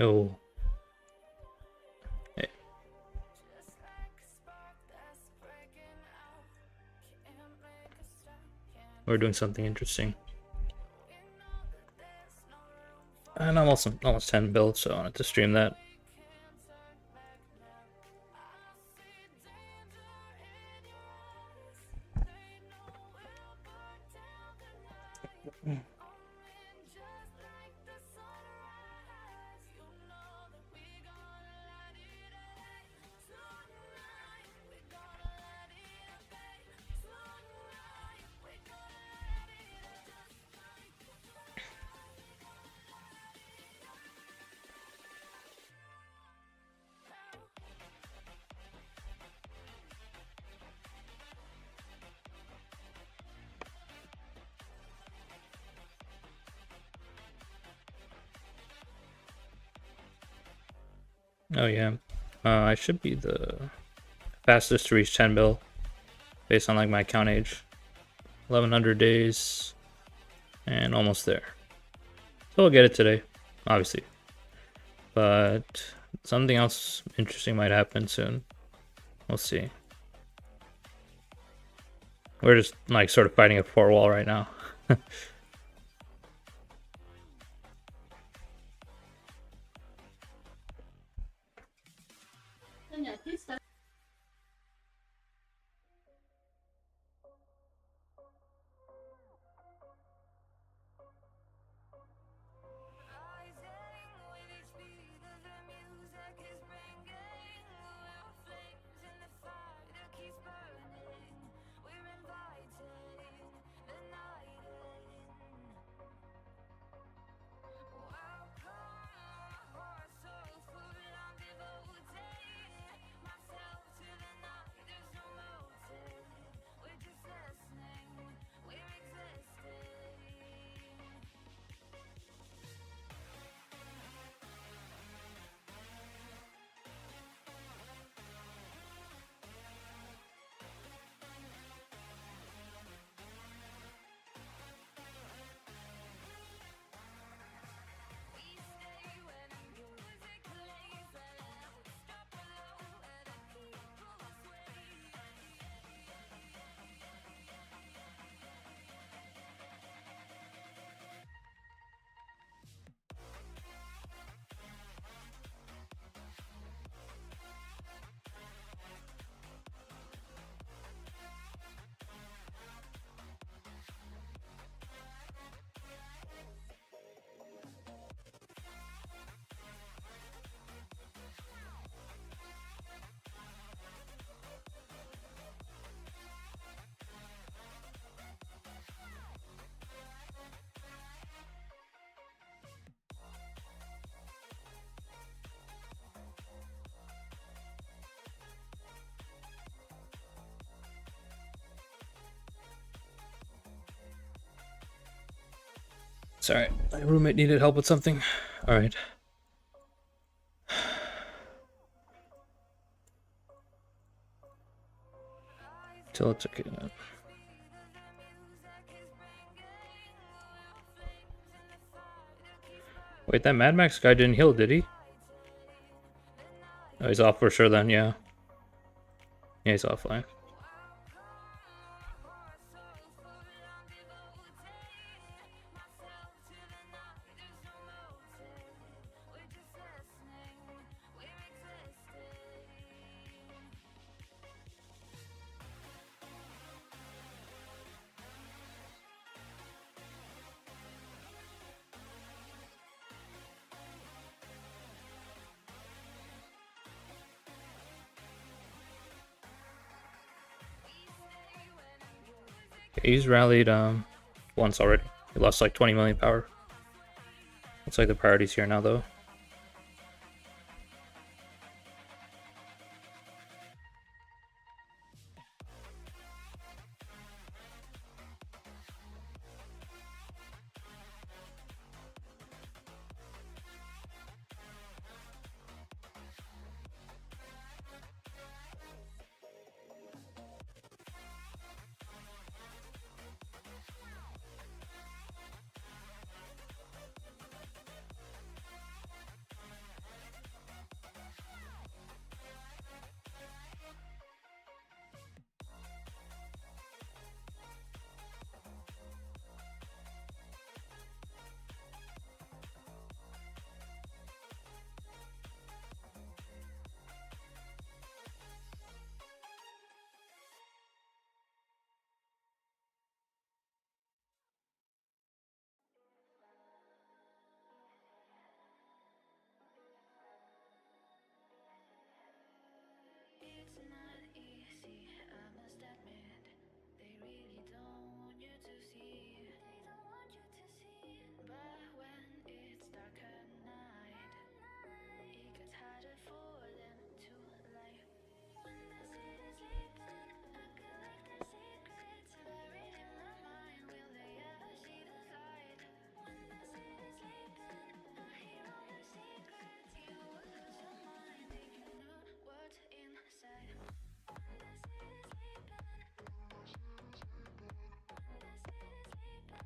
Oh. Hey. We're doing something interesting. And I'm also almost 10 builds, so I wanted to stream that. Oh yeah, I should be the fastest to reach 10 bill based on like my account age. 1100 days and almost there. So I'll get it today, obviously. But something else interesting might happen soon. We'll see. We're just like sort of fighting a four wall right now. Sorry, my roommate needed help with something. Alright. Till it's okay. Wait, that Mad Max guy didn't heal, did he? Oh, he's off for sure then, yeah. Yeah, he's offline. He's rallied once already. He lost like 20 million power. Looks like the priority's here now though.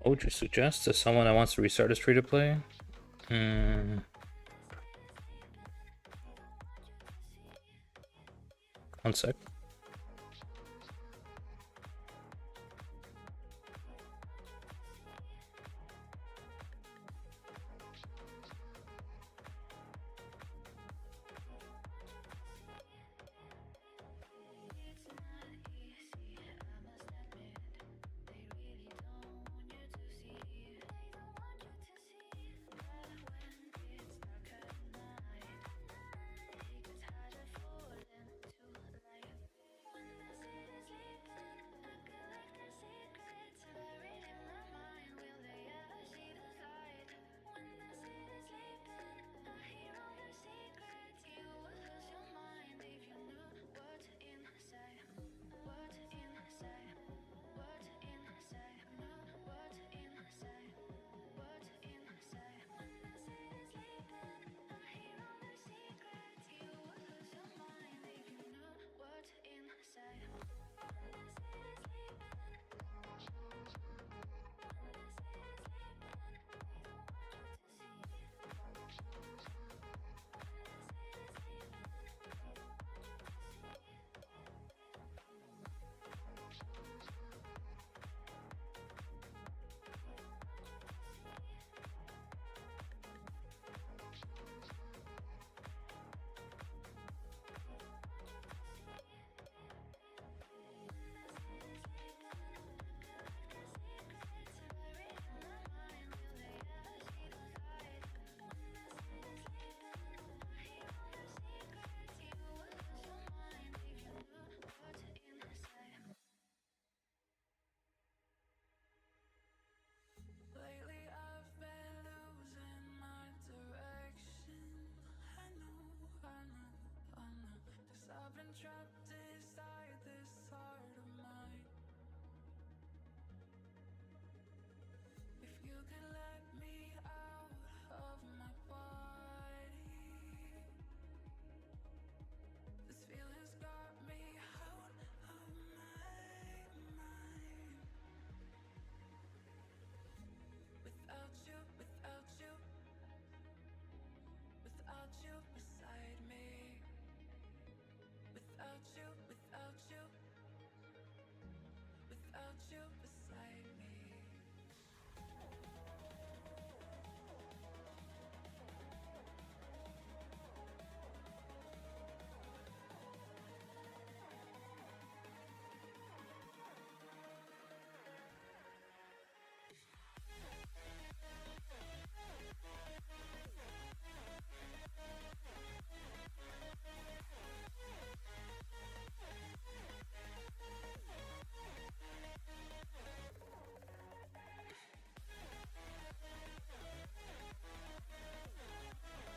What would you suggest to someone that wants to restart his free to play? One sec.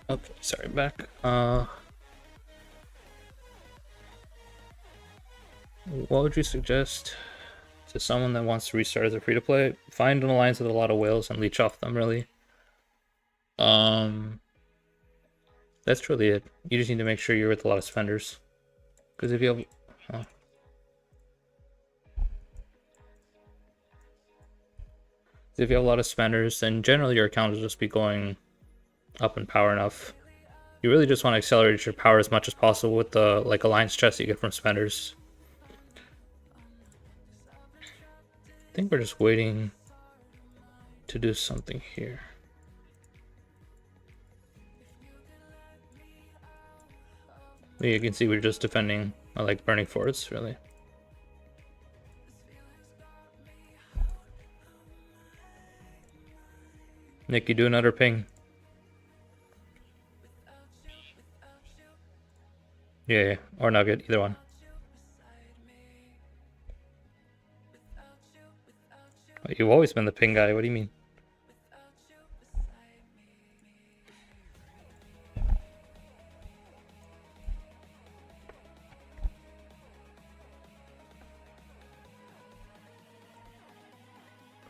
Okay, sorry, back. What would you suggest to someone that wants to restart as a free to play? Find an alliance with a lot of whales and leech off them, really. That's really it. You just need to make sure you're with a lot of spenders. Because if you have... if you have a lot of spenders, then generally your account will just be going up in power enough. You really just want to accelerate your power as much as possible with the alliance chests you get from spenders. I think we're just waiting to do something here. You can see we're just defending, burning forts, really. Nick, you do another ping. Yeah, or Nugget, either one. You've always been the ping guy, what do you mean?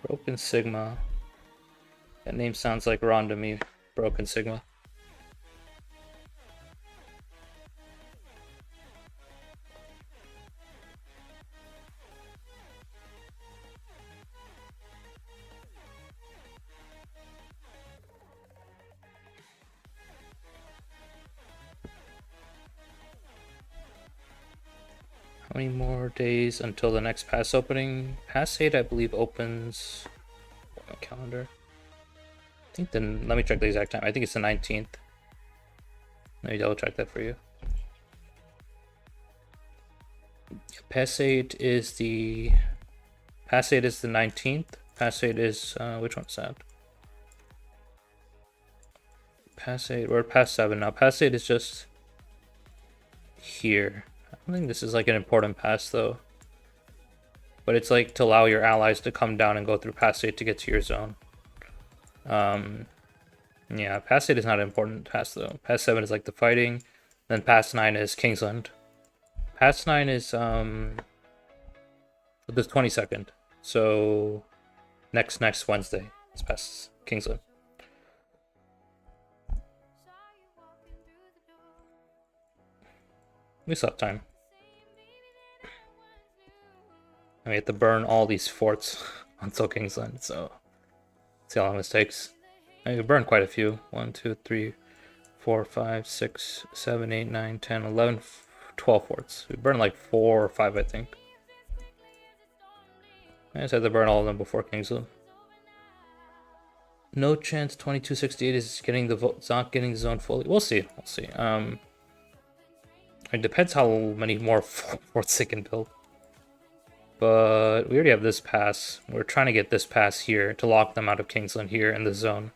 Broken Sigma. That name sounds like Ron to me. Broken Sigma. many more days until the next pass opening? Pass 8, I believe, opens... my calendar. I think then, let me check the exact time. I think it's the 19th. Let me double check that for you. Pass 8 is the 19th. Pass 8 is which one's that? Pass 8, we're past 7 now. Pass 8 is just here. I don't think this is like an important pass though. But it's like to allow your allies to come down and go through pass 8 to get to your zone. Yeah, pass 8 is not an important pass though. Pass 7 is like the fighting. Then pass 9 is Kingsland. Pass 9 is the 22nd. So next Wednesday is past Kingsland. We still have time. And we have to burn all these forts until Kingsland, so let's see how long this takes. I mean, we burned quite a few. 1, 2, 3, 4, 5, 6, 7, 8, 9, 10, 11, 12 forts. We burned like 4 or 5, I think. I just had to burn all of them before Kingsland. No chance 2268 is getting the vote. It's not getting the zone fully. We'll see. We'll see. It depends how many more forts they can build. But we already have this pass. We're trying to get this pass here to lock them out of Kingsland here in the zone.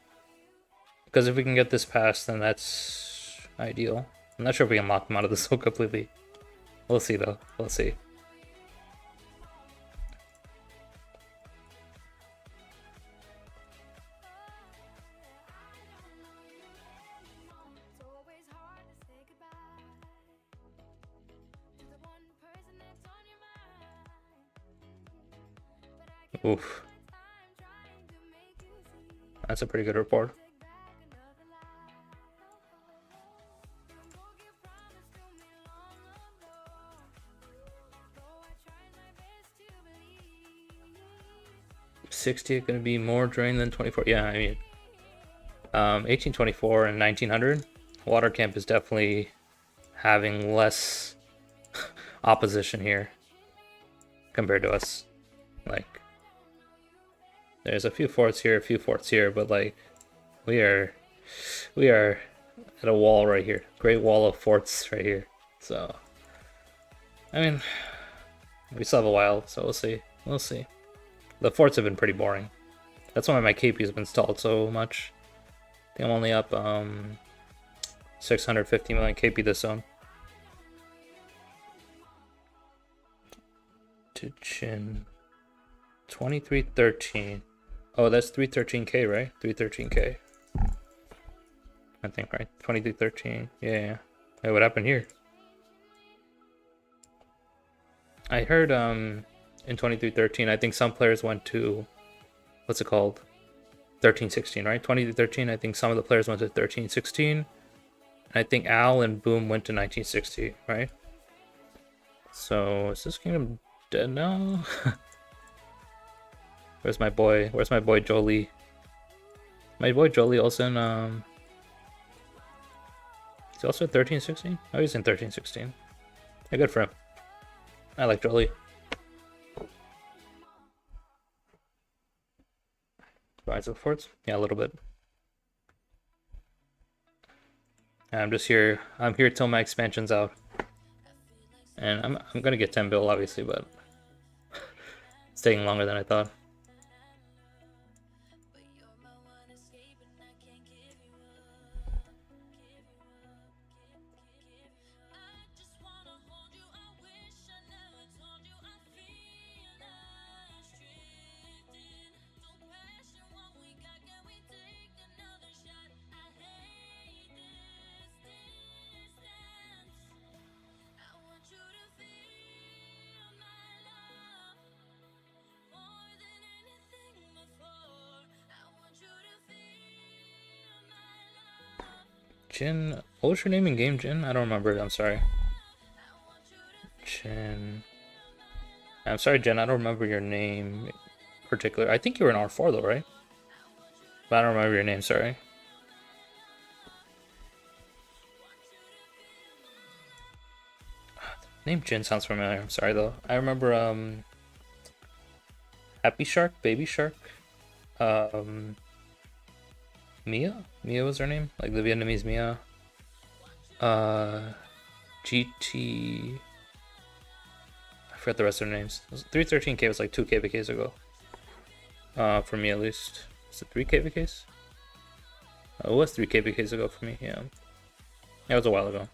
Because if we can get this pass, then that's ideal. I'm not sure if we can lock them out of the zone completely. We'll see though. We'll see. Oof. That's a pretty good report. $60 going to be more drain than 24. Yeah, I mean, 1824 and 1900. Water Camp is definitely having less opposition here compared to us. Like, there's a few forts here, but like, we are at a wall right here. Great wall of forts right here. So, I mean, we still have a while, so we'll see. We'll see. The forts have been pretty boring. That's why my KP has been stalled so much. I think I'm only up 650 million KP this zone. To Chin. 2313. Oh, that's 313k, right? 313k. I think, right? 2313. Yeah. Hey, what happened here? I heard in 2313, I think some players went to, what's it called? 1316, right? 2313, I think some of the players went to 1316. And I think Al and Boom went to 1960, right? So is this kingdom dead now? Where's my boy Jolie? My boy Jolie also in is he also at 1316? Oh, he's in 1316. Yeah, good for him. I like Jolie. Rise of forts? Yeah, a little bit. I'm just here. I'm here till my expansion's out. And I'm gonna get 10 bill obviously, but it's taking longer than I thought. Jin, what was your name in game, Jin? I don't remember it, I'm sorry. Jin. I'm sorry, Jen, I don't remember your name in particular. I think you were in R4 though, right? But I don't remember your name, sorry. Name Jin sounds familiar. I'm sorry though. I remember Happy Shark, Baby Shark, um Mia? Mia was her name? Like the Vietnamese Mia. Uh GT, I forgot the rest of their names. 313k was like 2 KVKs ago. For me at least. Is it 3 KVKs? It was 3 KVKs ago for me, yeah. That was a while ago.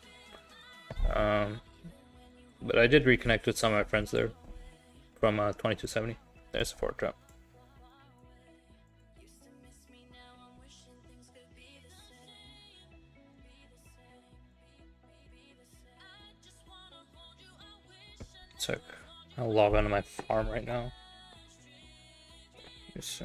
But I did reconnect with some of my friends there from 2270. There's a fork drop. So I'll log onto my farm right now. Just,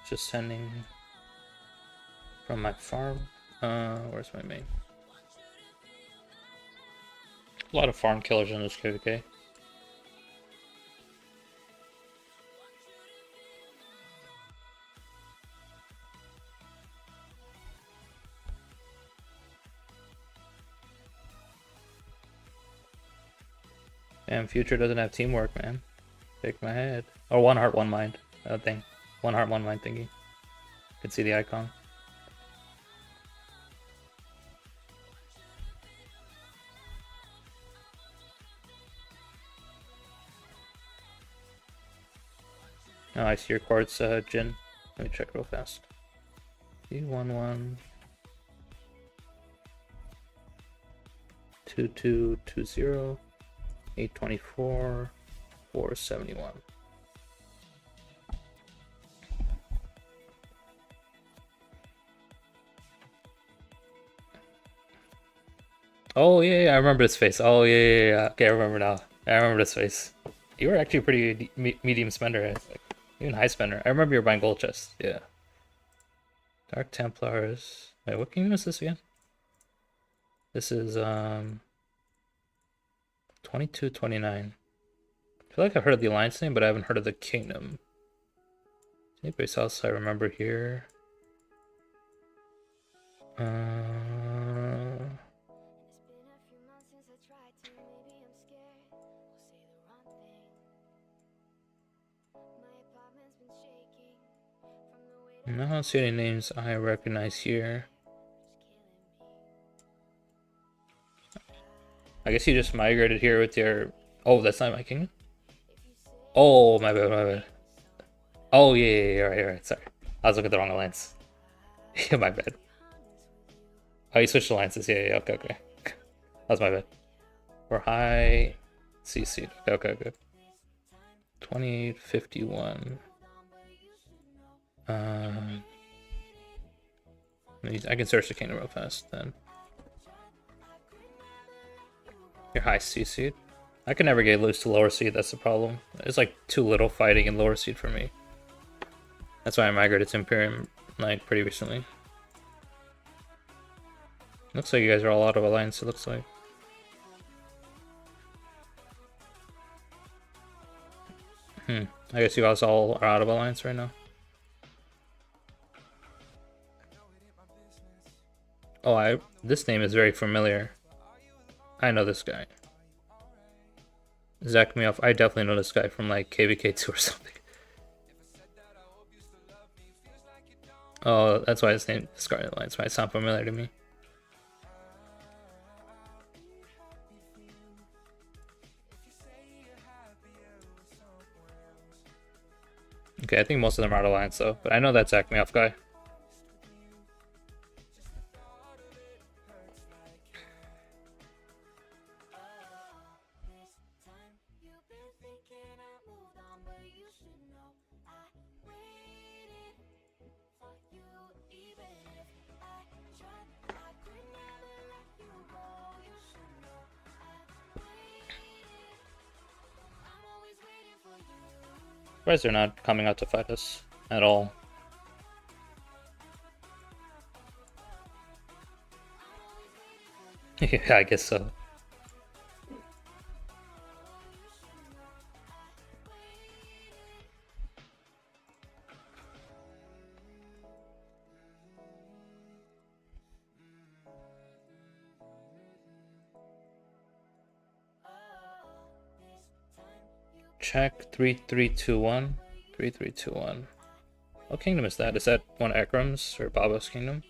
just sending from my farm. Where's my main? A lot of farm killers in this KVK. Damn, Future doesn't have teamwork, man. Shake my head. Or one heart, one mind. That thing. One heart, one mind thingy. You can see the icon. Oh, I see your quartz, Jin. Let me check real fast. D11 2220 824 471. Oh yeah, I remember his face. Oh yeah. Okay, I remember now. I remember his face. You were actually a pretty medium spender, like, even high spender. I remember you were buying gold chests. Yeah. Dark Templars. Wait, what game is this again? This is 2229. I feel like I've heard of the Alliance name, but I haven't heard of the Kingdom. Anybody else I remember here? No, I don't see any names I recognize here. I guess you just migrated here with your... Oh, that's not my kingdom? Oh, my bad, my bad. Oh, yeah, right, sorry. I was looking at the wrong alliance. Yeah, my bad. Oh, you switched alliances, yeah, okay. That's my bad. For high CC, okay. 2851. I can search the kingdom real fast then. Your high C seed. I can never get loose to lower seed, that's the problem. There's like too little fighting in lower seed for me. That's why I migrated to Imperium like pretty recently. Looks like you guys are all out of alliance, it looks like. I guess you guys all are out of alliance right now. Oh, this name is very familiar. I know this guy. Zach me off. I definitely know this guy from like KVK2 or something. Oh, that's why his name is Scarlet Alliance. Might sound familiar to me. Okay, I think most of them are out of alliance though, but I know that Zach me off guy. Surprised they're not coming out to fight us at all. Yeah, I guess so. Check 3321. 3321. What kingdom is that? Is that one of Ekram's or Baba's kingdom?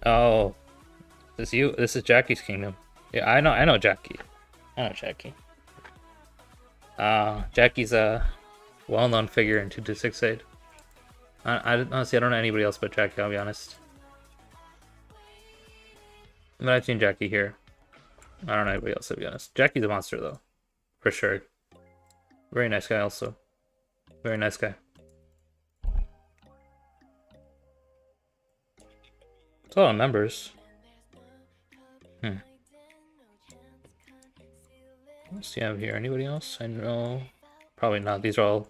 Oh, this is you. This is Jackie's kingdom. Yeah, I know Jackie. I know Jackie. Jackie's a well-known figure in 2268. Honestly, I don't know anybody else but Jackie, I'll be honest. But I've seen Jackie here. I don't know anybody else, to be honest. Jackie's a monster, though. For sure. Very nice guy, also. Very nice guy. It's a lot of members. What else do you have here? Anybody else? I know. Probably not. These are all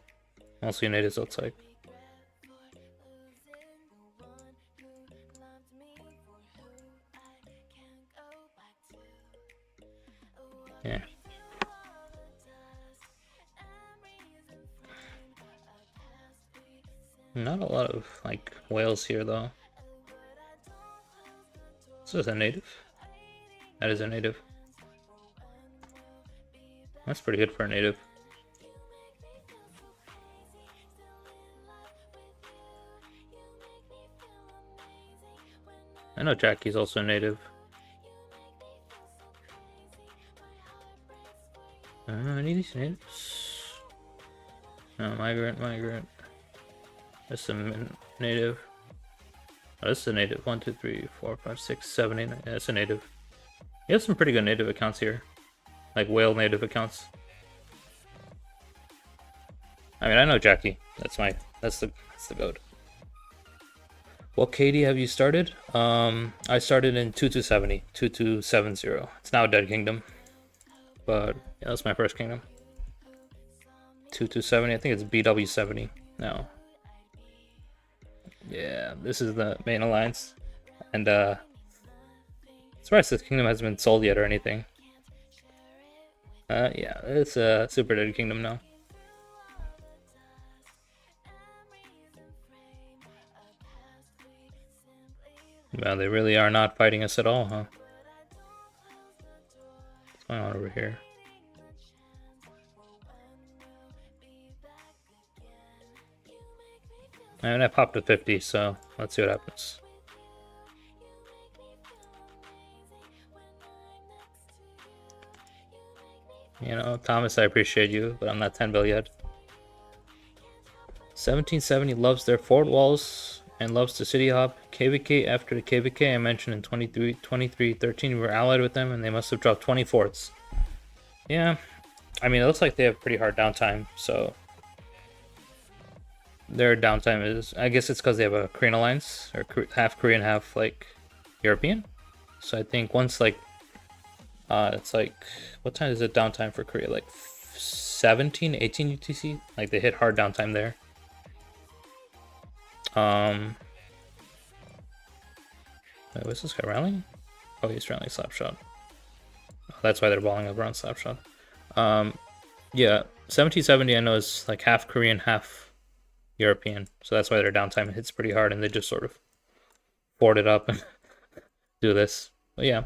mostly natives outside. Yeah. Not a lot of like whales here though. This is a native. That is a native. That's pretty good for a native. I know Jackie's also a native. Any of these natives? No, migrant. That's a native. Oh, this is a native. 1, 2, 3, 4, 5, 6, 7, 8, 9. Yeah, that's a native. You have some pretty good native accounts here. Like whale native accounts. I mean, I know Jackie. That's the goat. What KD have you started? I started in 2270. 2270. It's now a dead kingdom. But yeah, that's my first kingdom. 2270. I think it's BW70 now. Yeah, this is the main alliance. And surprised this kingdom hasn't been sold yet or anything. Yeah, it's a super dead kingdom now. Well, they really are not fighting us at all, huh? What's going on over here? I mean, I popped to 50, so let's see what happens. You know, Thomas, I appreciate you, but I'm not 10 bill yet. 1770 loves their fort walls and loves the city hop. KVK, after the KVK I mentioned in 2313, we were allied with them and they must have dropped 20 forts. Yeah, I mean, it looks like they have pretty hard downtime, so their downtime is, I guess it's because they have a Korean alliance, or half Korean, half like European. So I think once like it's like, what time is it downtime for Korea? Like 17, 18 UTC? Like they hit hard downtime there. Wait, what's this guy rallying? Oh, he's rallying Slapshot. Oh, that's why they're balling up around Slapshot. Yeah, 1770 I know is like half Korean, half European. So that's why their downtime hits pretty hard and they just sort of board it up and do this. But yeah.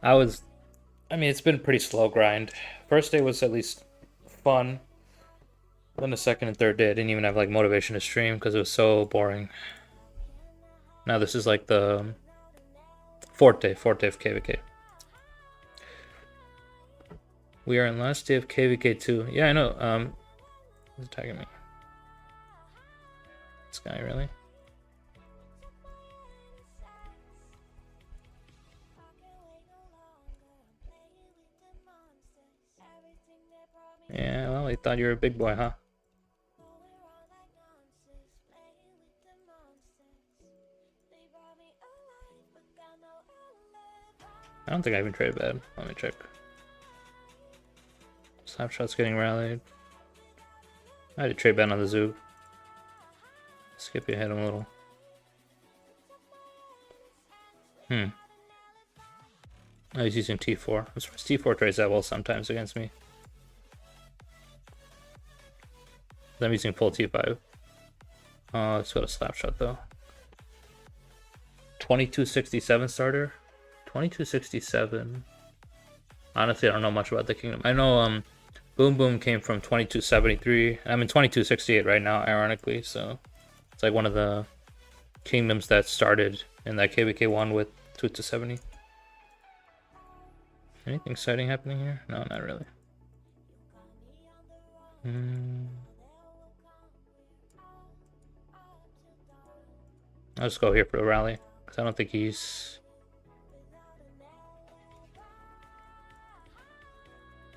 I mean, it's been a pretty slow grind. First day was at least fun. Then the second and third day, I didn't even have like motivation to stream because it was so boring. Now this is like the fourth day of KVK. We are in last day of KVK 2. Yeah, I know. Who's attacking me? This guy, really? Yeah, well, he thought you were a big boy, huh? I don't think I even traded bad. Let me check. Snapshot's getting rallied. I had to trade bad on the zoo. Skip ahead a little. Oh, he's using T4. I'm surprised T4 trades that well sometimes against me. I'm using full T5. Let's go to Slapshot though. 2267 starter. 2267. Honestly, I don't know much about the kingdom. I know Boom Boom came from 2273. I'm in 2268 right now, ironically, so it's like one of the kingdoms that started in that KVK one with 2270. Anything exciting happening here? No, not really. I'll just go here for the rally, because I don't think he's...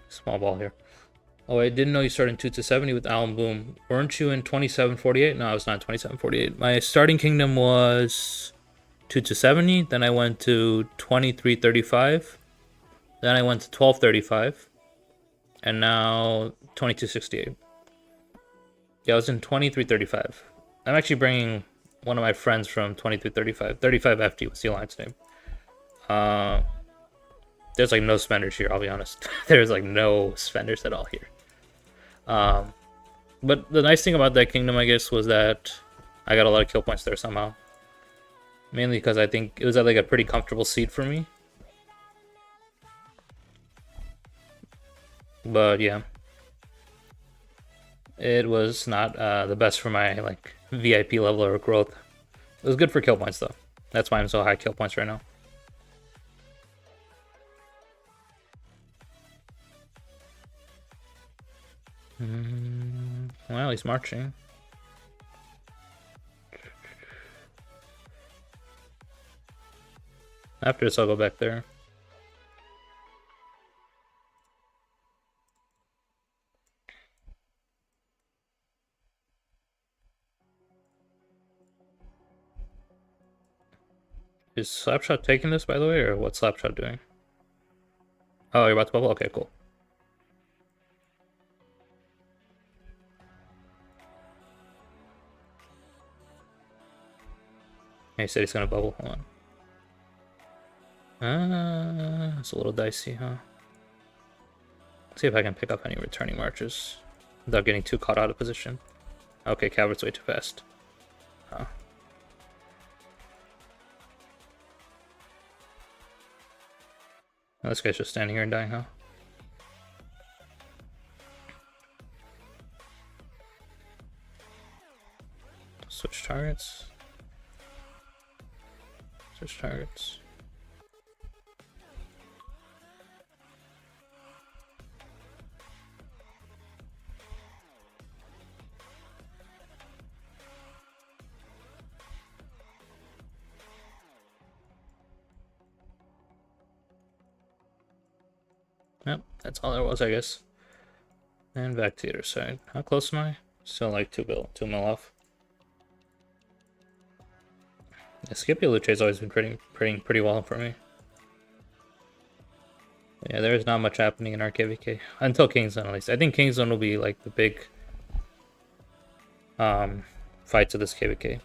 Small ball here. Oh, I didn't know you started in 2270 with Alan Boom. Weren't you in 2748? No, I was not in 2748. My starting kingdom was 2270, then I went to 2335, then I went to 1235, and now 2268. Yeah, I was in 2335. I'm actually bringing one of my friends from 2335. 35FD was the alliance name. There's like no spenders here, I'll be honest. There's like no spenders at all here. But the nice thing about that kingdom, I guess, was that I got a lot of kill points there somehow. Mainly because I think it was at like a pretty comfortable seat for me. But yeah, it was not the best for my like VIP level or growth. It was good for kill points though. That's why I'm so high kill points right now. Well, he's marching. After this, I'll go back there. Is Slapshot taking this, by the way, or what's Slapshot doing? Oh, you're about to bubble? Okay, cool. He said he's gonna bubble. Hold on. It's a little dicey, huh? Let's see if I can pick up any returning marches without getting too caught out of position. Okay, Calvert's way too fast. Oh. This guy's just standing here and dying, huh? Switch targets. Switch targets. Yep, that's all there was, I guess. And back to the other side. How close am I? Still like 2 mil off. Yeah, Scipio Luce's always been pretty well for me. Yeah, there's not much happening in our KVK. Until Kingsland, at least. I think Kingsland will be like the big fights of this KVK.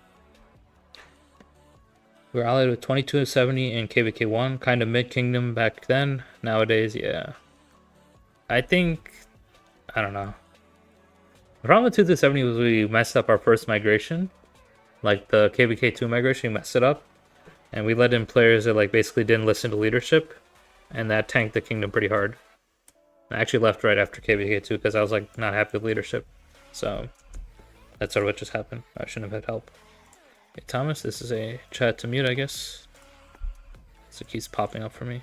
We were allied with 2270 in KVK 1, kind of mid-kingdom back then. Nowadays, yeah. I think, I don't know. The problem with 2270 was we messed up our first migration. Like the KVK 2 migration, we messed it up. And we let in players that like basically didn't listen to leadership. And that tanked the kingdom pretty hard. I actually left right after KVK 2 because I was like not happy with leadership. So that's sort of what just happened. I shouldn't have had help. Hey Thomas, this is a chat to mute, I guess. So it keeps popping up for me.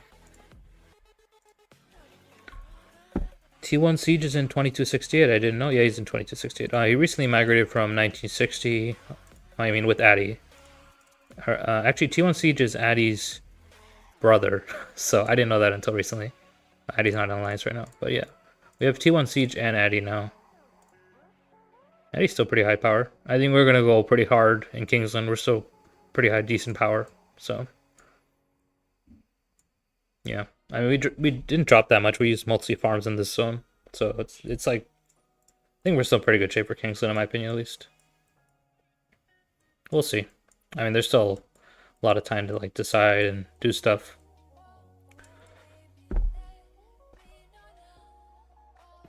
T1 Siege is in 2268. I didn't know. Yeah, he's in 2268. He recently migrated from 1960. I mean, with Addy. Actually, T1 Siege is Addy's brother. So I didn't know that until recently. Addy's not in Alliance right now. But yeah, we have T1 Siege and Addy now. Addy's still pretty high power. I think we're going to go pretty hard in Kingsland. We're still pretty high, decent power. So Yeah, I mean we didn't drop that much. We used mostly farms in this zone, so it's like I think we're still in pretty good shape for Kingsland in my opinion at least. We'll see. I mean, there's still a lot of time to like decide and do stuff.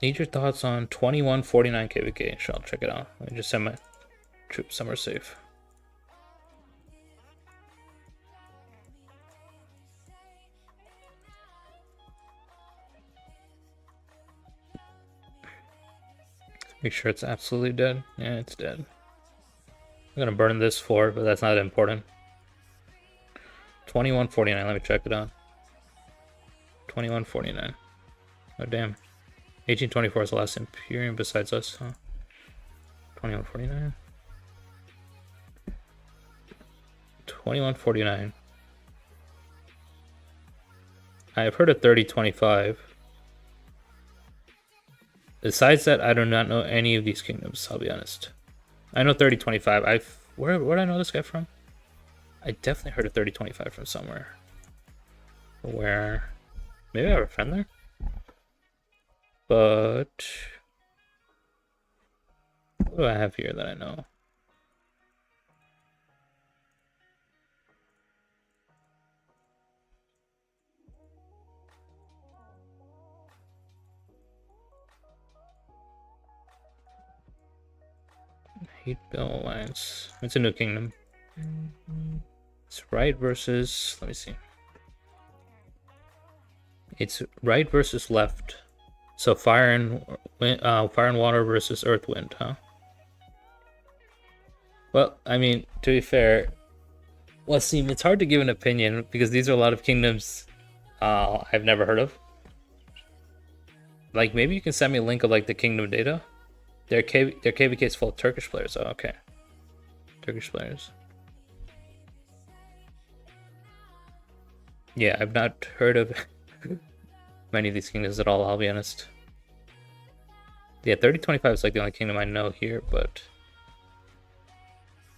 Need your thoughts on 2149 KVK? Sure, I'll check it out. Let me just send my troops somewhere safe. Make sure it's absolutely dead. Yeah, it's dead. I'm gonna burn this floor, but that's not important. 2149, let me check it out. 2149. Oh damn. 1824 is the last Imperium besides us, huh? 2149. 2149. I have heard of 3025. Besides that, I do not know any of these kingdoms, I'll be honest. I know 3025. Where did I know this guy from? I definitely heard of 3025 from somewhere. Where? Maybe I have a friend there? But what do I have here that I know? Hate Bill Alliance. It's a new kingdom. It's right versus. Let me see. It's right versus left. So fire and water versus earth wind, huh? Well, I mean, to be fair, Wasim, it's hard to give an opinion because these are a lot of kingdoms I've never heard of. Like, maybe you can send me a link of like the kingdom data. Their KVK is full of Turkish players. Oh, okay. Turkish players. Yeah, I've not heard of many of these kingdoms at all, I'll be honest. Yeah, 3025 is like the only kingdom I know here, but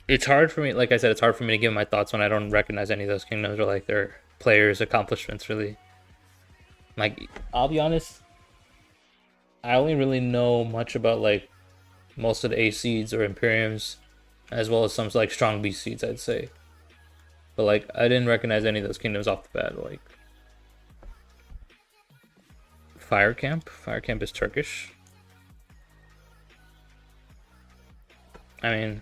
it's hard for me, like I said, it's hard for me to give my thoughts when I don't recognize any of those kingdoms or like their players' accomplishments, really. Like, I'll be honest, I only really know much about like most of the A seeds or Imperiums, as well as some like strong B seeds, I'd say. But like, I didn't recognize any of those kingdoms off the bat. Like, Fire Camp is Turkish. I mean,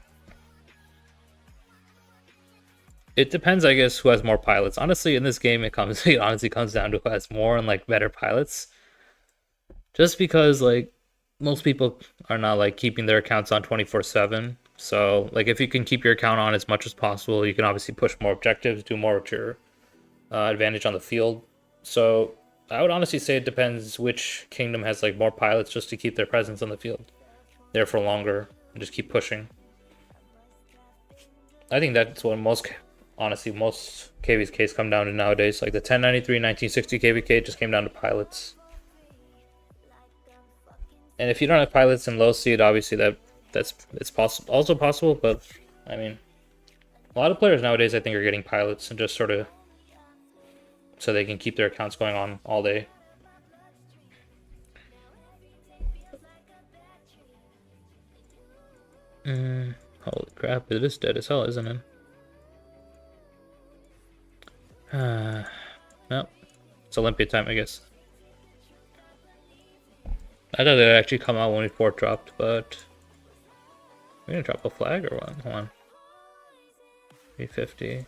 it depends, I guess, who has more pilots. Honestly, in this game, it honestly comes down to who has more and like better pilots. Just because like most people are not like keeping their accounts on 24/7. So like if you can keep your account on as much as possible, you can obviously push more objectives, do more with your advantage on the field. So I would honestly say it depends which kingdom has like more pilots just to keep their presence on the field there for longer and just keep pushing. I think that's what most KVKs come down to nowadays. Like the 1093, 1960 KVK just came down to pilots. And if you don't have pilots in low seed, obviously it's possible, also possible. But I mean, a lot of players nowadays, I think, are getting pilots and just sort of so they can keep their accounts going on all day. Holy crap! It is dead as hell, isn't it? Well, it's Olympia time, I guess. I thought they'd actually come out when we port dropped, but we're gonna drop a flag or what? Hold on. 350.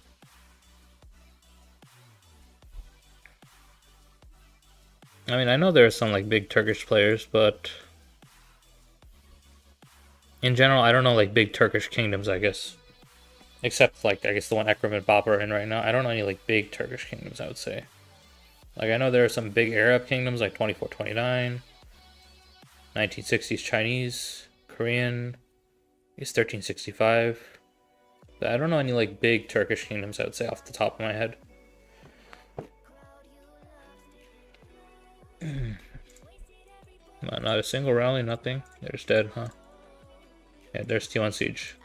I mean, I know there are some like big Turkish players, but in general, I don't know like big Turkish kingdoms, I guess. Except like I guess the one Ekrem and Baba are in right now. I don't know any like big Turkish kingdoms, I would say. Like I know there are some big Arab kingdoms like 2429, 1960s Chinese, Korean, I guess 1365. But I don't know any like big Turkish kingdoms, I would say off the top of my head. Not a single rally, nothing. They're just dead, huh? Yeah, there's T1 Siege.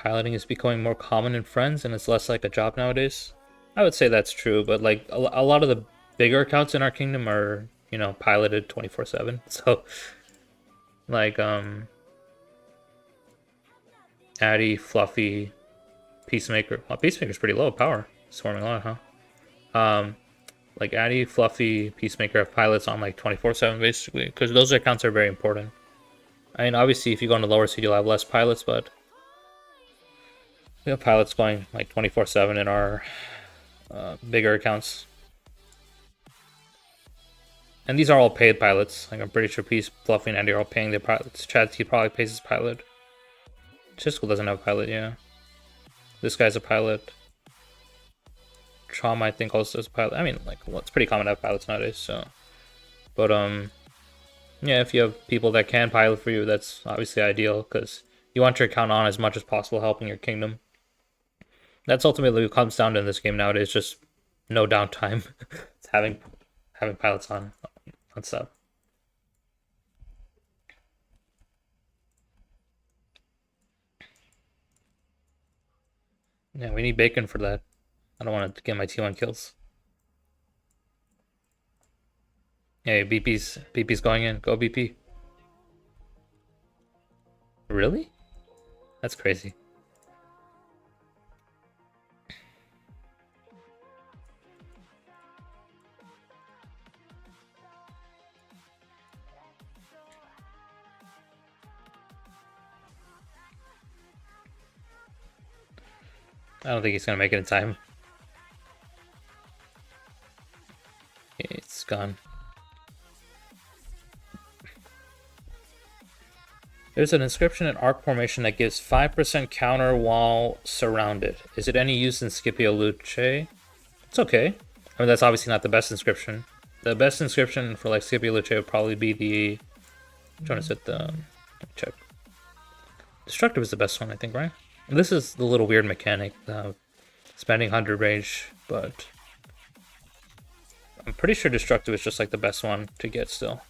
piloting is becoming more common in friends and it's less like a job nowadays. I would say that's true, but like a lot of the bigger accounts in our kingdom are, you know, piloted 24/7. So like Addy, Fluffy, Peacemaker. Well, Peacemaker's pretty low power. Swarming a lot, huh? Like Addy, Fluffy, Peacemaker have pilots on like 24/7 basically, because those accounts are very important. I mean, obviously, if you go into lower seed, you'll have less pilots, but we have pilots going like 24/7 in our bigger accounts. And these are all paid pilots. Like I'm pretty sure Peace, Fluffy, and Andy are all paying their pilots. Chad T probably pays his pilot. Chisco doesn't have a pilot, yeah. This guy's a pilot. Trauma, I think, also is a pilot. I mean, like, well, it's pretty common to have pilots nowadays, so. But, yeah, if you have people that can pilot for you, that's obviously ideal, because you want your account on as much as possible, helping your kingdom. That's ultimately what comes down to in this game nowadays, just no downtime. It's having pilots on stuff. Yeah, we need bacon for that. I don't want to get my T1 kills. Hey, BP's going in. Go BP. Really? That's crazy. I don't think he's gonna make it in time. It's gone. There's an inscription in Arc Formation that gives 5% counter while surrounded. Is it any use in Scipio Luce? It's okay. I mean, that's obviously not the best inscription. The best inscription for like Scipio Luce would probably be the... I'm trying to set the... Let me check. Destructive is the best one, I think, right? This is the little weird mechanic. Spending 100 rage, but... I'm pretty sure Destructive is just like the best one to get still.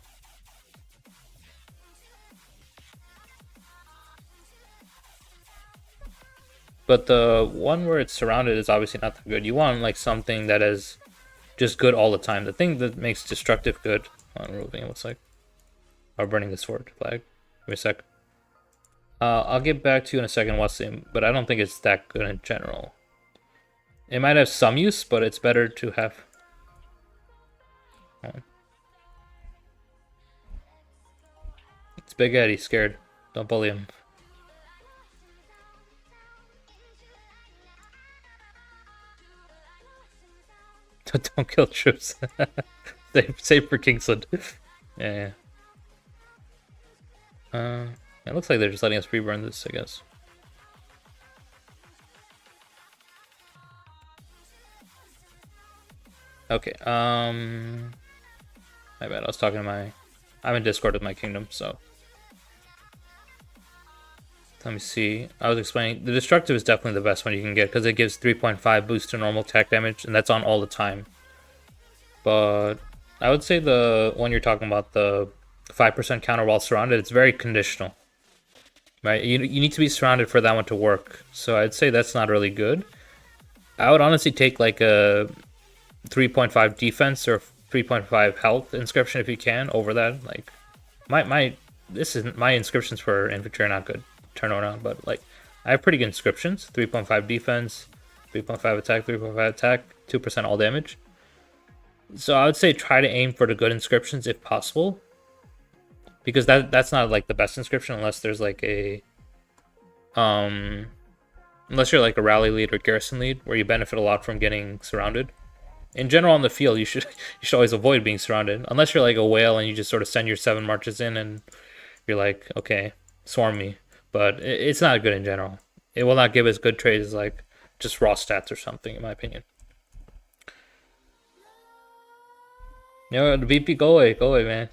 But the one where it's surrounded is obviously not that good. You want like something that is just good all the time. The thing that makes Destructive good... On removing it looks like. Or burning the sword flag. Give me a sec. I'll get back to you in a second, Wasim, but I don't think it's that good in general. It might have some use, but it's better to have... It's Big Ed, he's scared. Don't bully him. Don't kill troops. Save for Kingsland. Yeah. It looks like they're just letting us pre-burn this, I guess. Okay, my bad, I was talking to my... I'm in Discord with my kingdom, so... Let me see. I was explaining... The Destructive is definitely the best one you can get, because it gives 3.5 boost to normal attack damage, and that's on all the time. But... I would say the one you're talking about, the 5% counter while surrounded, it's very conditional. Right? You need to be surrounded for that one to work. So I'd say that's not really good. I would honestly take like a 3.5 defense or 3.5 health inscription if you can over that. Like my inscriptions for infantry are not good turnaround, but like I have pretty good inscriptions. 3.5 defense, 3.5 attack, 3.5 attack, 2% all damage. So I would say try to aim for the good inscriptions if possible. Because that's not like the best inscription unless there's like a unless you're like a rally lead or garrison lead where you benefit a lot from getting surrounded. In general on the field you should always avoid being surrounded. Unless you're like a whale and you just sort of send your 7 marches in and you're like, okay, swarm me. But it's not good in general. It will not give us good trades as like just raw stats or something, in my opinion. No, the VP, go away, man.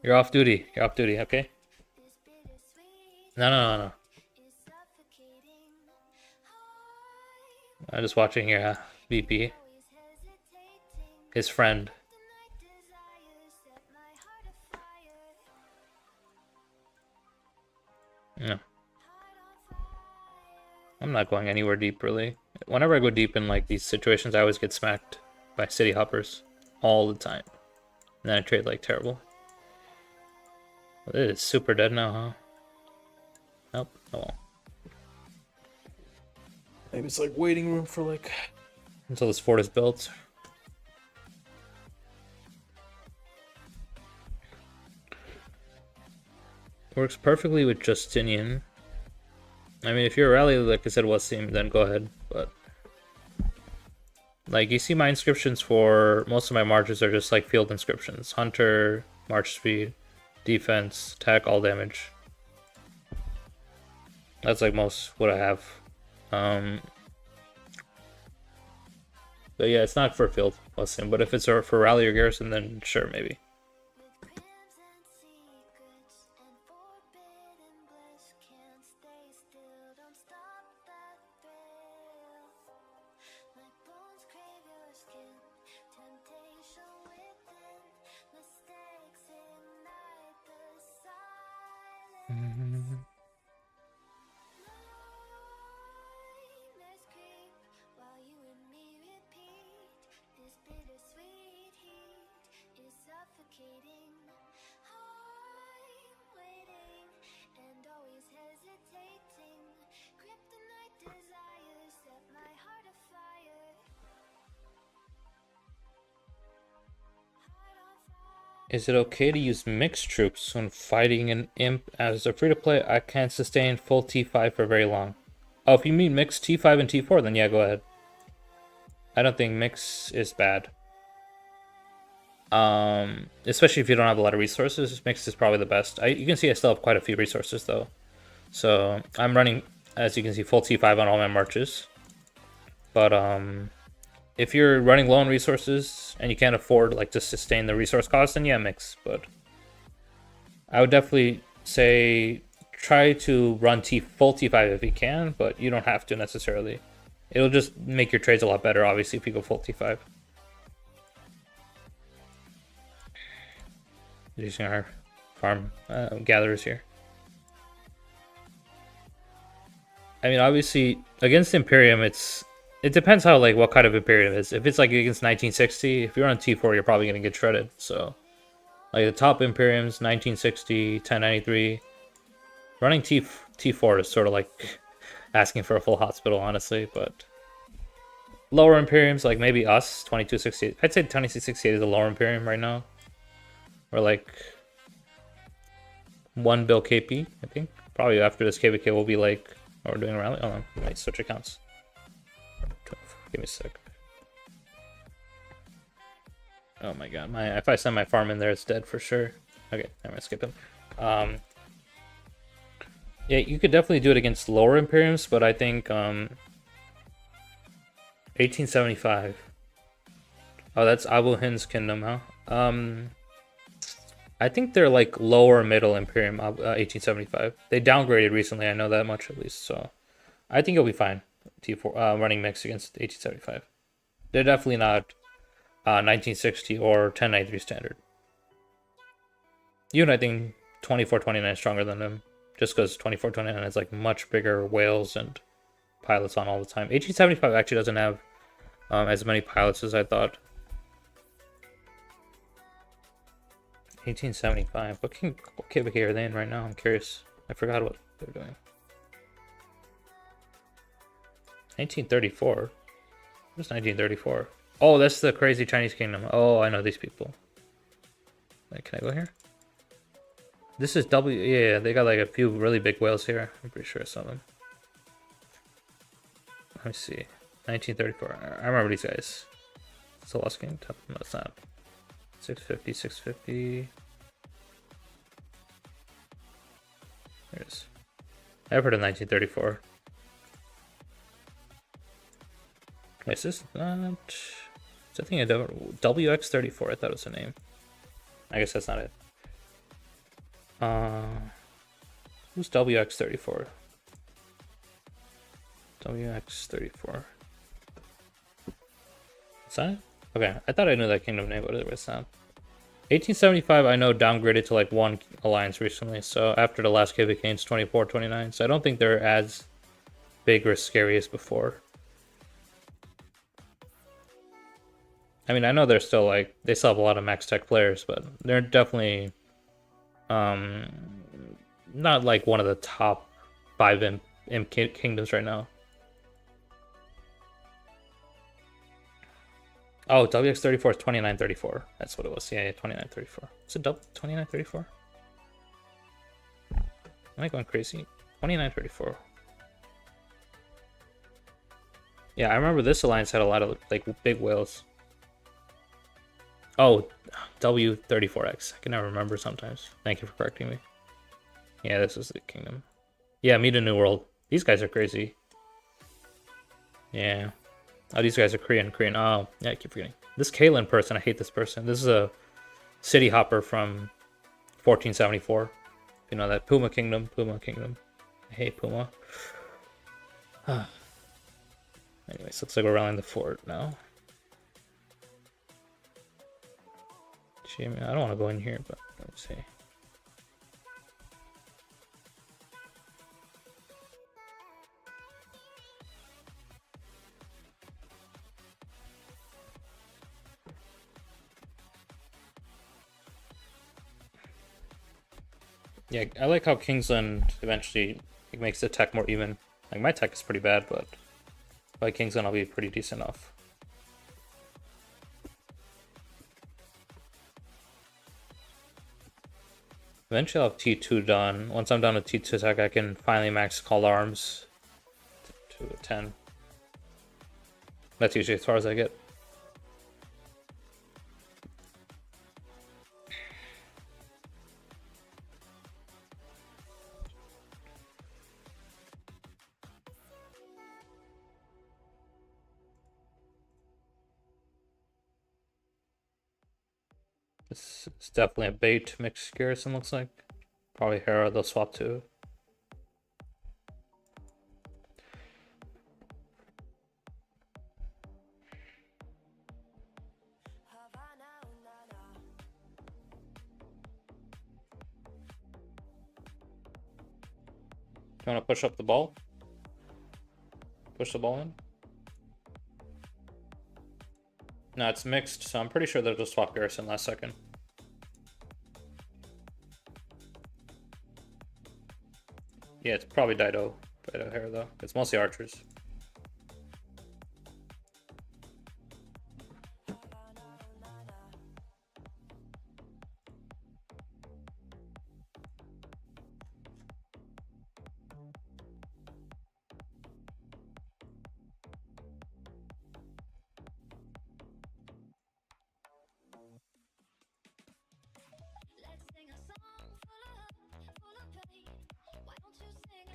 You're off duty, okay? No. I'm just watching here, VP. His friend. Yeah. I'm not going anywhere deep, really. Whenever I go deep in like these situations, I always get smacked by city hoppers all the time. And then I trade like terrible. Well, it is super dead now, huh? Nope. Oh well. Maybe it's like waiting room for like until this fort is built. Works perfectly with Justinian. I mean, if you're a rally, like I said, Wasim, then go ahead. But like you see, my inscriptions for most of my marches are just like field inscriptions: hunter, march speed, defense, attack, all damage. That's like most what I have. But yeah, it's not for field Wasim. But if it's for rally or garrison, then sure, maybe. Is it okay to use mixed troops when fighting an imp? As a free-to-play, I can't sustain full T5 for very long. Oh, if you mean mixed T5 and T4, then yeah, go ahead. I don't think mix is bad. Especially if you don't have a lot of resources, mix is probably the best. You can see I still have quite a few resources though. So I'm running, as you can see, full T5 on all my marches. But if you're running low on resources and you can't afford like to sustain the resource cost, then yeah, mix. But I would definitely say try to run full T5 if you can, but you don't have to necessarily. It'll just make your trades a lot better, obviously, if you go full T5. Using our farm gatherers here. I mean, obviously, against Imperium, it depends how like what kind of Imperium it is. If it's like against 1960, if you're on T4, you're probably gonna get shredded. So, like the top Imperiums, 1960, 1093. Running T4 is sort of like asking for a full hospital, honestly. But lower Imperiums, like maybe us, 2268. I'd say 2268 is a lower Imperium right now. Or like 1 bill KP, I think. Probably after this KVK will be like, oh, we're doing a rally. Oh no, nice, switch accounts. Give me a sec. Oh my god, if I send my farm in there, it's dead for sure. Okay, I'm gonna skip him. Yeah, you could definitely do it against lower Imperiums, but I think 1875. Oh, that's Abu Hind's kingdom, huh? I think they're like lower middle Imperium 1875. They downgraded recently, I know that much at least, so I think it'll be fine. T4 running mix against 1875. They're definitely not 1960 or 1093 standard. Even I think 2429 is stronger than them, just because 2429 has like much bigger whales and pilots on all the time. 1875 actually doesn't have as many pilots as I thought. 1875. What KVK are they in right now? I'm curious. I forgot what they're doing. 1934. What's 1934? Oh, that's the crazy Chinese kingdom. Oh, I know these people. Wait, can I go here? This is W. Yeah, they got like a few really big whales here. I'm pretty sure I saw them. Let me see. 1934. I remember these guys. It's the Lost King. No, it's not. 650, 650. There it is. I've heard of 1934. Wait, is this not... Is that thing a WX34? I thought it was a name. I guess that's not it. Who's WX34? WX34. Is that it? Okay, I thought I knew that kingdom name, but it's not. 1875, I know, downgraded to like 1 alliance recently, so after the last KVK, it's 24, 29, so I don't think they're as big or scary as before. I mean, I know they're still like they still have a lot of max tech players, but they're definitely um not like one of the top 5 imp kingdoms right now. Oh, WX34 is 2934. That's what it was. Yeah, 2934. Is it double 2934? Am I going crazy? 2934. Yeah, I remember this alliance had a lot of like big whales. Oh, W34X. I can never remember sometimes. Thank you for correcting me. Yeah, this is the kingdom. Yeah, meet a new world. These guys are crazy. Yeah. Oh, these guys are Korean. Oh, yeah, I keep forgetting. This Kalen person, I hate this person. This is a city hopper from 1474. You know that Puma Kingdom. I hate Puma. Anyways, looks like we're rallying the fort now. Gee, I don't want to go in here, but let's see. Yeah, I like how Kingsland eventually makes the tech more even. Like my tech is pretty bad, but by Kingsland I'll be pretty decent off. Eventually I'll have T2 done. Once I'm done with T2 tech, I can finally max call arms to a 10. That's usually as far as I get. This is definitely a bait mixed garrison, looks like. Probably Hera, they'll swap to. Do you want to push up the ball? Push the ball in? No, it's mixed, so I'm pretty sure they'll just swap garrison last second. Yeah, it's probably Dido Hera though. It's mostly archers.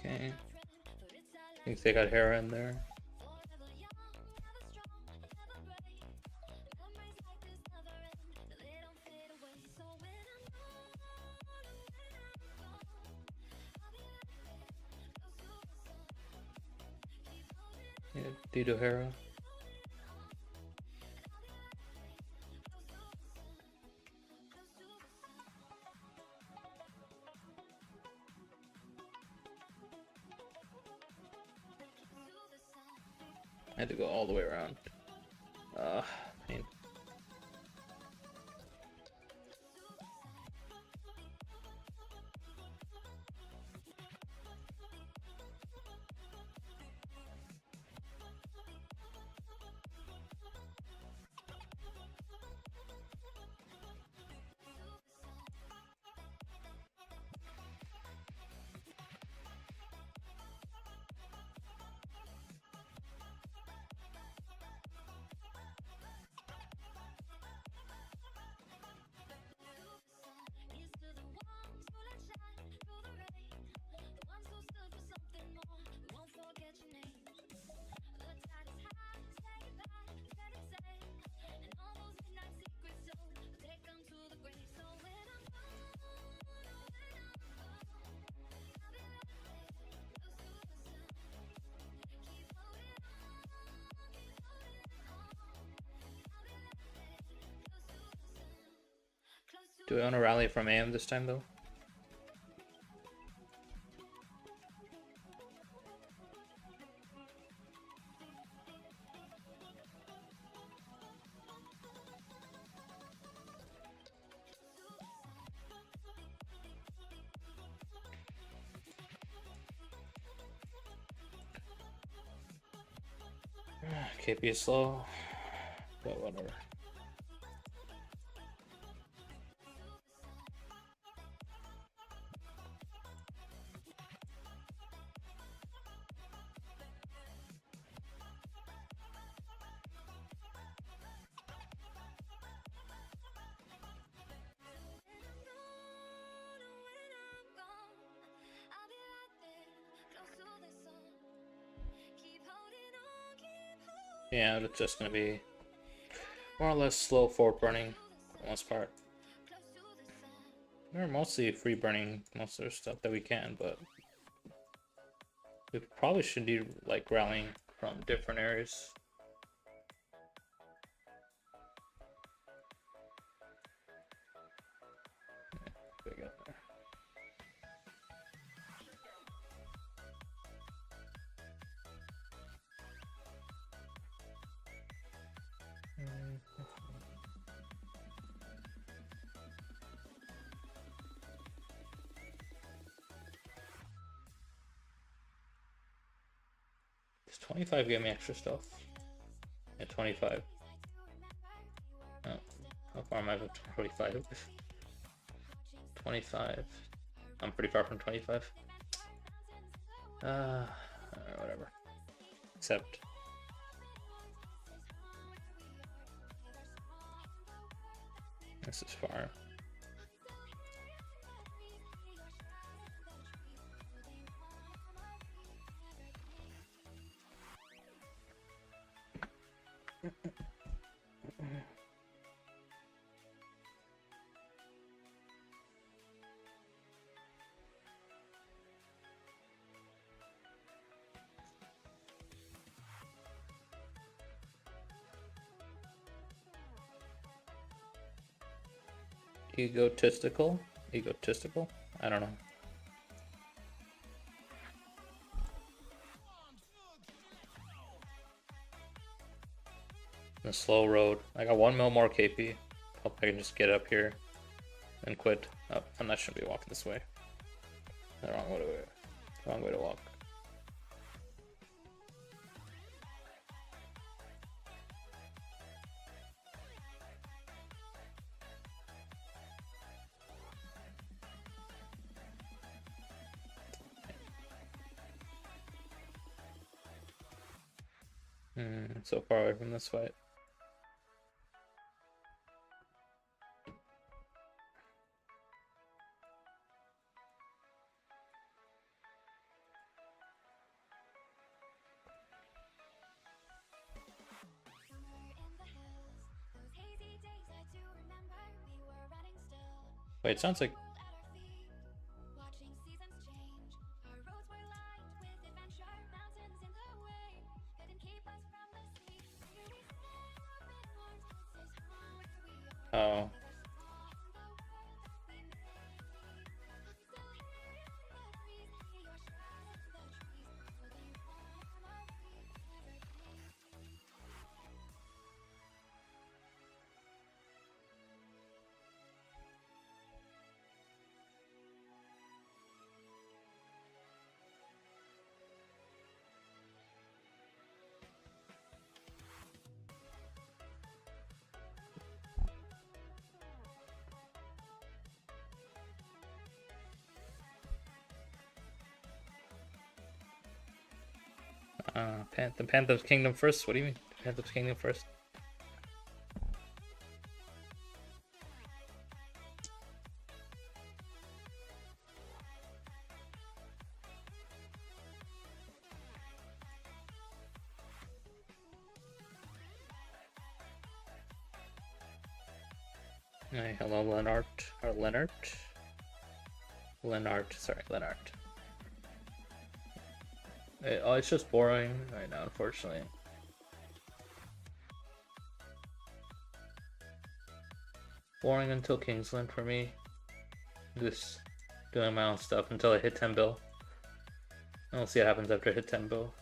Okay. I think they got Hera in there. Yeah, Dido Hera. I had to go all the way around. Pain. Do I want to rally from AM this time though? KP is slow, but whatever. Yeah, it's just gonna be more or less slow forward burning for the most part. We're mostly free burning most of the stuff that we can, but we probably should be like rallying from different areas. Big up there. Does 25 give me extra stuff? Yeah, 25. Oh, how far am I from 45? 25. I'm pretty far from 25. Whatever. Except this is far. Egotistical? Egotistical? I don't know. The slow road. I got 1 mil more KP. Hope I can just get up here and quit. Oh, I'm not should be walking this way. The wrong way to walk. So far away from this fight. Wait, it sounds like oh. The Phantom's Kingdom first? What do you mean? Phantom's Kingdom first? Hey, hello, Leonard. Or Leonard? Leonard, sorry, Leonard. Oh, it's just boring right now, unfortunately. Boring until Kingsland for me. Just doing my own stuff until I hit 10 bill. And we'll see what happens after I hit 10 bill.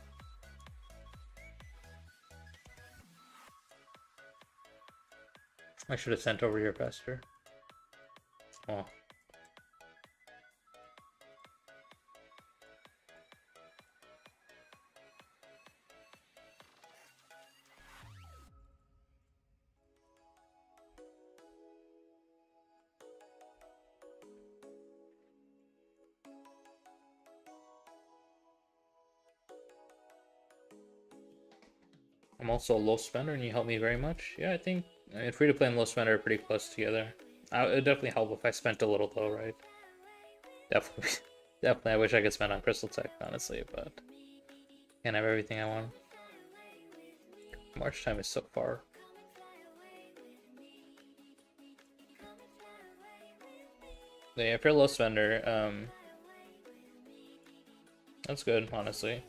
I should have sent over here faster. Oh. I'm also a low spender and you help me very much. Yeah, I think free to play and low spender are pretty close together. It would definitely help if I spent a little though, right? Definitely, definitely. I wish I could spend on Crystal Tech, honestly, but can't have everything I want. March time is so far. Yeah, if you're a low spender, that's good, honestly.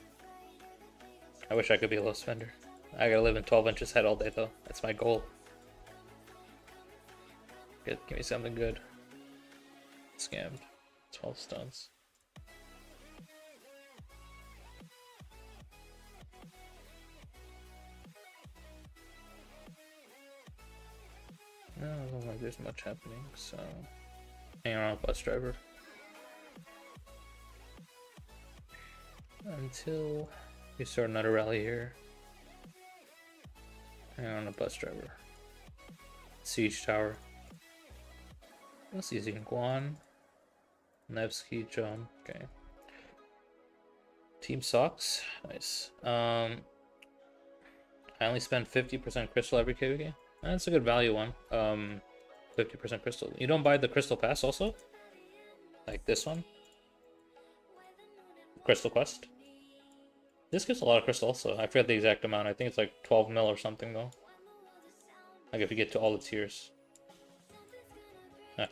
I wish I could be a low spender. I gotta live in 12 inches head all day though. That's my goal. Give me something good. Scammed. 12 stuns. No, I don't think there's much happening, so hang on, bus driver. Until we start another rally here. Hang on, a bus driver. Siege tower. What's using Guan? Nevsky, John. Okay. Team socks. Nice. I only spend 50% crystal every KVK. That's a good value one. 50% crystal. You don't buy the crystal pass also? Like this one? Crystal quest? This gives a lot of crystal also. I forget the exact amount. I think it's like 12 mil or something though. Like if you get to all the tiers.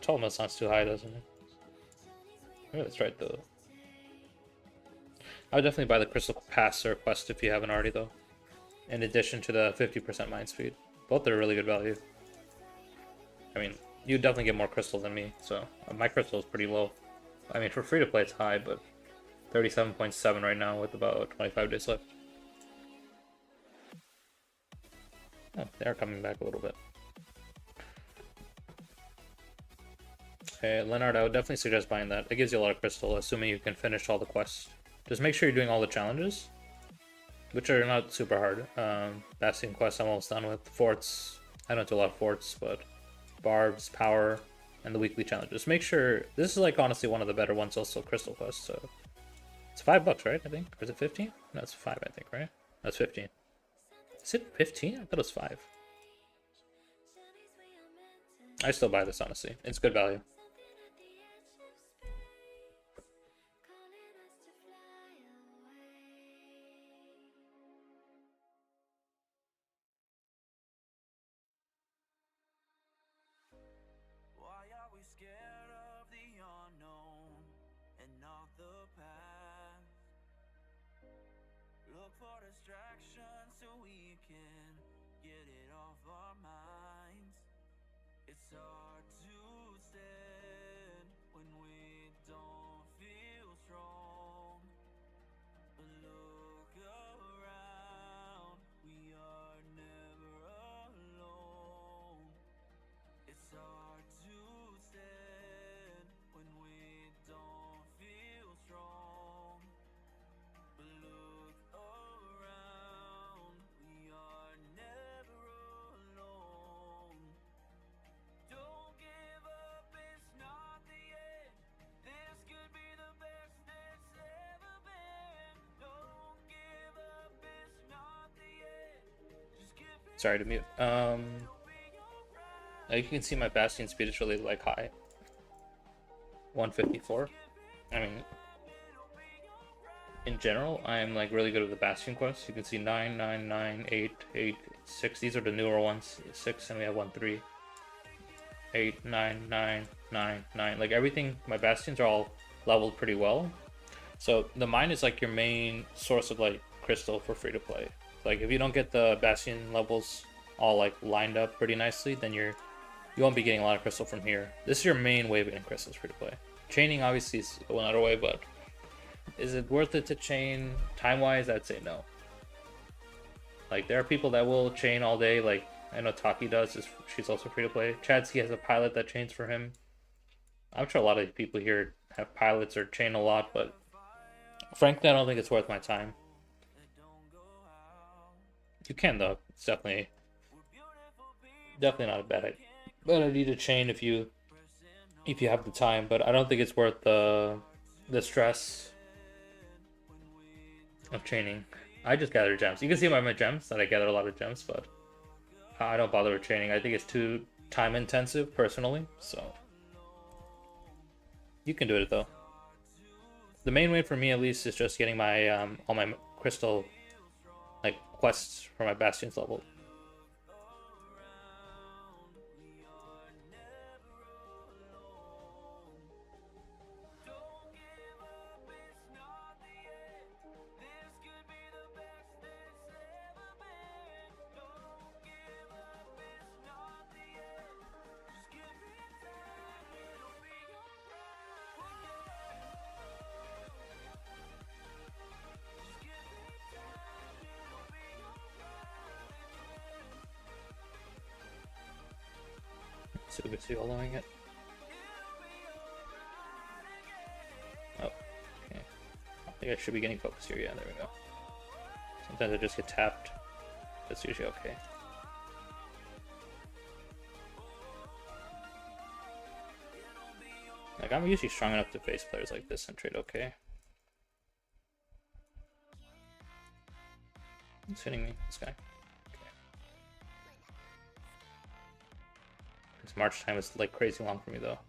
12 mil sounds too high, doesn't it? Maybe that's right though. I would definitely buy the crystal pass or quest if you haven't already though. In addition to the 50% mind speed. Both are really good value. I mean, you definitely get more crystal than me, so my crystal is pretty low. I mean, for free to play it's high, but 37.7 right now with about 25 days left. Oh, they're coming back a little bit. Okay, Leonard, I would definitely suggest buying that. It gives you a lot of crystal, assuming you can finish all the quests. Just make sure you're doing all the challenges, which are not super hard. Bastion quest I'm almost done with. Forts, I don't do a lot of forts, but barbs, power, and the weekly challenges. Make sure, this is like honestly one of the better ones also, crystal quest, so. It's $5, right, I think? Or is it 15? No, it's 5, I think, right? That's 15. Is it 15? I thought it was 5. I still buy this, honestly. It's good value. Why are we scared of the unknown and not the past? Look for distractions so we can get it off our minds. It's hard to stand when we don't feel strong. But look around, we are never alone. It's hard to stand when we don't feel strong. But look around, we are never alone. Don't give up, it's not the end. This could be the best it's ever been. Don't give up, it's not the end. Just give it. Sorry to mute. You can see my Bastion speed is really like high. 154. I mean, in general, I'm like really good with the Bastion quests. You can see 9, 9, 9, 8, 8, 6. These are the newer ones. 6, and we have 1, 3. 8, 9, 9, 9, 9. Like everything, my Bastions are all leveled pretty well. So the mine is like your main source of like crystal for free to play. Like if you don't get the Bastion levels all like lined up pretty nicely, then you won't be getting a lot of crystal from here. This is your main way of getting crystals free to play. Chaining obviously is another way, but is it worth it to chain time-wise? I'd say no. Like there are people that will chain all day, like I know Taki does, she's also free to play. Chadsky has a pilot that chains for him. I'm sure a lot of people here have pilots or chain a lot, but frankly I don't think it's worth my time. You can though, it's definitely not a bad idea to chain if you have the time, but I don't think it's worth the stress of chaining. I just gather gems. You can see by my gems that I gather a lot of gems, but I don't bother with training. I think it's too time intensive personally, so you can do it though. The main way for me at least is just getting my all my crystal like quests for my bastions leveled. So we see following it. Oh, okay. I think I should be getting focused here. Yeah, there we go. Sometimes I just get tapped. That's usually okay. Like, I'm usually strong enough to face players like this and trade okay. He's hitting me, this guy. Okay. This March time is like crazy long for me though.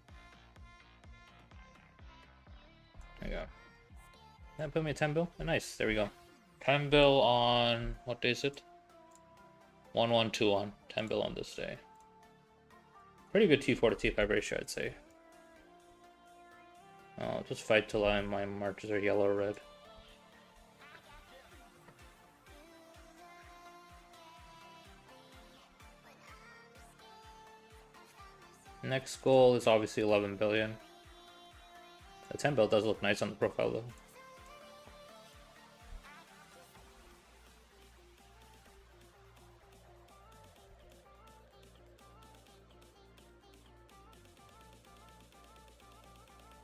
There you go. That put me a 10 bill? Oh, nice, there we go. 10 bill on, what day is it? 1121. 10 bill on this day. Pretty good T4 to T5 ratio, I'd say. I'll just fight till my marches are yellow or red. Next goal is obviously 11 billion. The 10 bill does look nice on the profile though.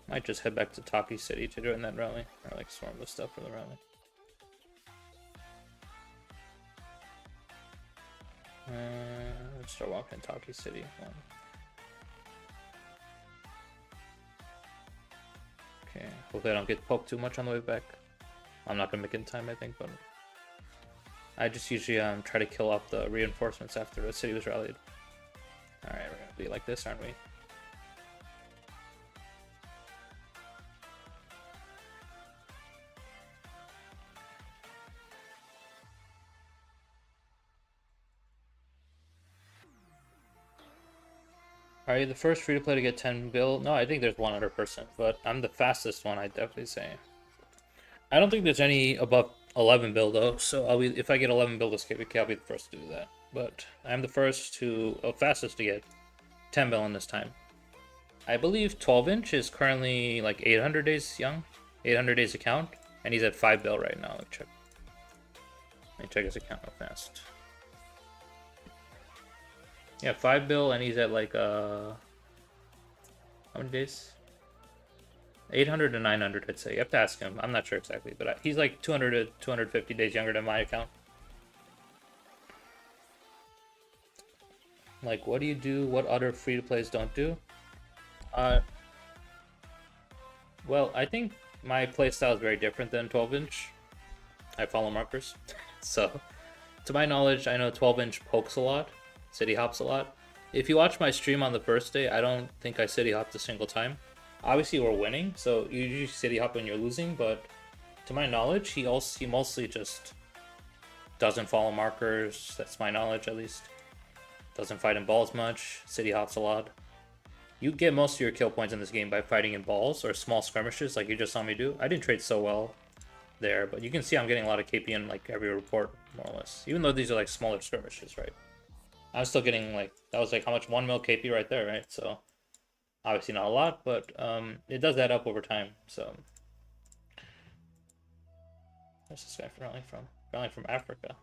Might just head back to Taki City to join that rally, or like swarm the stuff for the rally. Let's start walking in Taki City. Okay, hopefully I don't get poked too much on the way back. I'm not gonna make it in time, I think, but I just usually try to kill off the reinforcements after the city was rallied. Alright, we're gonna be like this, aren't we? Are you the first free-to-play to get 10 bill? No, I think there's one other person, but I'm the fastest one, I'd definitely say. I don't think there's any above 11 bill though, so I'll be, if I get 11 bill this KVK, I'll be the first to do that. But I'm the first to, fastest to get 10 bill in this time. I believe 12 inch is currently like 800 days young, 800 days account, and he's at 5 bill right now. Let me check his account real fast. Yeah, 5 bill, and he's at like how many days? 800 to 900, I'd say. You have to ask him. I'm not sure exactly, but he's like 200 to 250 days younger than my account. Like, what do you do? What other free-to-plays don't do? Well, I think my playstyle is very different than 12 inch. I follow markers. So, to my knowledge, I know 12 inch pokes a lot, city hops a lot. If you watch my stream on the first day, I don't think I city hopped a single time. Obviously, we're winning, so you usually city hop when you're losing, but to my knowledge, he mostly just doesn't follow markers. That's my knowledge, at least. Doesn't fight in balls much, city hops a lot. You get most of your kill points in this game by fighting in balls or small skirmishes like you just saw me do. I didn't trade so well there, but you can see I'm getting a lot of KP in like every report, more or less. Even though these are like smaller skirmishes, right? I'm still getting like, that was like how much, 1 mil KP right there, right? So obviously not a lot, but it does add up over time. So where's this guy rallying from? Rallying from Africa.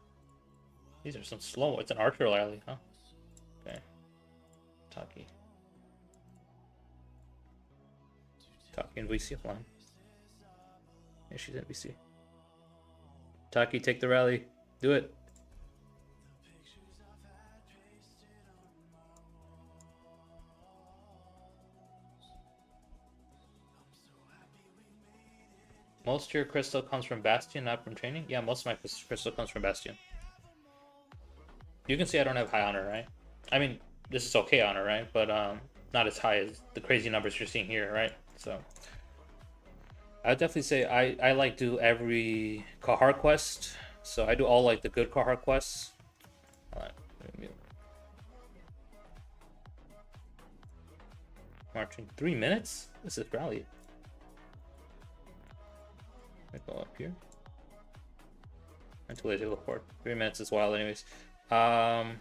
These are some slow, it's an archer rally, huh? Okay. Taki. Taki and VC offline. Yeah, she's in VC. Taki, take the rally. Do it. Most of your crystal comes from Bastion, not from training? Yeah, most of my crystal comes from Bastion. You can see I don't have high honor, right? I mean, this is okay honor, right? But not as high as the crazy numbers you're seeing here, right? So I would definitely say I like do every Kahar quest. So I do all like the good Kahar quests. Marching 3 minutes? This is rally. I go up here. Until they teleport. 3 minutes is wild anyways. Yeah,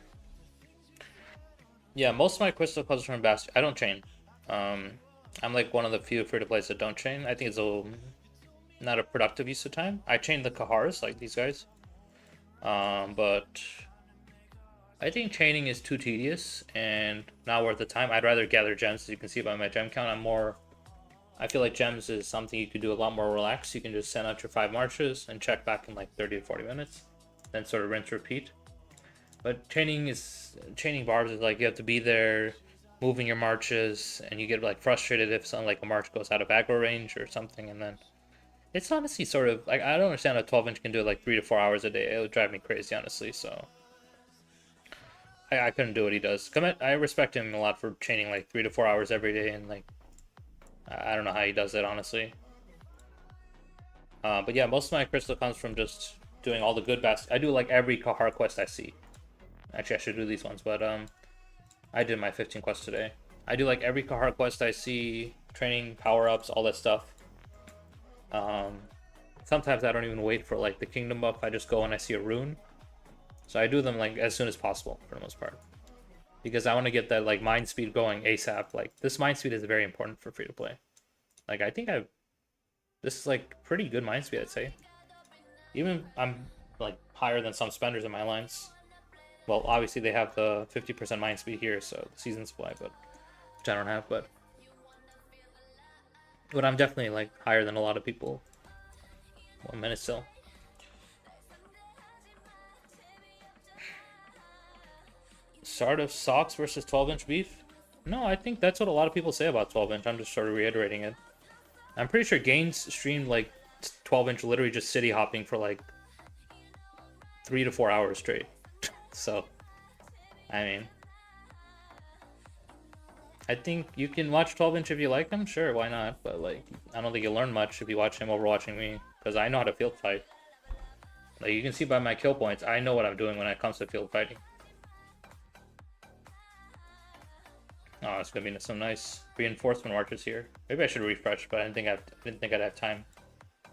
most of my crystal comes from Bastion. I don't chain. I'm like one of the few free-to-plays that don't chain. I think it's not a productive use of time. I chain the Kahars, like these guys. But I think chaining is too tedious and not worth the time. I'd rather gather gems. As you can see by my gem count, I feel like gems is something you could do a lot more relaxed. You can just send out your 5 marches and check back in like 30 to 40 minutes. Then sort of rinse, repeat. But chaining barbs is like you have to be there, moving your marches, and you get like frustrated if something like a march goes out of aggro range or something, and then it's honestly sort of like I don't understand how 12-inch can do it like 3 to 4 hours a day. It would drive me crazy, honestly. So I couldn't do what he does. I respect him a lot for chaining like 3 to 4 hours every day, and like I don't know how he does it, honestly. But yeah, most of my crystal comes from just doing all the good best. I do like every Kahar quest I see. Actually, I should do these ones, but I did my 15 quests today. I do like every Kahar quest I see, training, power-ups, all that stuff. Sometimes I don't even wait for like the kingdom buff. I just go and I see a rune. So I do them like as soon as possible for the most part. Because I want to get that like mind speed going ASAP. Like this mind speed is very important for free to play. Like I think this is like pretty good mind speed, I'd say. Even I'm like higher than some spenders in my lines. Well, obviously they have the 50% mind speed here, so the season supply, but which I don't have, but I'm definitely like higher than a lot of people. 1 minute still. Start of socks versus 12-inch beef? No, I think that's what a lot of people say about 12-inch. I'm just sort of reiterating it. I'm pretty sure Gaines streamed like 12-inch literally just city hopping for like 3 to 4 hours straight. So, I mean, I think you can watch 12-inch if you like him. Sure, why not? But like, I don't think you'll learn much if you watch him over watching me, because I know how to field fight. Like you can see by my kill points, I know what I'm doing when it comes to field fighting. Oh, it's gonna be some nice reinforcement marches here. Maybe I should refresh, but I didn't think I'd have time.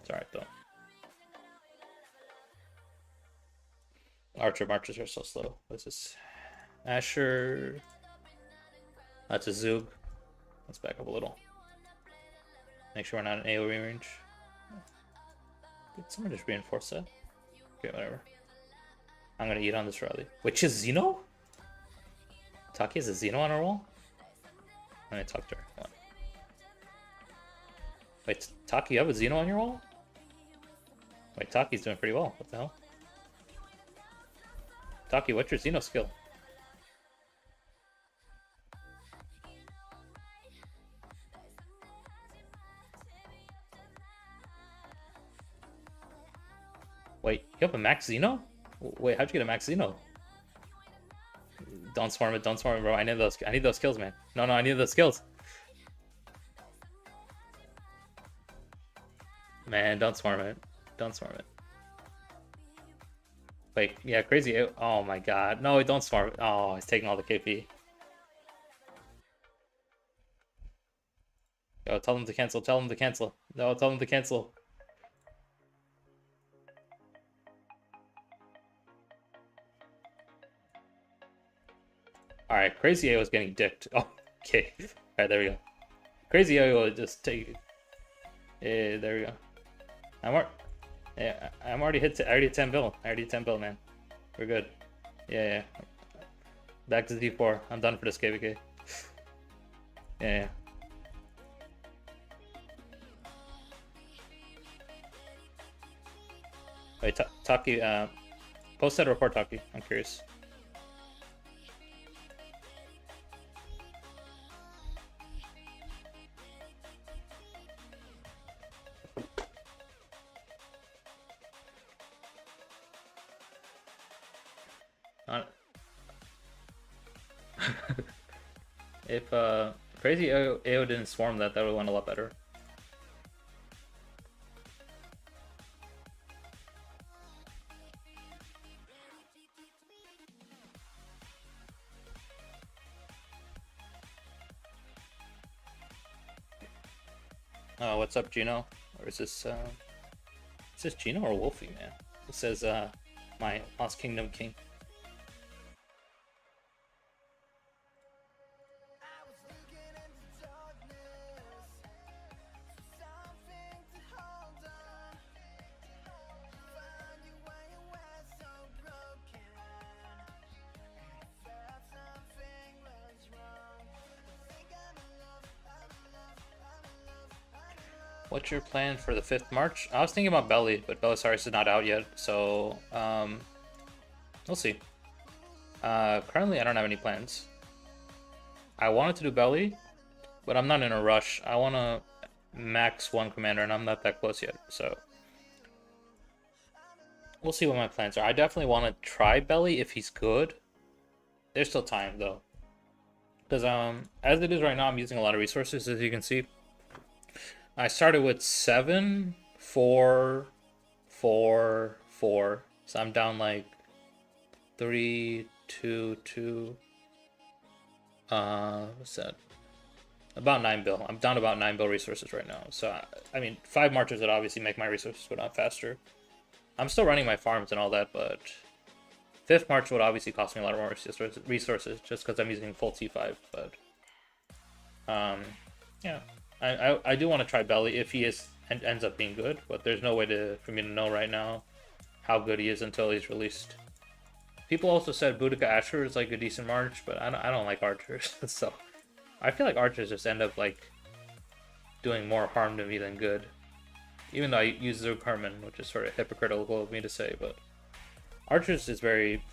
It's alright though. Archer marches are so slow. What's this? Asher. That's a Zoog. Let's back up a little. Make sure we're not in AoE range. Did someone just reinforce that? Okay, whatever. I'm gonna eat on this rally. Which is Xeno? Taki has a Xeno on our wall? Let me talk to her. Come on. Wait, Taki, you have a Xeno on your wall? Wait, Taki's doing pretty well. What the hell? Taki, what's your Xeno skill? Wait, you have a max Xeno? Wait, how'd you get a max Xeno? Don't swarm it, bro. I need those kills, man. No, I need those kills. Man, don't swarm it. Don't swarm it. Wait, yeah, crazy. Oh my god. No, don't swarm it. Oh, he's taking all the KP. Yo, tell them to cancel. Tell them to cancel. No, tell them to cancel. Alright, Crazy A was getting dicked. Oh, okay. Alright, there we go. Crazy A will just take it. Yeah, there we go. I'm already hit. I already hit 10 bill. I already hit 10 bill, man. We're good. Yeah. Back to D4. I'm done for this KVK. Yeah. Wait, Taki, post that report, Taki. I'm curious. If Crazy AO didn't swarm that, that would have went a lot better. What's up, Gino? Or is this Gino or Wolfie, man? It says my Lost Kingdom King. What's your plan for the 5th March? I was thinking about Belly, but Belisarius is not out yet, so we'll see. Currently, I don't have any plans. I wanted to do Belly, but I'm not in a rush. I want to max one commander, and I'm not that close yet, so we'll see what my plans are. I definitely want to try Belly if he's good. There's still time, though. Because as it is right now, I'm using a lot of resources, as you can see. I started with 7, 4, 4, 4. So I'm down like 3, 2, 2. What's that? About 9 bill. I'm down about 9 bill resources right now. So, I mean, 5 marches would obviously make my resources go down faster. I'm still running my farms and all that, but 5th March would obviously cost me a lot more resources just because I'm using full T5. But, yeah. I do want to try Belly if he ends up being good, but there's no way for me to know right now how good he is until he's released. People also said Boudica Asher is like a decent March, but I don't like archers, so I feel like archers just end up like doing more harm to me than good. Even though I use Zug Herman, which is sort of hypocritical of me to say, but archers is very,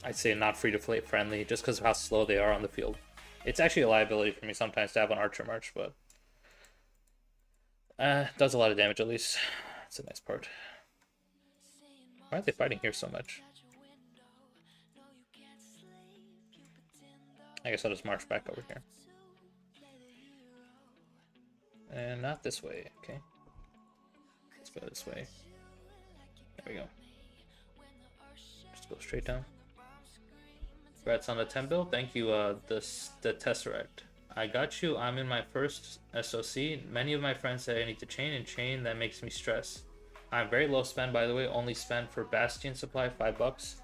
I'd say, not free to play friendly just because of how slow they are on the field. It's actually a liability for me sometimes to have an archer march, but does a lot of damage at least. That's a nice part. Why are they fighting here so much? I guess I'll just march back over here. And not this way, okay. Let's go this way. There we go. Just go straight down. Congrats on the 10 bill. Thank you, the Tesseract. I got you. I'm in my first SOC. Many of my friends say I need to chain, and chain that makes me stress. I'm very low spend, by the way. Only spend for Bastion supply, $5.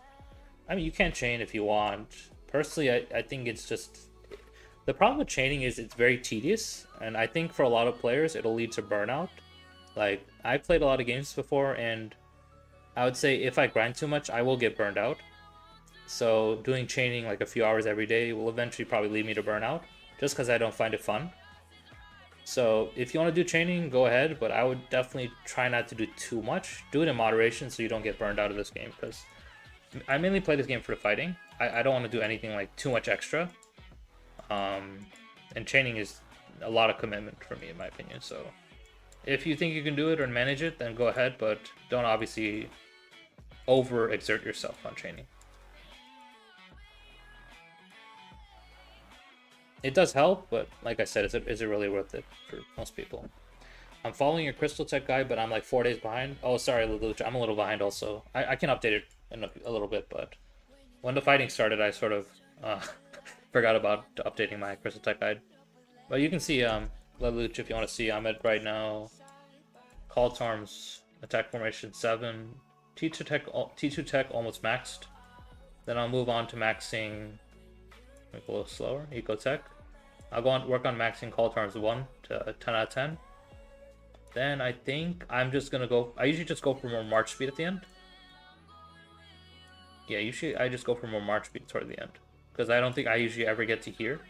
I mean, you can chain if you want. Personally, I think it's just... The problem with chaining is it's very tedious, and I think for a lot of players, it'll lead to burnout. Like, I've played a lot of games before, and I would say if I grind too much, I will get burned out. So doing chaining like a few hours every day will eventually probably lead me to burnout, just because I don't find it fun. So if you want to do chaining, go ahead, but I would definitely try not to do too much. Do it in moderation so you don't get burned out of this game, because I mainly play this game for the fighting. I don't want to do anything like too much extra. And chaining is a lot of commitment for me, in my opinion. So if you think you can do it or manage it, then go ahead, but don't obviously overexert yourself on chaining. It does help, but like I said, is it really worth it for most people? I'm following your Crystal Tech guide, but I'm like 4 days behind. Oh, sorry, Lelouch, I'm a little behind also. I can update it in a little bit, but when the fighting started, I sort of forgot about updating my Crystal Tech guide. But you can see Lelouch if you want to see. I'm at right now Call to Arms, Attack Formation 7, T2 Tech almost maxed. Then I'll move on to maxing, make a little slower, Eco Tech. I'll go on work on maxing Call to Arms 1 to 10 out of 10. Then I think I'm just gonna go. I usually just go for more March speed at the end. Yeah, usually I just go for more March speed toward the end, because I don't think I usually ever get to here.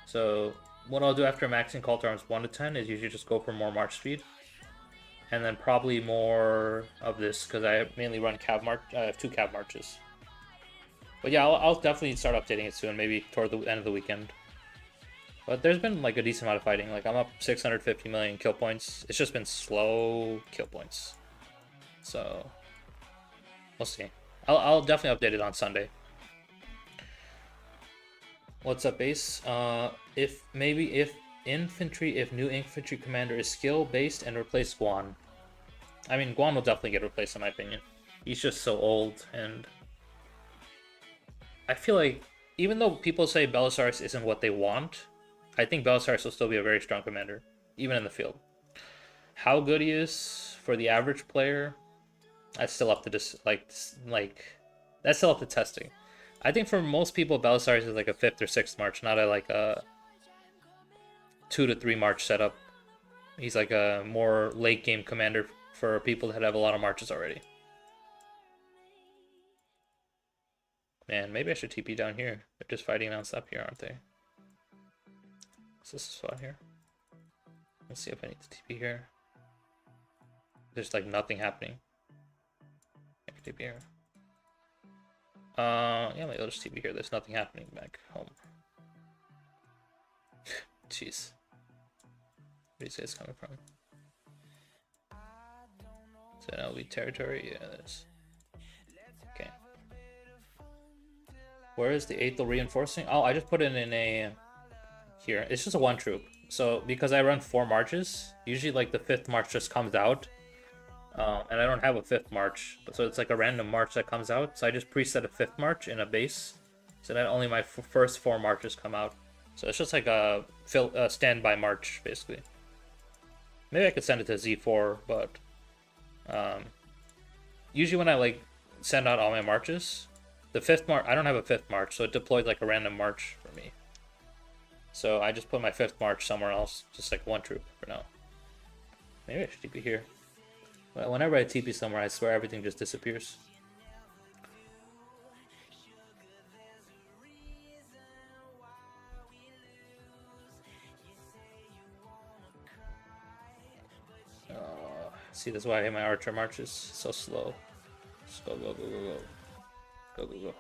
So what I'll do after maxing Call to Arms 1 to 10 is usually just go for more March speed, and then probably more of this because I mainly run cav march. I have 2 cav marches. But yeah, I'll definitely start updating it soon, maybe toward the end of the weekend. But there's been like a decent amount of fighting. Like I'm up 650 million kill points. It's just been slow kill points. So we'll see. I'll definitely update it on Sunday. What's up, Ace? If new infantry commander is skill based and replace Guan. I mean, Guan will definitely get replaced in my opinion. He's just so old, and I feel like even though people say Belisarius isn't what they want, I think Belisarius will still be a very strong commander, even in the field. How good he is for the average player, that's still up to that's still up to testing. I think for most people, Belisarius is like a 5th or 6th march, not a 2 to 3 march setup. He's like a more late game commander for people that have a lot of marches already. Man, maybe I should TP down here. They're just fighting non-stop here, aren't they? Is this a spot here? Let's see if I need to TP here. There's like nothing happening. I can TP here. Yeah, maybe I'll just TP here. There's nothing happening back home. Jeez. Where do you say it's coming from? So that'll be territory. Yeah, there's. Okay. Where is the 8th reinforcing? Oh, I just put it in a. Here. It's just a 1 troop. So because I run 4 marches, usually like the 5th march just comes out. And I don't have a 5th march, so it's like a random march that comes out. So I just preset a 5th march in a base, so that only my first 4 marches come out. So it's just like a standby march, basically. Maybe I could send it to Z4, but usually when I like send out all my marches, the 5th march, I don't have a 5th march, so it deployed like a random march for me. So I just put my 5th march somewhere else, just like 1 troop for now. Maybe I should TP here. But whenever I TP somewhere, I swear everything just disappears. See, that's why I hate my archer marches so slow. Just go, go, go, go, go. Go, go, go.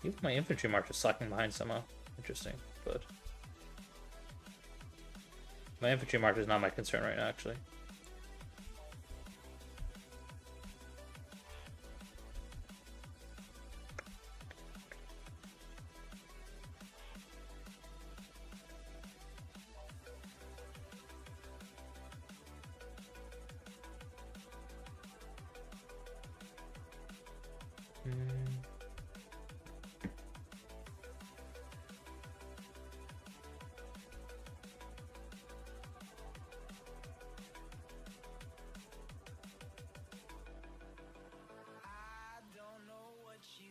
Even my infantry march is slacking behind somehow. Interesting, but my infantry march is not my concern right now, actually.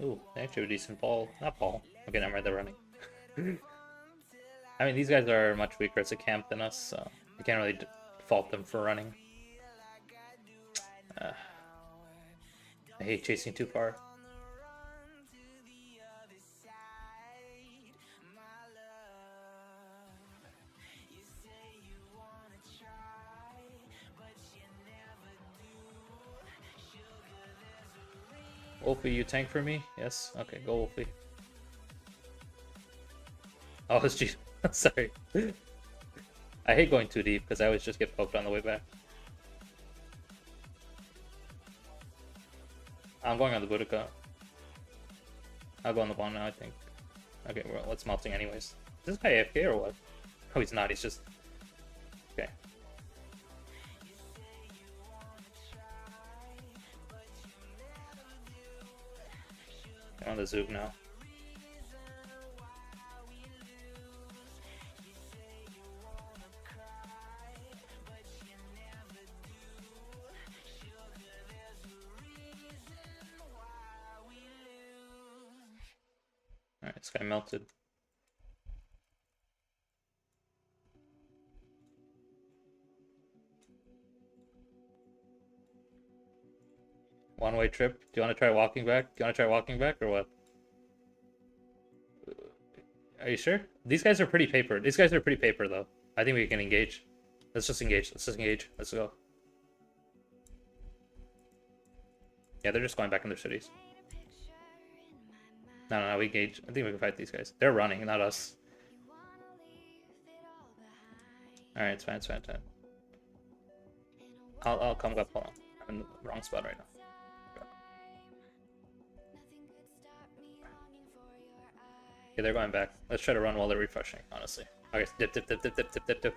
Ooh, actually a decent ball. Not ball. Okay, never mind, they're running. I mean, these guys are much weaker as a camp than us, so you can't really fault them for running. I hate chasing too far. Wolfie, you tank for me? Yes? Okay, go Wolfie. Oh, it's G. Sorry. I hate going too deep because I always just get poked on the way back. I'm going on the Boudica. I'll go on the one now, I think. Okay, well, let's melting anyways. Is this guy AFK or what? Oh, he's not, he's just... Okay. I'm on the Zoog now. Alright, this guy melted. One-way trip. Do you want to try walking back? Do you want to try walking back or what? Are you sure? These guys are pretty paper. These guys are pretty paper though. I think we can engage. Let's just engage. Let's just engage. Let's go. Yeah, they're just going back in their cities. No, we engage. I think we can fight these guys. They're running, not us. Alright, it's fine, it's fine, it's fine. I'll come up. Hold on. I'm in the wrong spot right now. Okay, they're going back. Let's try to run while they're refreshing, honestly. Okay, dip, dip, dip, dip, dip, dip, dip, dip.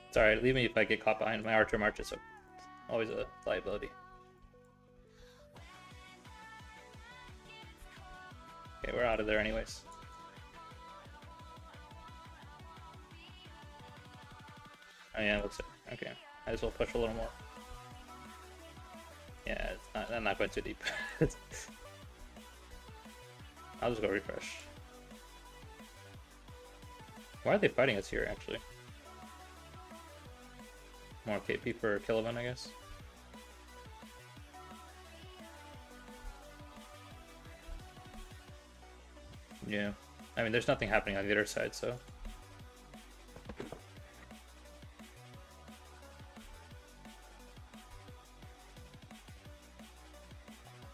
It's alright, leave me if I get caught behind. My archer marches, so always a liability. Okay, we're out of there anyways. Oh yeah, looks like, okay. Might as well push a little more. Yeah, I'm not going too deep. I'll just go refresh. Why are they fighting us here, actually? More KP per kill event, I guess. Yeah. I mean, there's nothing happening on the other side, so...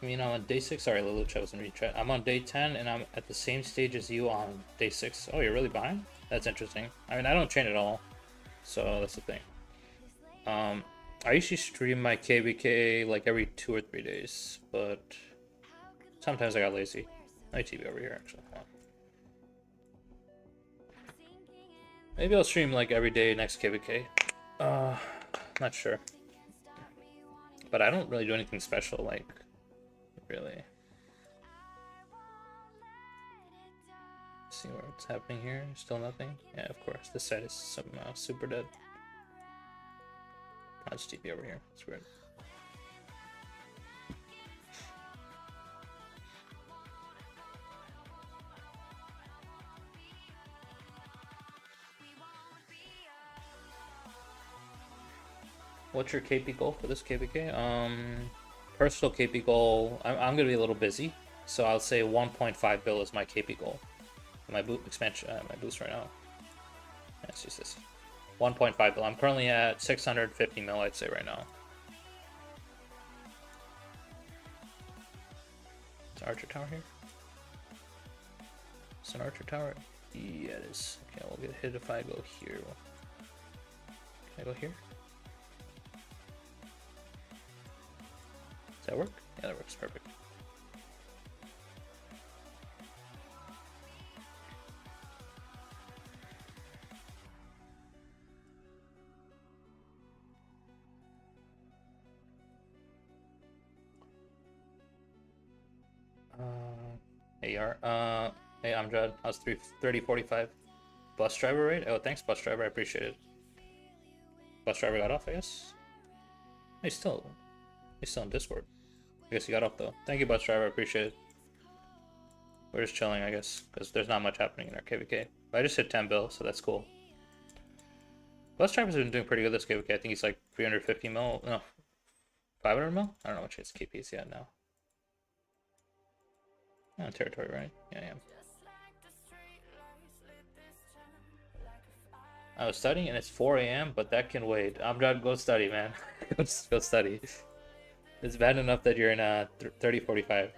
I mean, I'm on day 6. Sorry, Lelouch, I was in retread. I'm on day 10, and I'm at the same stage as you on day 6. Oh, you're really behind? That's interesting. I mean, I don't train at all, so that's the thing. I usually stream my KBK like every 2 or 3 days, but sometimes I got lazy. My TV over here, actually. Hold on. Maybe I'll stream like every day next KBK. Not sure. But I don't really do anything special, like, really. See what's happening here. Still nothing. Yeah, of course. This side is somehow super dead. I'll just TP over here. It's weird. What's your KP goal for this KPK? Personal KP goal. I'm gonna be a little busy, so I'll say 1.5 bill is my KP goal. My expansion, my boost right now. Let's use this. 1.5 bill. I'm currently at 650 mil, I'd say right now. Is Archer Tower here? Is an Archer Tower? Yeah, it is. Okay, we'll get hit if I go here. Can I go here? Does that work? Yeah, that works perfect. Hey, hey, Amjad. I was 30:45. Bus driver, right? Oh, thanks, bus driver. I appreciate it. Bus driver got off, I guess. He's still in Discord. I guess he got off though. Thank you, bus driver. I appreciate it. We're just chilling, I guess, because there's not much happening in our KVK. But I just hit 10 bill, so that's cool. Bus driver's been doing pretty good this KVK. I think he's like 350 mil. No, 500 mil. I don't know which his KP is yet now. Oh, territory, right? Yeah, I am. I was studying and it's 4 a.m., but that can wait. Amjad, go study, man. Go study. It's bad enough that you're in 30:45.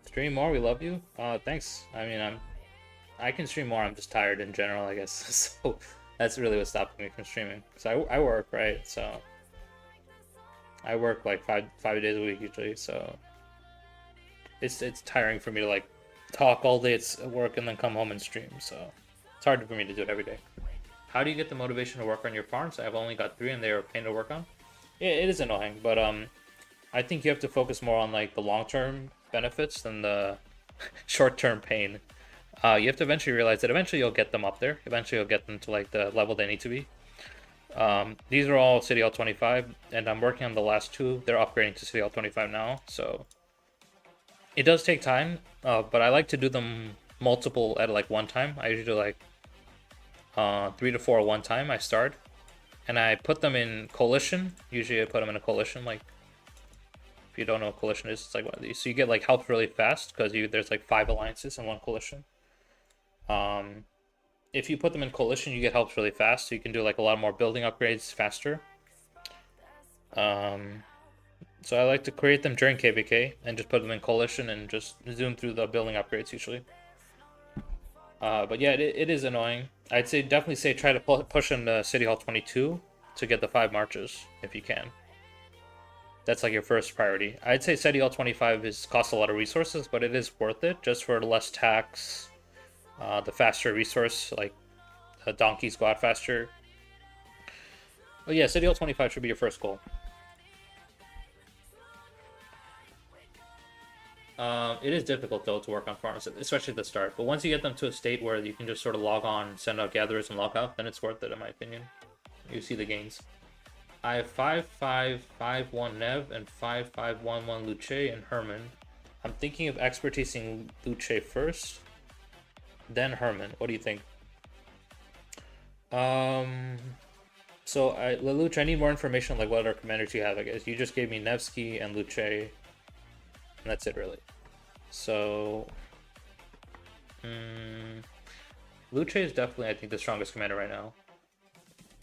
Stream more, we love you. Thanks. I mean, I can stream more. I'm just tired in general, I guess. So that's really what's stopping me from streaming. So I work, right? So I work like five days a week usually. So it's tiring for me to like talk all day at work and then come home and stream. So it's hard for me to do it every day. How do you get the motivation to work on your farms? I've only got 3 and they're a pain to work on. It is annoying, but I think you have to focus more on like the long-term benefits than the short-term pain. You have to eventually realize that eventually you'll get them up there. Eventually you'll get them to like the level they need to be. These are all City Hall 25, and I'm working on the last 2. They're upgrading to City Hall 25 now, so it does take time, but I like to do them multiple at like one time. I usually do like 3 to 4 at one time. I start, and I put them in coalition. Usually I put them in a coalition. Like, if you don't know what coalition is, it's like one of these. So you get like help really fast because there's like 5 alliances in one coalition. If you put them in coalition, you get help really fast, so you can do like a lot more building upgrades faster. So I like to create them during KVK and just put them in coalition and just zoom through the building upgrades usually. But yeah, it is annoying. I'd say definitely say try to push into City Hall 22 to get the 5 marches if you can. That's like your first priority. I'd say SETI L25 is costs a lot of resources, but it is worth it just for less tax, the faster resource, like donkeys go out faster. But yeah, SETI L25 should be your first goal. It is difficult though to work on farms, especially at the start. But once you get them to a state where you can just sort of log on, send out gatherers, and log out, then it's worth it in my opinion. You see the gains. I have 5-5-5-1 Nev and 5-5-1-1 Luce and Herman. I'm thinking of expertising Luce first, then Herman. What do you think? So Luce, I need more information on like what other commanders you have. I guess you just gave me Nevsky and Luce, and that's it really. So, Luce is definitely, I think, the strongest commander right now.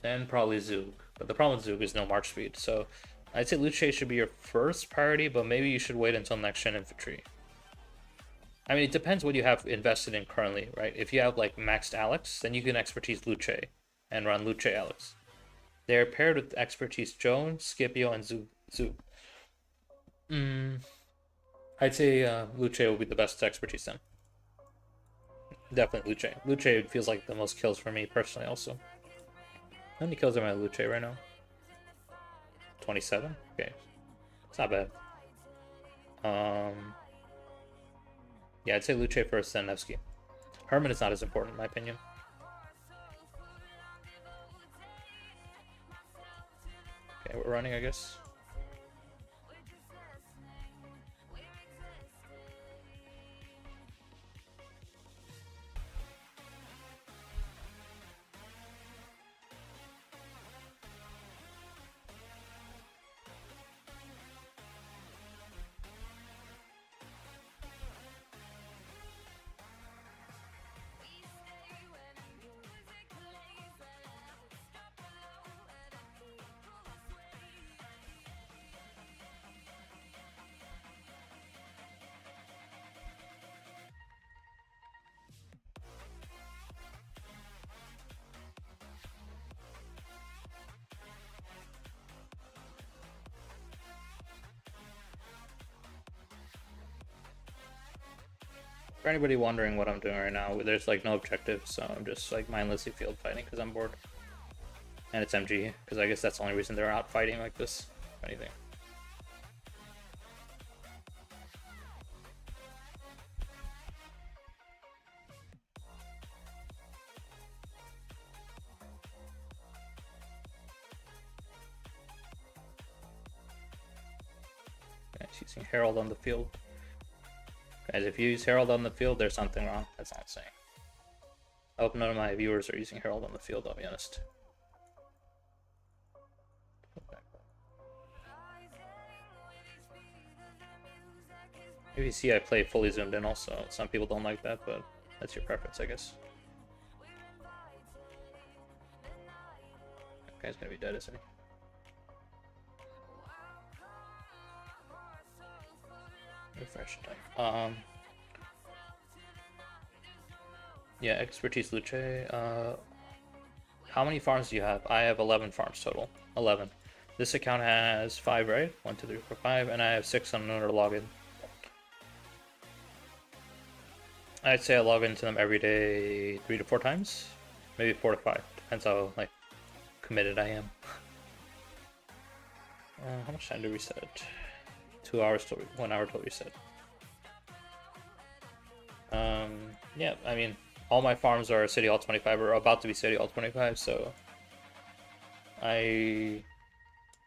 Then probably Zug. But the problem with Zug is no march speed. So I'd say Luce should be your first priority, but maybe you should wait until next gen infantry. I mean, it depends what you have invested in currently, right? If you have like maxed Alex, then you can expertise Luce and run Luce Alex. They're paired with expertise Joan, Scipio, and Zug. I'd say Luce will be the best expertise then. Definitely Luce. Luce feels like the most kills for me personally also. How many kills am I at Luce right now? 27? Okay. It's not bad. Yeah, I'd say Luce first, then Nevsky. Herman is not as important in my opinion. Okay, we're running, I guess. For anybody wondering what I'm doing right now, there's like no objective, so I'm just like mindlessly field fighting because I'm bored. And it's MG, because I guess that's the only reason they're out fighting like this, if anything. Okay, she's using Herald on the field. Guys, if you use Herald on the field, there's something wrong. That's not saying. I hope none of my viewers are using Herald on the field, I'll be honest. If you see I play fully zoomed in also. Some people don't like that, but that's your preference, I guess. That guy's gonna be dead, isn't he? Refresh time. Yeah, expertise Luce. How many farms do you have? I have 11 farms total. 11. This account has 5, right? 1, 2, 3, 4, 5, and I have 6 on another login. I'd say I log into them every day 3 to 4 times, maybe 4 to 5. Depends how like committed I am. How much time to reset? 2 hours to 1 hour to reset. Yeah, I mean, all my farms are City Hall 25 or about to be City Hall 25, so I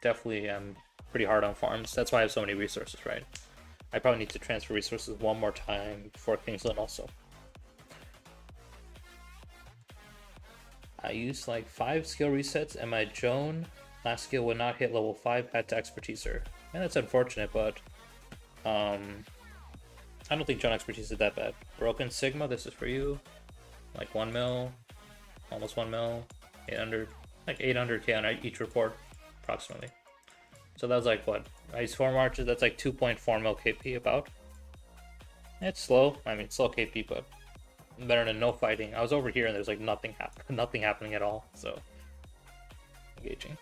definitely am pretty hard on farms. That's why I have so many resources, right? I probably need to transfer resources one more time before Kingsland also. I used like 5 skill resets and my Joan last skill would not hit level 5, had to expertise her. And that's unfortunate, but I don't think Joan expertise is that bad. Broken Sigma, this is for you. Like 1 mil, almost 1 mil, 800, like 800k on each report, approximately. So that was like what? I used 4 marches, that's like 2.4 mil KP about. It's slow, I mean, slow KP, but better than no fighting. I was over here and there's like nothing happening at all, so. Engaging.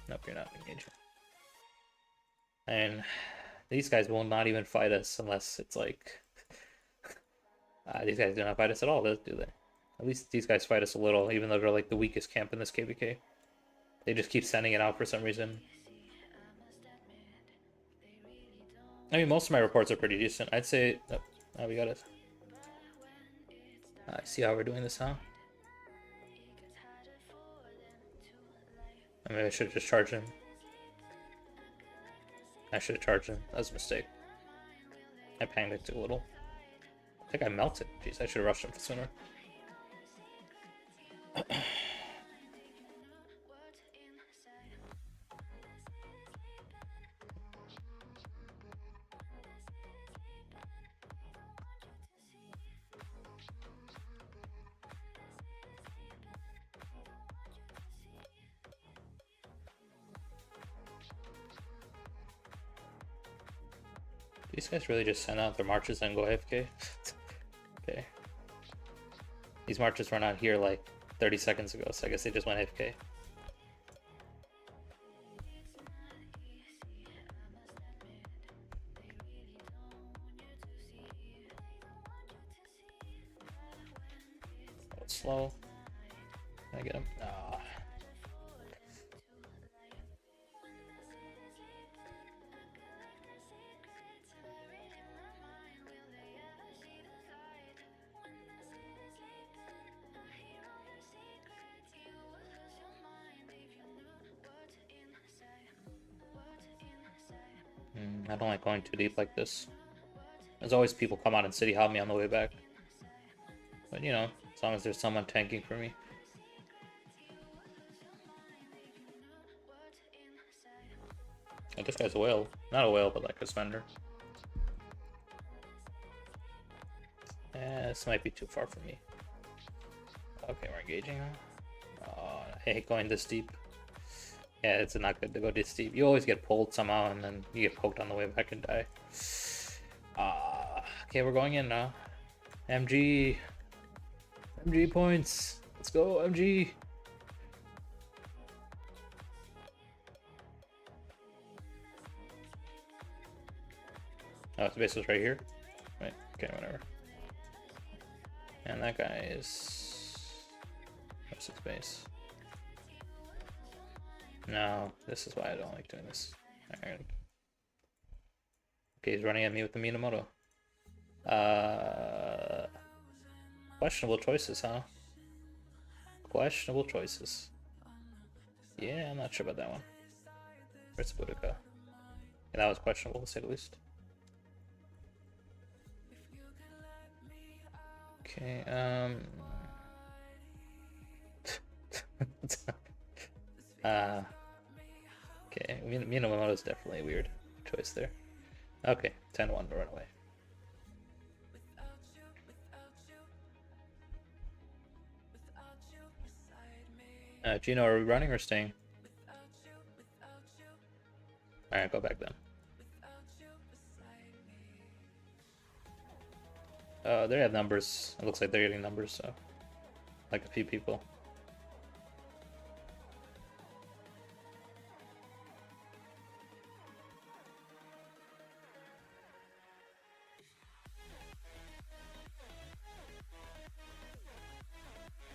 Nope, you're not engaging. And these guys will not even fight us unless it's like these guys do not fight us at all, do they? At least these guys fight us a little, even though they're like the weakest camp in this KVK. They just keep sending it out for some reason. I mean, most of my reports are pretty decent. I'd say. Oh, we got it. I see how we're doing this, huh? I mean, I should have just charged him. I should have charged him. That was a mistake. I panicked a little. I think I melted. Jeez, I should have rushed him sooner. These guys really just send out their marches and go AFK? Okay. These marches were not here like 30 seconds ago, so I guess they just went AFK. Oh, it's slow. Can I get him? Ah. I don't like going too deep like this. There's always people come out and city hop me on the way back. But you know, as long as there's someone tanking for me. Oh, this guy's a whale. Not a whale, but like a spender. This might be too far for me. Okay, we're engaging now. Oh, I hate going this deep. Yeah, it's not good to go this deep. You always get pulled somehow, and then you get poked on the way back and die. Okay, we're going in now. MG. MG points. Let's go, MG. Oh, the base was right here. Right. Okay, whatever. And that guy is. What's his base? No, this is why I don't like doing this. Alright. Okay, he's running at me with the Minamoto. Questionable choices, huh? Questionable choices. Yeah, I'm not sure about that one. Where's Boudica? Yeah, that was questionable to say the least. Okay, okay, Minamoto is definitely a weird choice there. Okay, 10-1 to run away. Gino, are we running or staying? Alright, go back then. They have numbers. It looks like they're getting numbers, so like a few people.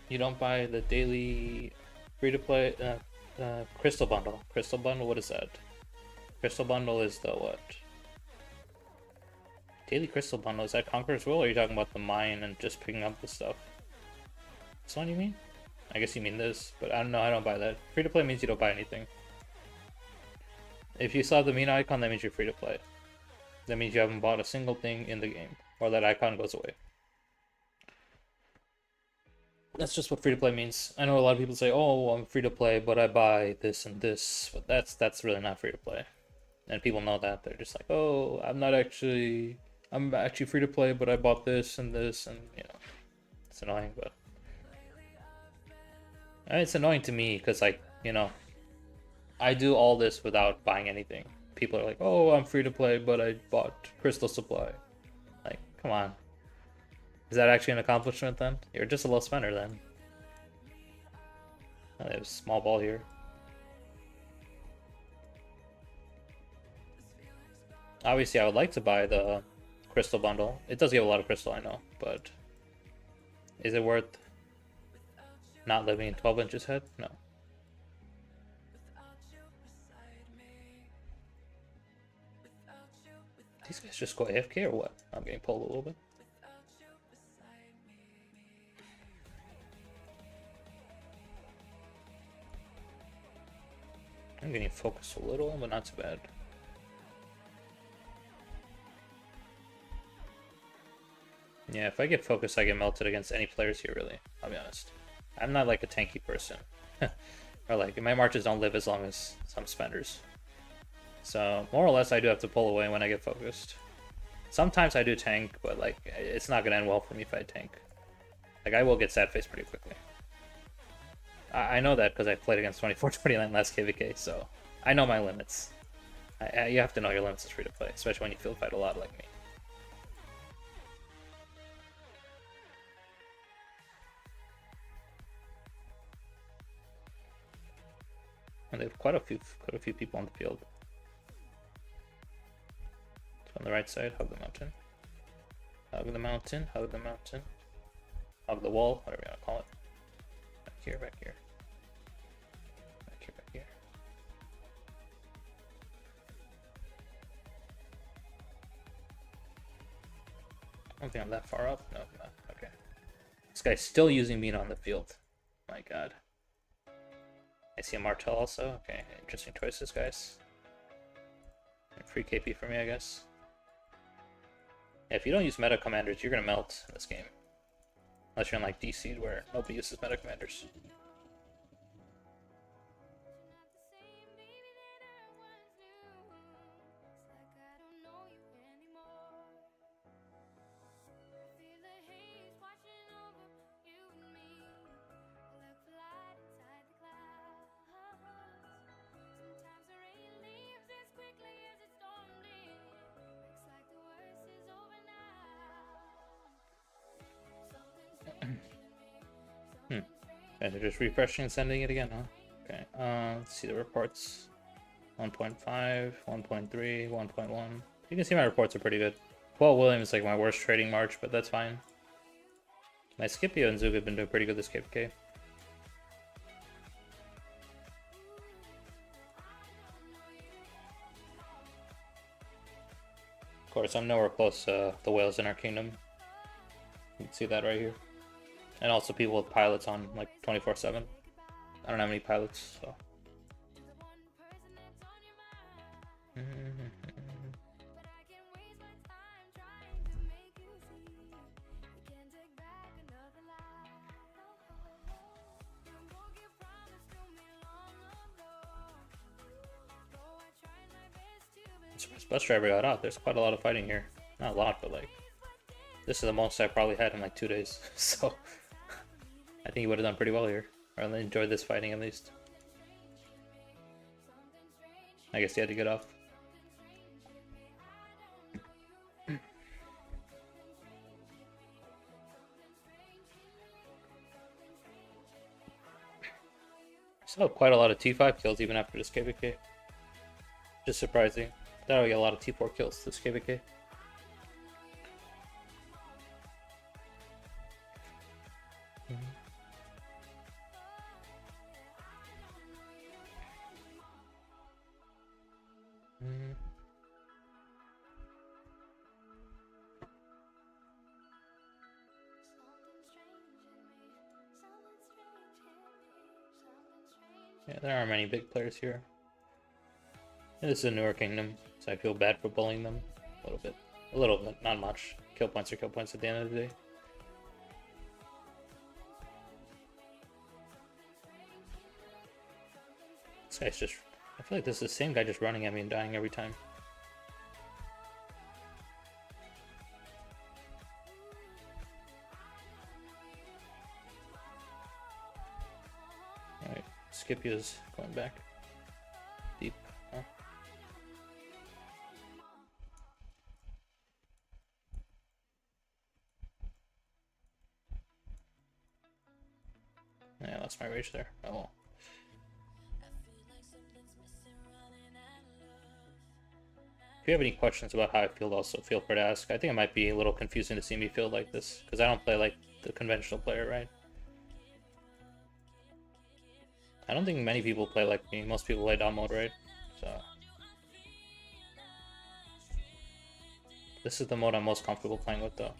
You don't buy the daily free-to-play crystal bundle. Crystal bundle, what is that? Crystal bundle is the what? Daily crystal bundle, is that Conqueror's Will, or are you talking about the mine and just picking up the stuff? This one you mean? I guess you mean this, but I don't know, I don't buy that. Free-to-play means you don't buy anything. If you saw the Mina icon, that means you're free-to-play. That means you haven't bought a single thing in the game, or that icon goes away. That's just what free-to-play means. I know a lot of people say, oh, I'm free-to-play, but I buy this and this, but that's really not free-to-play. And people know that. They're just like, oh, I'm actually free to play, but I bought this, and you know, it's annoying, but it's annoying to me because, like, you know, I do all this without buying anything. People are like, oh, I'm free to play, but I bought Crystal Supply. Like, come on. Is that actually an accomplishment then? You're just a low spender then. Oh, there's a small ball here. Obviously, I would like to buy the crystal bundle. It does give a lot of crystal, I know, but is it worth not living in 12 inches head? No. These guys just go AFK or what? I'm getting pulled a little bit. I'm getting focused a little, but not too bad. Yeah, if I get focused, I get melted against any players here, really. I'll be honest. I'm not like a tanky person. Or like, my marches don't live as long as some spenders. So, more or less, I do have to pull away when I get focused. Sometimes I do tank, but like, it's not gonna end well for me if I tank. Like, I will get sad face pretty quickly. I know that because I played against 24-29 last KVK, so I know my limits. You have to know your limits as free to play, especially when you field fight a lot like me. And they have quite a few people on the field. So on the right side, hug the mountain. Hug the mountain, hug the mountain. Hug the wall, whatever you want to call it. Back here, back here. Back here, back here. I don't think I'm that far up. No, I'm not. Okay. This guy's still using Mina on the field. My god. I see a Martel also. Okay, interesting choices, guys. And free KP for me, I guess. Yeah, if you don't use meta commanders, you're gonna melt in this game. Unless you're in like DC where nobody uses meta commanders. And they're just refreshing and sending it again, huh? Okay, let's see the reports. 1.5, 1.3, 1.1. You can see my reports are pretty good. Well, Williams is like my worst trading March, but that's fine. My Scipio and Zug have been doing pretty good this KPK. Of course, I'm nowhere close to the whales in our kingdom. You can see that right here. And also people with pilots on like 24/7. I don't have any pilots, so. Bus driver got out. There's quite a lot of fighting here. Not a lot, but like, this is the most I probably had in like 2 days. So I think he would have done pretty well here. Or enjoyed this fighting at least. I guess he had to get off. Still have quite a lot of T5 kills even after this KVK. Just surprising. That'll get a lot of T4 kills this KVK. Yeah, there aren't many big players here. This is a newer kingdom, so I feel bad for bullying them a little bit. A little bit, not much. Kill points are kill points at the end of the day. This guy's just... I feel like this is the same guy just running at me and dying every time. Alright, Scipio's going back. Deep. Huh? Yeah, I lost my rage there. Oh well. you have any questions about how I feel, also feel free to ask. I think it might be a little confusing to see me feel like this, because I don't play like the conventional player, right? I don't think many people play like me. Most people play down mode, right? So this is the mode I'm most comfortable playing with, though.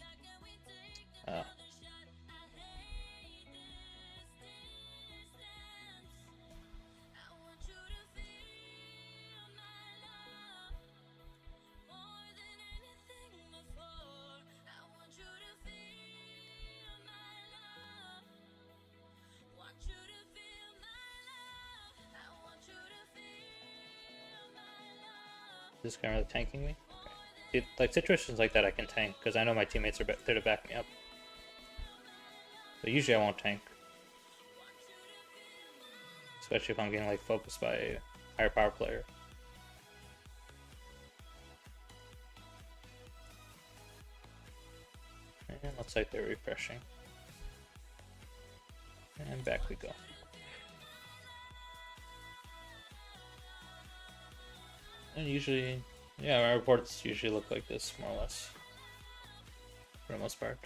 This guy really tanking me? Okay. Like situations like that I can tank, because I know my teammates are there to back me up. But usually I won't tank. Especially if I'm getting like focused by a higher power player. And looks like they're refreshing. And back we go. And usually, yeah, my reports usually look like this, more or less. For the most part.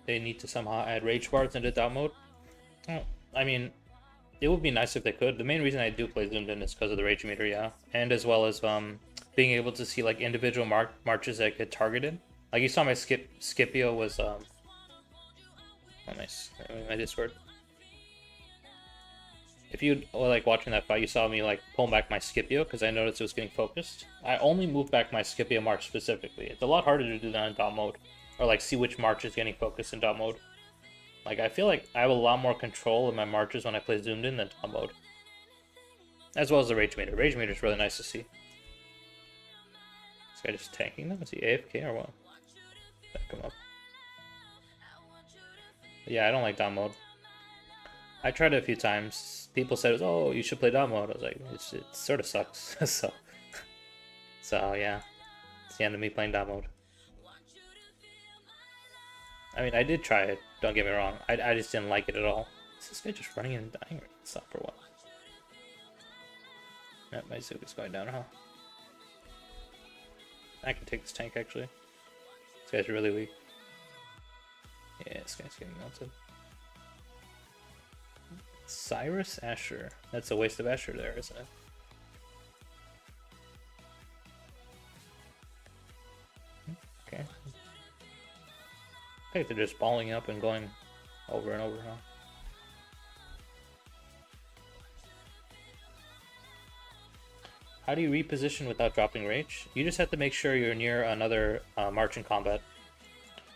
They need to somehow add rage bars into that mode. Oh, I mean, it would be nice if they could. The main reason I do play zoomed in is because of the rage meter, yeah, and as well as being able to see like individual marches that get targeted. Like you saw my Scipio was oh nice, my Discord. If you were like watching that fight, you saw me like pull back my Scipio because I noticed it was getting focused. I only moved back my Scipio march specifically. It's a lot harder to do that in dot mode, or like see which march is getting focused in dot mode. Like I feel like I have a lot more control in my marches when I play zoomed in than dot mode, as well as the rage meter. Rage meter is really nice to see. This guy just tanking them? Is he AFK or what? Back him up. But yeah, I don't like dot mode. I tried it a few times. People said, "Oh, you should play dot mode." I was like, it sort of sucks. so yeah, it's the end of me playing dot mode. I mean, I did try it. Don't get me wrong. I just didn't like it at all. Is this guy just running and dying? Stop for what? Yep, my Zook is going down, huh? I can take this tank actually. This guy's really weak. Yeah, this guy's getting melted. Cyrus Asher. That's a waste of Asher there, isn't it? Okay. I think they're just balling up and going over and over, huh? How do you reposition without dropping rage? You just have to make sure you're near another march in combat.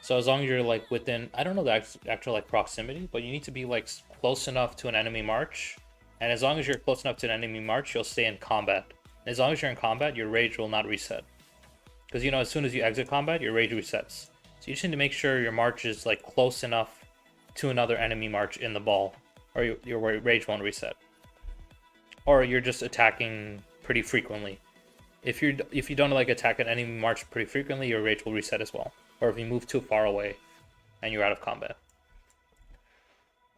So as long as you're like within, I don't know the actual like proximity, but you need to be like close enough to an enemy march. And as long as you're close enough to an enemy march, you'll stay in combat. As long as you're in combat, your rage will not reset. Because you know, as soon as you exit combat, your rage resets. So you just need to make sure your march is like close enough to another enemy march in the ball, or your rage won't reset. Or you're just attacking pretty frequently. If you don't like attack an enemy march pretty frequently, your rage will reset as well. Or if you move too far away and you're out of combat.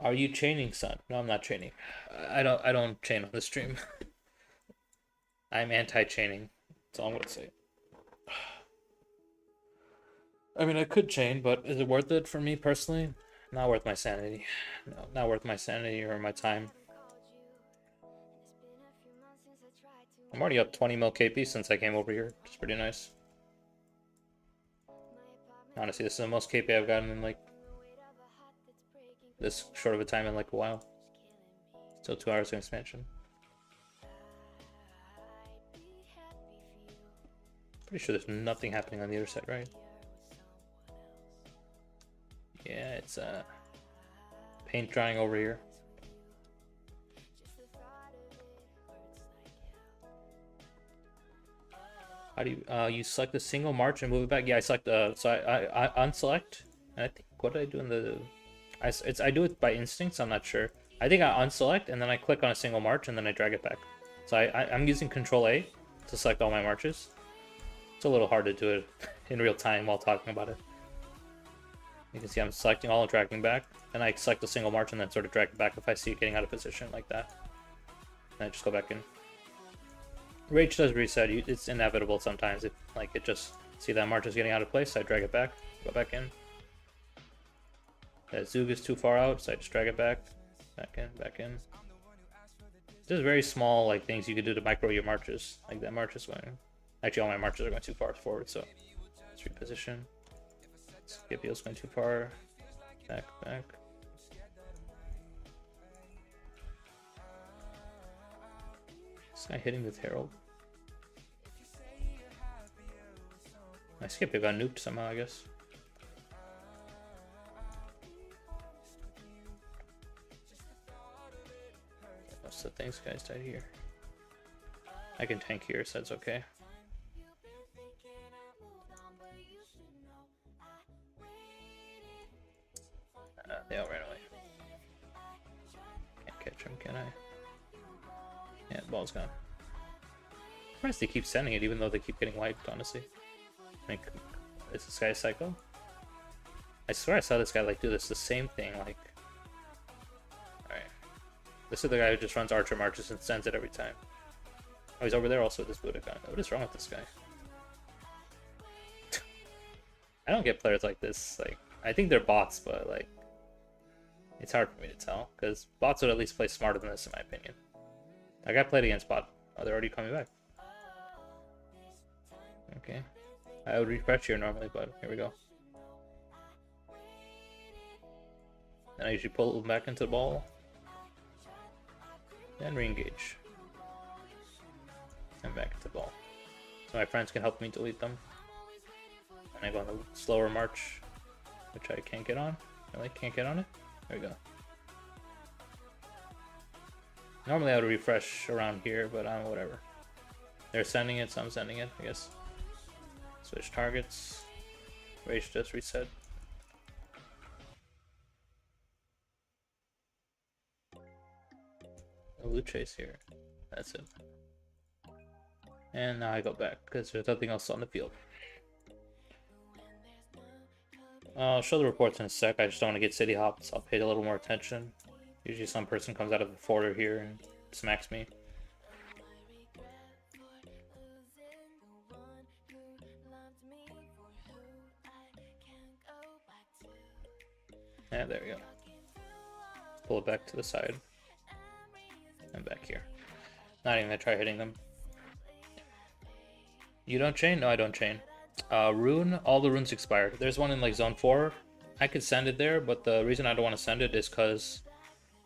Are you chaining, son? No, I'm not chaining. I don't chain on the stream. I'm anti-chaining. That's all I'm gonna say. I mean, I could chain, but is it worth it for me personally? Not worth my sanity. No, not worth my sanity or my time. I'm already up 20 mil KP since I came over here. It's pretty nice. Honestly, this is the most KP I've gotten in like this short of a time in like a while. Still 2 hours of expansion. Pretty sure there's nothing happening on the other side, right? Yeah, it's paint drying over here. How do you select a single march and move it back? Yeah, I select so I unselect, and I think what did I do in the I do it by instinct, so I'm not sure. I think I unselect and then I click on a single march and then I drag it back. So I'm using Control A to select all my marches. It's a little hard to do it in real time while talking about it. You can see I'm selecting all and dragging back, and I select a single march and then sort of drag it back if I see it getting out of position like that. And I just go back in. Rage does reset. It's inevitable sometimes. If like it just see that march is getting out of place, I drag it back, go back in. That Zug is too far out, so I just drag it back in, back in. There's very small like things you could do to micro your marches. Like that march is going. Actually, all my marches are going too far forward, so let's reposition. Scipio's going too far. Back, back. This guy hitting with Herald. My Scipio got nuked somehow, I guess. Most of the things guys died here. I can tank here, so that's okay. They all ran away. Can't catch him, can I? Yeah, the ball's gone. I'm surprised they keep sending it even though they keep getting wiped, honestly. Like, is this guy a psycho? I swear I saw this guy like do this the same thing, like. Alright. This is the guy who just runs archer marches and sends it every time. Oh, he's over there also with this Budokan. What is wrong with this guy? I don't get players like this. Like, I think they're bots, but like, it's hard for me to tell because bots would at least play smarter than this, in my opinion. Like, I played against bot. Oh, they're already coming back. Okay. I would refresh here normally, but here we go. And I usually pull them back into the ball. And re-engage. And back into the ball. So my friends can help me delete them. And I go on the slower march, which I can't get on. I can't get on it. There we go. Normally I would refresh around here, but whatever. They're sending it, so I'm sending it, I guess. Switch targets. Rage just reset. A loot chase here. That's it. And now I go back because there's nothing else on the field. I'll show the reports in a sec. I just don't want to get city hopped, so I'll pay a little more attention. Usually some person comes out of the fort here and smacks me. And there we go. Pull it back to the side. And back here. Not even gonna try hitting them. You don't chain? No, I don't chain. Rune, all the runes expired. There's one in like zone 4. I could send it there, but the reason I don't want to send it is because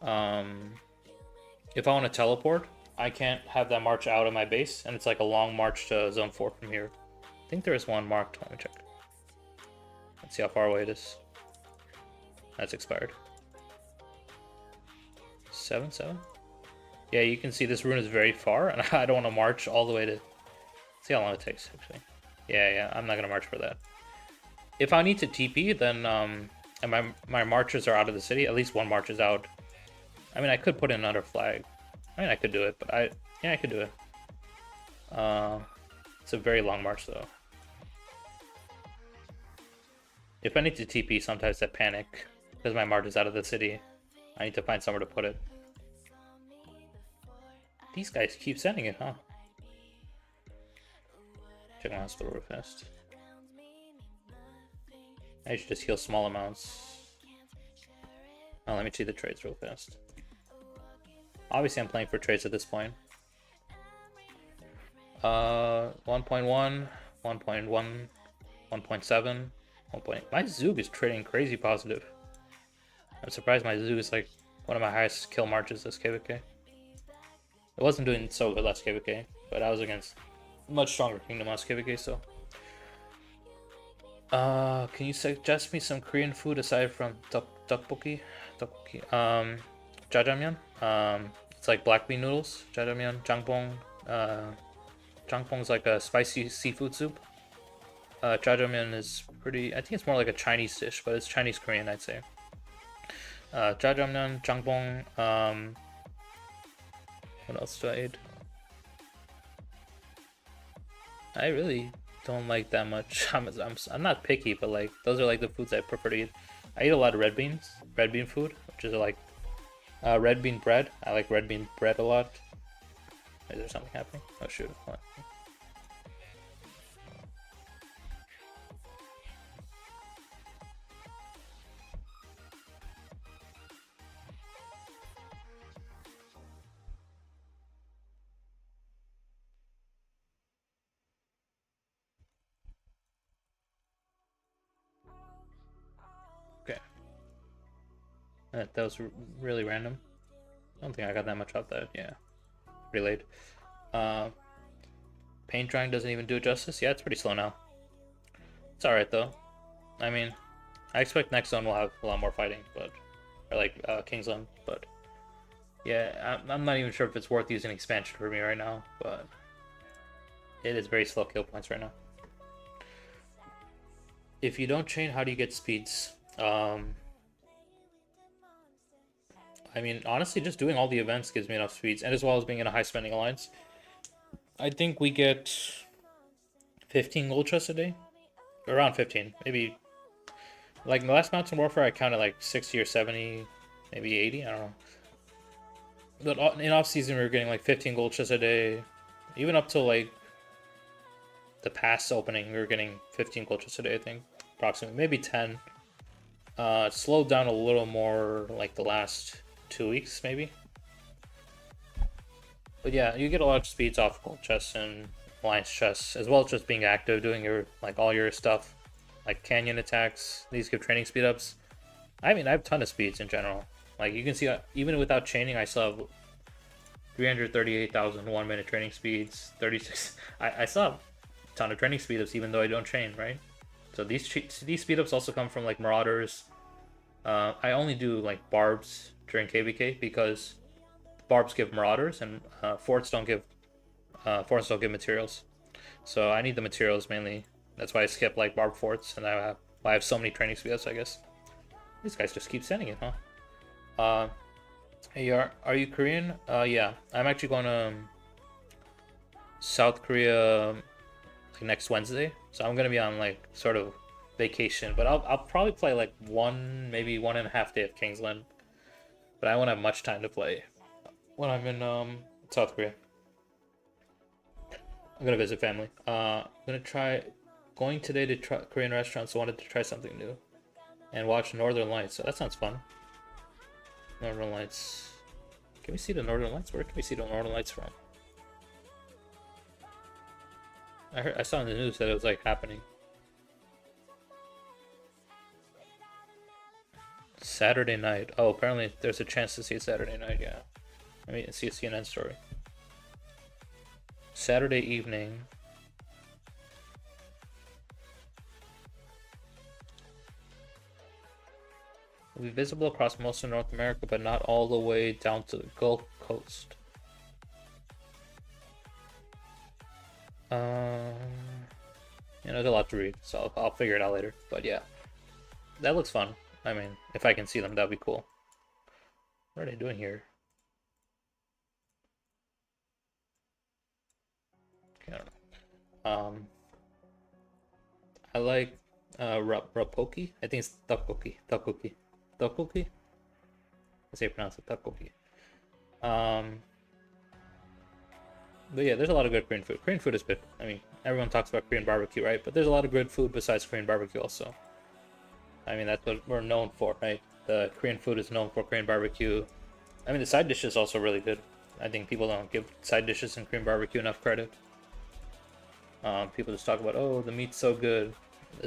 if I want to teleport, I can't have that march out of my base, and it's like a long march to zone 4 from here. I think there is one marked. Let me check. Let's see how far away it is. That's expired. 7-7? Yeah, you can see this rune is very far, and I don't want to march all the way to... See how long it takes, actually. Yeah, I'm not going to march for that. If I need to TP, then, and my marchers are out of the city, at least one march is out. I mean, I could put in another flag. I mean, I could do it, but I could do it. It's a very long march, though. If I need to TP, sometimes I panic, because my march is out of the city. I need to find somewhere to put it. These guys keep sending it, huh? Check my hospital real fast. I should just heal small amounts. Oh, let me see the trades real fast. Obviously, I'm playing for trades at this point. 1.1, 1.1, 1.7, 1. My Zug is trading crazy positive. I'm surprised my Zug is like one of my highest kill marches this KVK. It wasn't doing so good last KVK, but I was against much stronger Kingdom last KVK, so. Can you suggest me some Korean food aside from tteokbokki? Jjajangmyeon. It's like black bean noodles. Jjajangmyeon, jangpong. Jangpong's like a spicy seafood soup. Jjajangmyeon is pretty. I think it's more like a Chinese dish, but it's Chinese Korean, I'd say. Jjajangmyeon, jangpong. What else do I eat? I really don't like that much. I'm not picky, but like those are like the foods I prefer to eat. I eat a lot of red bean food, which is like red bean bread. I like red bean bread a lot. Is there something happening? Oh shoot. What? Okay. That was really random. I don't think I got that much off that. Yeah. Pretty late. Paint drying doesn't even do it justice. Yeah, it's pretty slow now. It's alright though. I mean, I expect next zone will have a lot more fighting, but or like King's Zone, but yeah, I'm not even sure if it's worth using expansion for me right now, but it is very slow kill points right now. If you don't chain, how do you get speeds? I mean, honestly, just doing all the events gives me enough speeds, and as well as being in a high spending alliance. I think we get 15 gold chests a day, around 15, maybe. Like in the last Mountain Warfare, I counted like 60 or 70, maybe 80. I don't know. But in off season, we were getting like 15 gold chests a day, even up till like the past opening, we were getting 15 gold chests a day. I think approximately, maybe 10. It slowed down a little more like the last 2 weeks, maybe. But yeah, you get a lot of speeds off gold chests and alliance chests, as well as just being active, doing your like all your stuff, like canyon attacks. These give training speed ups. I mean, I have a ton of speeds in general. Like you can see, even without chaining, I still have 338,000 1 minute training speeds. 36. I still have a ton of training speed ups, even though I don't chain, right? So these speed ups also come from like Marauders. I only do like barbs during KVK because barbs give Marauders and forts don't give materials. So I need the materials mainly. That's why I skip like barb forts, and I have so many training speed ups, I guess. These guys just keep sending it, huh? Hey, are you Korean? Yeah, I'm actually going to South Korea like next Wednesday, so I'm gonna be on like sort of vacation. But I'll probably play like maybe 1.5 day of Kingsland, but I won't have much time to play when I'm in South Korea. I'm gonna visit family. I'm gonna try going today to try Korean restaurants. So I wanted to try something new and watch Northern Lights. So that sounds fun. Northern Lights. Can we see the Northern Lights? Where can we see the Northern Lights from? I saw in the news that it was like happening. Saturday night. Oh, apparently there's a chance to see it Saturday night. Yeah. Let me see a CNN story. Saturday evening. Will be visible across most of North America, but not all the way down to the Gulf Coast. There's a lot to read, so I'll figure it out later. But yeah, that looks fun. I mean, if I can see them, that'd be cool. What are they doing here? Okay, I don't know. I like rapoki. I think it's tteokbokki. Tteokbokki. That's how you pronounce it. Tteokbokki. But yeah, there's a lot of good Korean food. Korean food is good. I mean, everyone talks about Korean barbecue, right? But there's a lot of good food besides Korean barbecue also. I mean, that's what we're known for, right? The Korean food is known for Korean barbecue. I mean, the side dish is also really good. I think people don't give side dishes in Korean barbecue enough credit. People just talk about, oh, the meat's so good.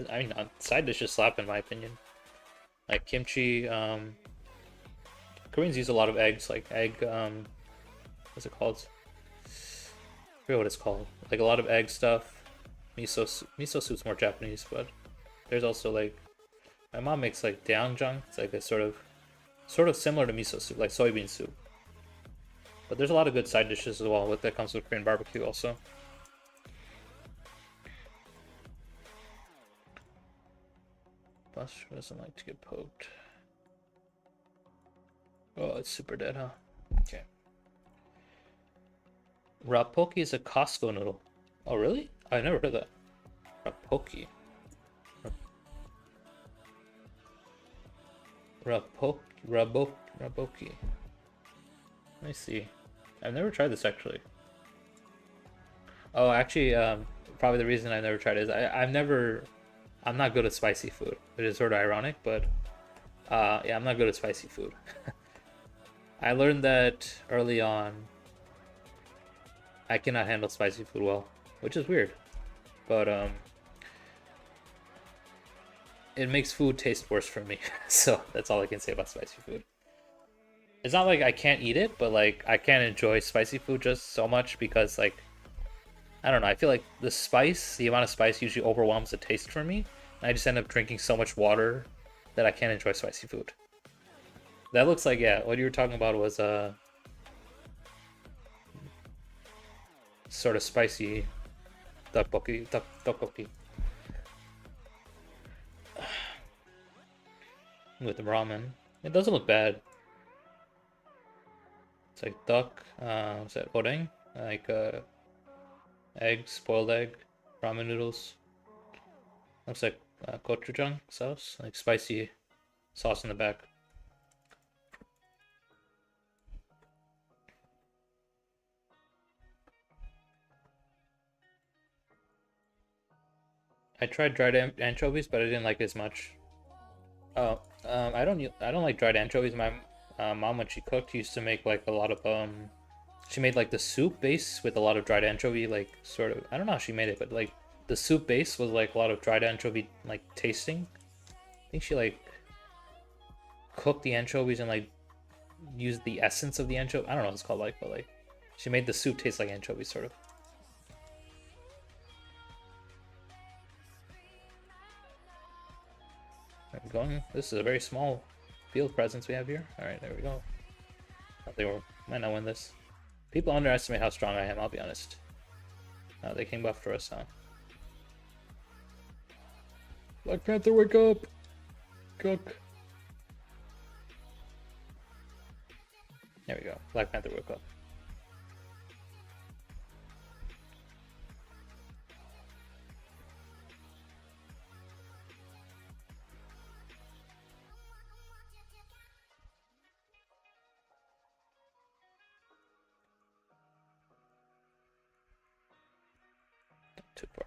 I mean, side dishes slap in my opinion. Like kimchi. Koreans use a lot of eggs, like egg. What's it called? I forget what it's called. Like a lot of egg stuff. Miso soup's more Japanese, but there's also like my mom makes like doenjang. It's like a sort of similar to miso soup, like soybean soup. But there's a lot of good side dishes as well that comes with Korean barbecue also. Buster doesn't like to get poked. Oh, it's super dead, huh? Okay. Rapoki is a Costco noodle. Oh, really? I never heard that. Rapoki. Raboki. Let me see. I've never tried this actually. Oh, actually, probably the reason I've never tried it is I'm not good at spicy food, which is sort of ironic, but yeah, I'm not good at spicy food. I learned that early on. I cannot handle spicy food well, which is weird, but it makes food taste worse for me. So that's all I can say about spicy food. It's not like I can't eat it, but like I can't enjoy spicy food just so much because like I don't know. I feel like the amount of spice usually overwhelms the taste for me. I just end up drinking so much water that I can't enjoy spicy food. That looks like, yeah, what you were talking about was sort of spicy tteokbokki with the ramen. It doesn't look bad. It's like duck, what's that, odeng? Like egg, spoiled egg, ramen noodles. Looks like gochujang sauce, like spicy sauce in the back. I tried dried anchovies, but I didn't like it as much. Oh, I don't like dried anchovies. My mom, when she cooked, used to make like a lot of she made like the soup base with a lot of dried anchovy, like sort of. I don't know how she made it, but like the soup base was like a lot of dried anchovy like tasting. I think she like cooked the anchovies and like used the essence of the anchovy. I don't know what it's called, like, but like she made the soup taste like anchovies, sort of. There we go. This is a very small field presence we have here. All right, there we go. I think we might not win this. People underestimate how strong I am. I'll be honest. They came buff for us, huh? Black Panther, wake up! Cook. There we go. Black Panther, wake up. Too far.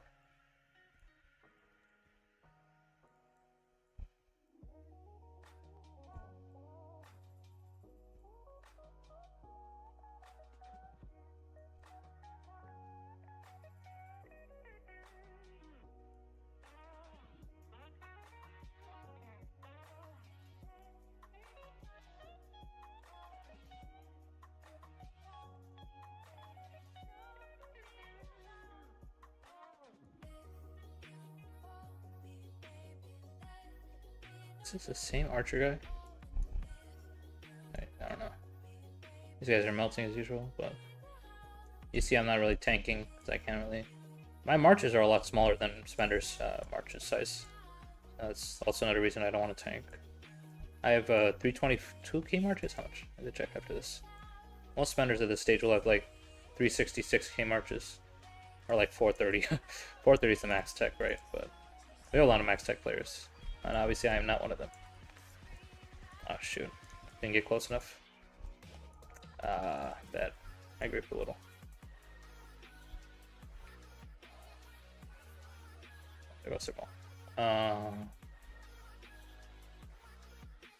Is this the same archer guy? I don't know. These guys are melting as usual, but you see I'm not really tanking because I can't really. My marches are a lot smaller than Spender's marches size. That's also another reason I don't want to tank. I have 322k marches. How much? I have to check after this. Most spenders at this stage will have like 366k marches, or like 430. 430 is the max tech, right? But we have a lot of max tech players, and obviously I am not one of them. Oh shoot, didn't get close enough. Bad. I gripped a little. There goes the ball.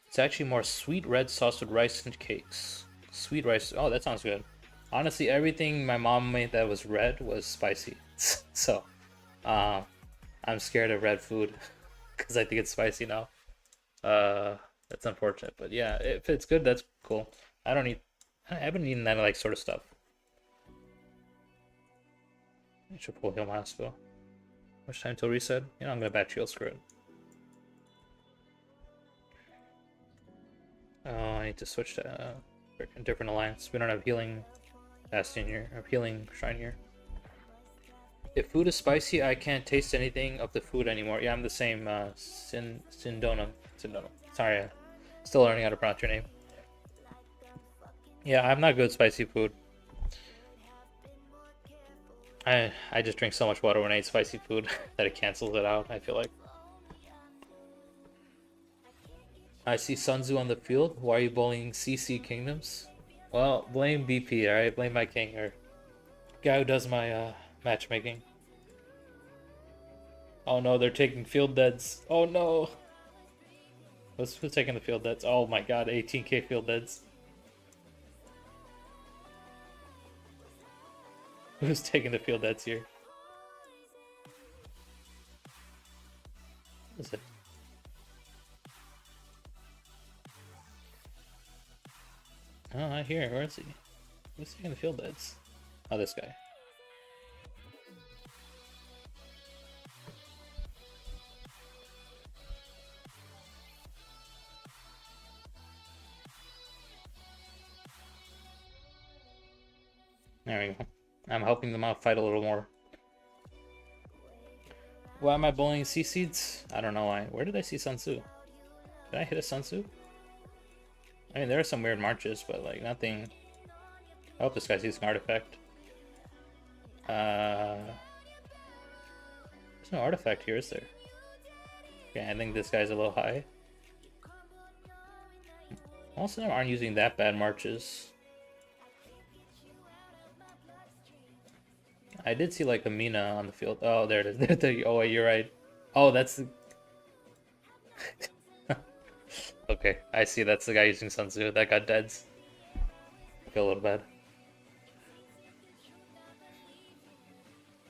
It's actually more sweet red sauce with rice and cakes. Sweet rice. Oh, that sounds good. Honestly, everything my mom made that was red was spicy. So, I'm scared of red food because I think it's spicy now. That's unfortunate, but yeah, if it's good, that's cool. I haven't eaten that like sort of stuff. I should pull heal my spell. Much time till reset? You know, I'm gonna back shield, screw it. Oh, I need to switch to a different alliance. We don't have healing bastion here, or healing shrine here. If food is spicy, I can't taste anything of the food anymore. Yeah, I'm the same, Sindonum. Sorry, still learning how to pronounce your name. Yeah, I'm not good at spicy food. I just drink so much water when I eat spicy food that it cancels it out, I feel like. I see Sun Tzu on the field. Why are you bullying CC Kingdoms? Well, blame BP, alright? Blame my king, or guy who does my matchmaking. Oh no, they're taking field deads. Oh no. Who's taking the field deads? Oh my god, 18k field deads. Who's taking the field deads here? What is it? Oh, I hear. Where is he? Who's taking the field deads? Oh, this guy. There we go. I'm helping them out fight a little more. Why am I bullying C-Seeds? I don't know why. Where did I see Sun Tzu? Did I hit a Sun Tzu? I mean, there are some weird marches, but like nothing. I hope this guy's using artifact. There's no artifact here, is there? Okay, I think this guy's a little high. Most of them aren't using that bad marches. I did see like a Mina on the field. Oh, there it is. Oh, wait, you're right. Oh, that's the... Okay, I see. That's the guy using Sun Tzu. That got deads. I feel a little bad.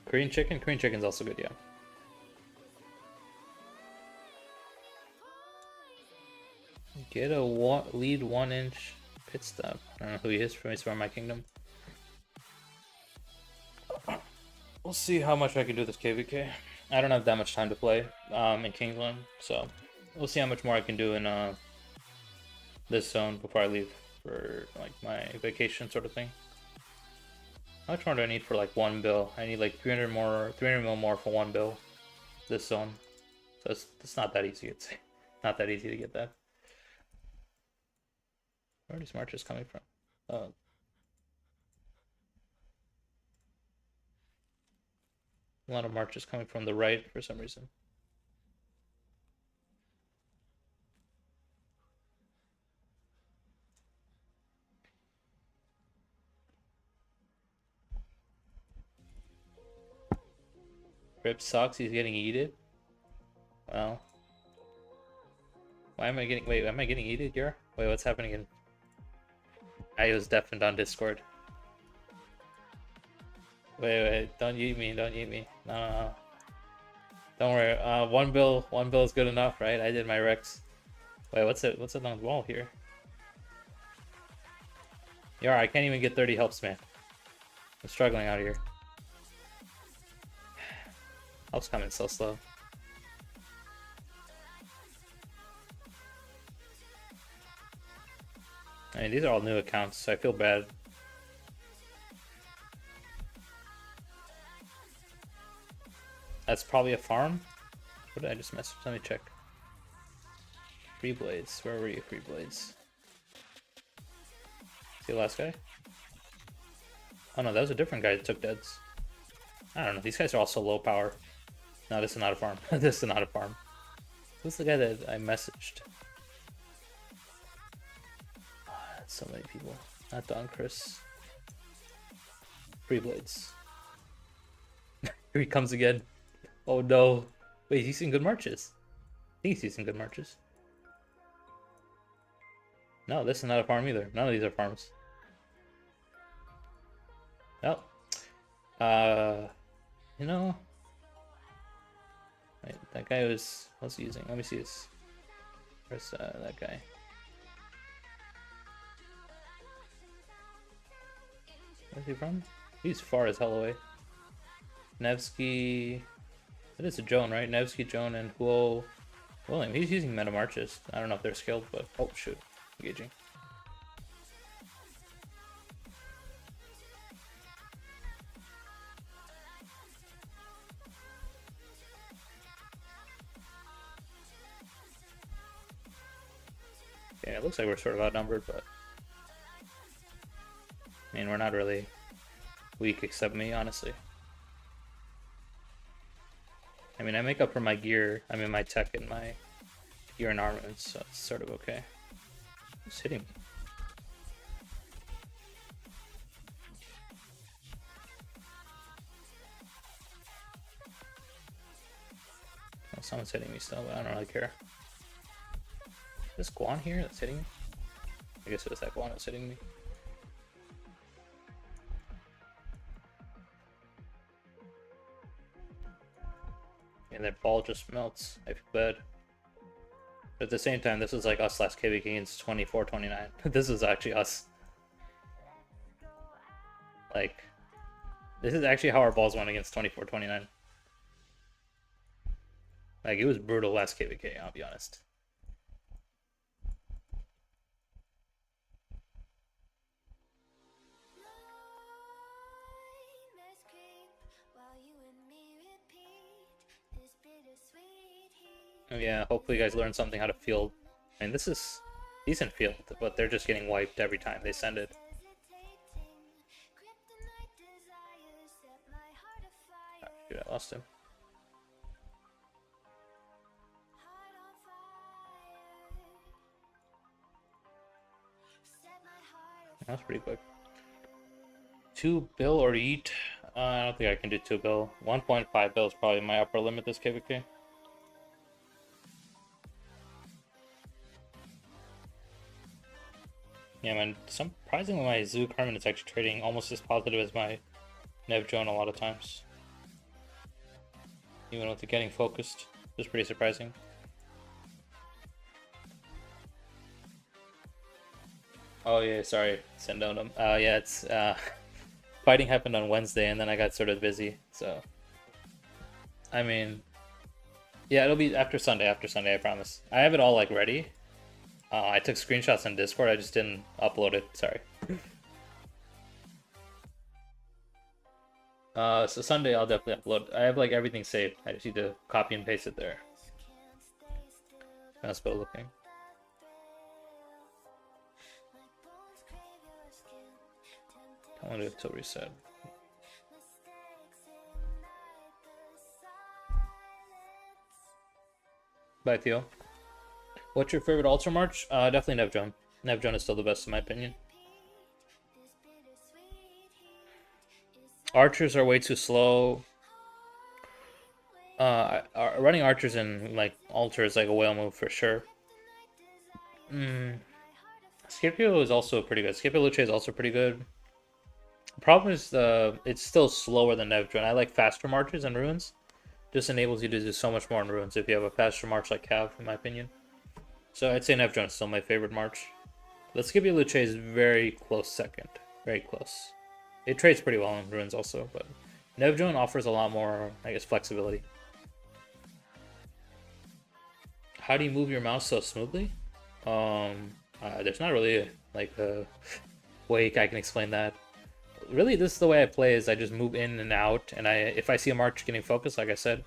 Korean chicken? Korean chicken's also good, yeah. Get a lead 1-inch pit stop. I don't know who he is from my kingdom. We'll see how much I can do this KVK. I don't have that much time to play in Kingsland, so we'll see how much more I can do in this zone before I leave for like my vacation sort of thing. How much more do I need for like one bill? I need like 300 mil more for one bill this zone. So it's not that easy. It's not that easy to get that. Where are these marches coming from? A lot of marches coming from the right for some reason. Rip sucks, he's getting eated. Well. Why am I getting... Wait, am I getting eated here? Wait, what's happening in... I was deafened on Discord. Wait, don't eat me, don't eat me. No. Don't worry, one bill is good enough, right? I did my Rex. Wait, what's it on the wall here? Yeah, I can't even get 30 helps, man. I'm struggling out here. Help's coming so slow. I mean, these are all new accounts, so I feel bad. That's probably a farm? What did I just message? Let me check. Free Blades. Where were you, Free Blades? See the last guy? Oh no, that was a different guy that took deads. I don't know. These guys are also low power. No, this is not a farm. This is not a farm. Who's the guy that I messaged? Oh, that's so many people. Not Don Chris. Free Blades. Here he comes again. Oh no. Wait, he's using good marches. I think he's using good marches. No, this is not a farm either. None of these are farms. Oh. You know. Wait, that guy was... What's he using? Let me see this. Where's that guy? Where's he from? He's far as hell away. Nevsky... That is a Joan, right? Nevsky, Joan, and Huo William. He's using meta marches. I don't know if they're skilled, but... Oh, shoot. Engaging. Yeah, it looks like we're sort of outnumbered, but... I mean, we're not really weak except me, honestly. I mean, I make up for my gear, I mean my tech and my you're in armaments, so it's sort of okay. Who's hitting me? Oh, someone's hitting me still, but I don't really care. Is this Guan here that's hitting me? I guess it was that Guan that's hitting me. And that ball just melts. I feel bad. But at the same time, this is like us last KVK against 24-29. This is actually us. Like, this is actually how our balls went against 24-29. Like, it was brutal last KVK, I'll be honest. Oh, yeah, hopefully you guys learned something how to field. I mean, this is decent field, but they're just getting wiped every time they send it. Oh, dude, I lost him. That was pretty quick. 2 bill or eat? I don't think I can do 2 bill. 1.5 bill is probably my upper limit this KVK. Yeah, man, surprisingly my Zoo Carmen is actually trading almost as positive as my Nev Joan a lot of times. Even with it getting focused. It's pretty surprising. Oh yeah, sorry, Sendonum. Yeah, it's fighting happened on Wednesday and then I got sort of busy, so I mean yeah, it'll be after Sunday, I promise. I have it all like ready. I took screenshots on Discord, I just didn't upload it, sorry. So Sunday I'll definitely upload. I have like everything saved. I just need to copy and paste it there. That's better looking. I want to do it till reset. Bye, Theo. What's your favorite Ultra March? Definitely Nev Joan. Nev Joan is still the best in my opinion. Archers are way too slow. Running archers in like Ultra is like a whale move for sure. Scipio is also pretty good. Scipio Luce is also pretty good. The problem is it's still slower than Nev Joan. I like faster marches and ruins. Just enables you to do so much more in ruins if you have a faster march like Cav, in my opinion. So I'd say Nev Joan is still my favorite march. Let's give you Luce is very close second. Very close. It trades pretty well in ruins also, but Nev Joan offers a lot more, I guess, flexibility. How do you move your mouse so smoothly? There's not really a way I can explain that. Really, this is the way I play. Is I just move in and out, and if I see a march getting focused, like I said,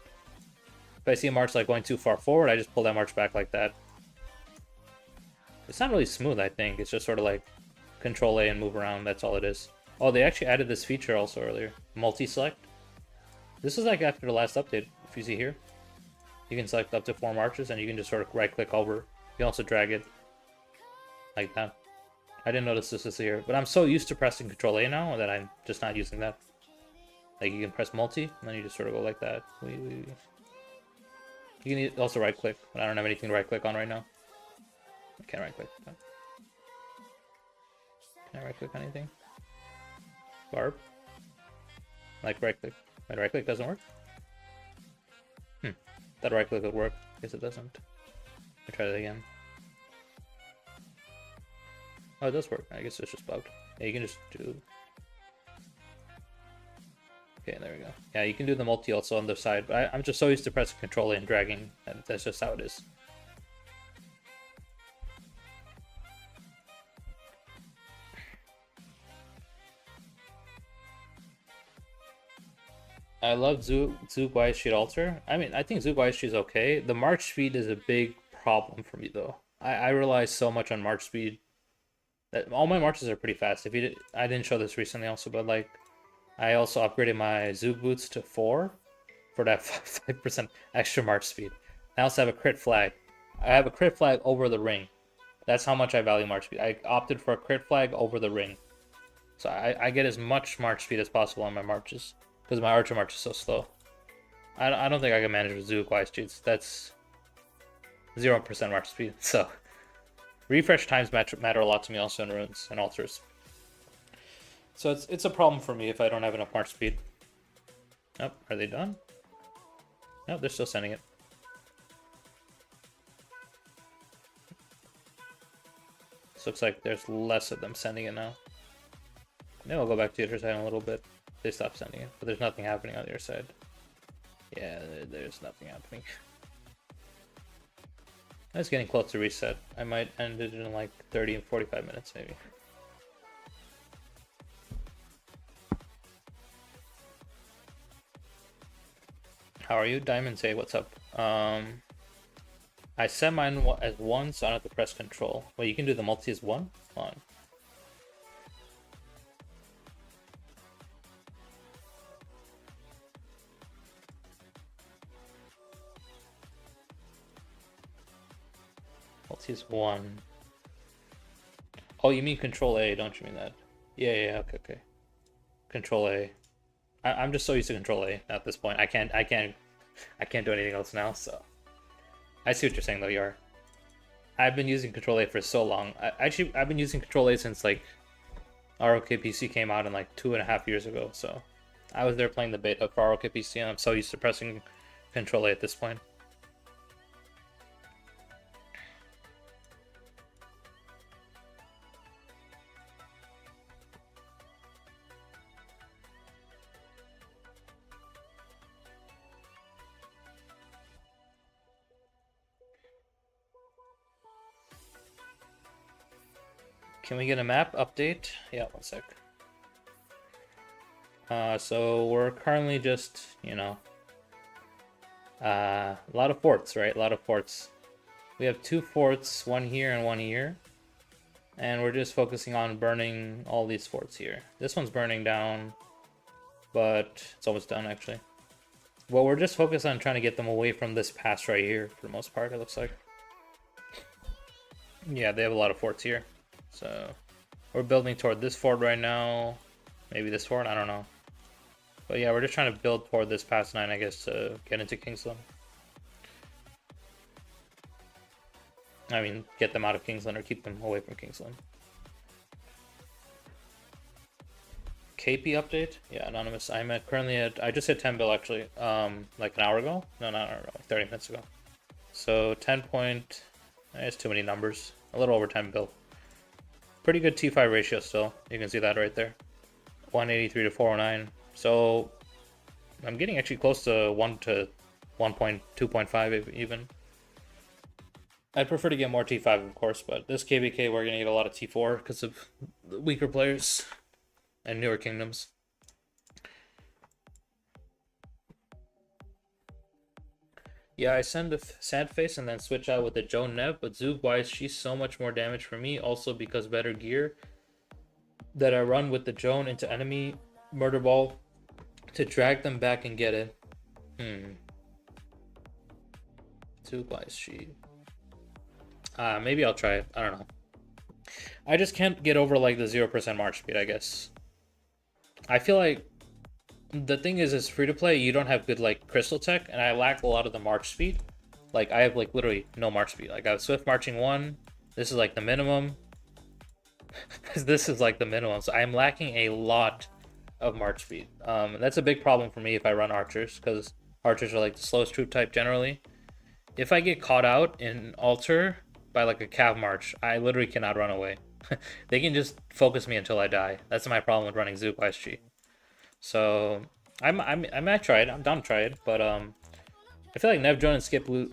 if I see a march like going too far forward, I just pull that march back like that. It's not really smooth, I think. It's just sort of like Control A and move around. That's all it is. Oh, they actually added this feature also earlier. Multi-select. This is like after the last update. If you see here, you can select up to 4 marches, and you can just sort of right-click over. You can also drag it like that. I didn't notice this is here, but I'm so used to pressing Control A now that I'm just not using that. Like you can press multi, and then you just sort of go like that. You can also right-click, but I don't have anything to right-click on right now. I can't right-click. Can I right-click anything? Barb? Like right-click. My right-click doesn't work? That right-click would work. Guess it doesn't. I'll try that again. Oh, it does work. I guess it's just bugged. Yeah, you can just do... Okay, there we go. Yeah, you can do the multi also on the side, but I'm just so used to pressing Control A and dragging, and that's just how it is. I love Zug Wise Sheet Alter. I mean, I think Zug Wise Sheet is okay. The March speed is a big problem for me, though. I rely so much on March speed that all my marches are pretty fast. If you did, I didn't show this recently also, but like I also upgraded my Zug boots to 4 for that 5% extra march speed. I also have a crit flag, I have a crit flag over the ring. That's how much I value March speed. I opted for a crit flag over the ring. So I get as much March speed as possible on my marches. Because my Archer March is so slow. I don't think I can manage with Zook Wise cheats. That's 0% March speed. So refresh times matter a lot to me also in runes and altars. So it's a problem for me if I don't have enough March speed. Oh, are they done? No, they're still sending it. This looks like there's less of them sending it now. Then we'll go back to the other side in a little bit. They stopped sending it, but there's nothing happening on the other side. Yeah, there's nothing happening. It's getting close to reset. I might end it in like 30 and 45 minutes maybe. How are you? Diamond say what's up. I set mine as 1, so I don't have to press control. Wait, you can do the multi as 1? Hold on. Multi is 1. Oh, you mean control A, don't you mean that? Yeah, okay. Control A. I'm just so used to control A at this point. I can't do anything else now, so. I see what you're saying though, Yar. I've been using control A for so long. I've been using control A since like ROKPC came out in like 2.5 years ago, so I was there playing the beta for ROKPC and I'm so used to pressing control A at this point. Can we get a map update? Yeah, one sec. So we're currently just, a lot of forts, right? A lot of forts. We have 2 forts, one here and one here. And we're just focusing on burning all these forts here. This one's burning down, but it's almost done actually. Well, we're just focused on trying to get them away from this pass right here for the most part, it looks like. Yeah, they have a lot of forts here. So we're building toward this fort right now. Maybe this fort, I don't know. But yeah, we're just trying to build toward this pass 9, I guess, to get into Kingsland. I mean, get them out of Kingsland or keep them away from Kingsland. KP update? Yeah, anonymous. I'm currently at, I just hit 10 bill actually, like an hour ago. No, not an hour ago, like 30 minutes ago. So 10 point, it's too many numbers. A little over 10 bill. Pretty good T5 ratio still. You can see that right there. 183 to 409. So I'm getting actually close to 1 to 1.2.5 even. I'd prefer to get more T5 of course, but this KVK we're gonna get a lot of T4 because of the weaker players and newer kingdoms. Yeah, I send a sad face and then switch out with the Joan Nev, but Zoog wise, she's so much more damage for me. Also because better gear that I run with the Joan into enemy murder ball to drag them back and get it. Zoog wise, she. Maybe I'll try it. I don't know. I just can't get over like the 0% March speed, I guess. I feel like the thing is free to play, you don't have good like crystal tech, and I lack a lot of the march speed. Like I have like literally no march speed. Like I have swift marching 1. This is like the minimum. This is like the minimum. So I'm lacking a lot of march speed. That's a big problem for me if I run archers, because archers are like the slowest troop type generally. If I get caught out in altar by like a cav march, I literally cannot run away. They can just focus me until I die. That's my problem with running Zook YSG. So I might try it. I'm down to try it, but I feel like Nevjon and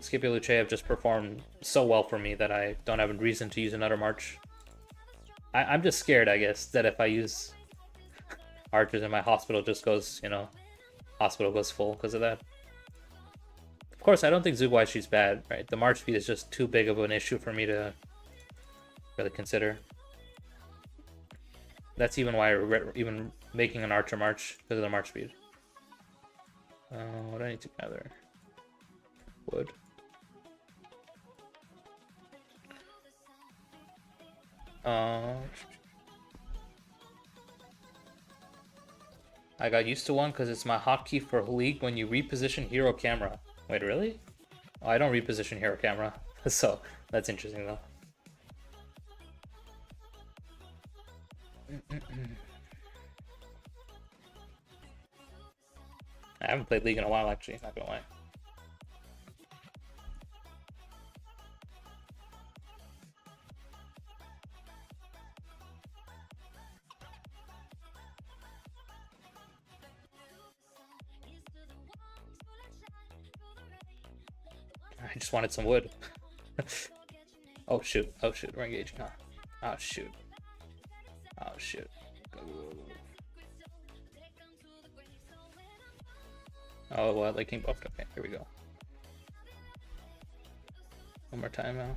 Scipio Luce have just performed so well for me that I don't have a reason to use another march. I'm just scared, I guess, that if I use archers and my hospital just goes, hospital goes full because of that. Of course, I don't think Zugwai bad, right? The march speed is just too big of an issue for me to really consider. That's even why we're even making an archer march, because of the march speed. What do I need to gather? Wood. Uh, I got used to one because it's my hotkey for League when you reposition hero camera. Wait, really? Oh, I don't reposition hero camera, so that's interesting though. I haven't played League in a while, actually, not gonna lie. I just wanted some wood. Oh shoot, we're engaging, huh? Oh shoot. Oh shoot. Go, go, go, go. Oh, well, like King buffed. Okay, here we go. One more time now.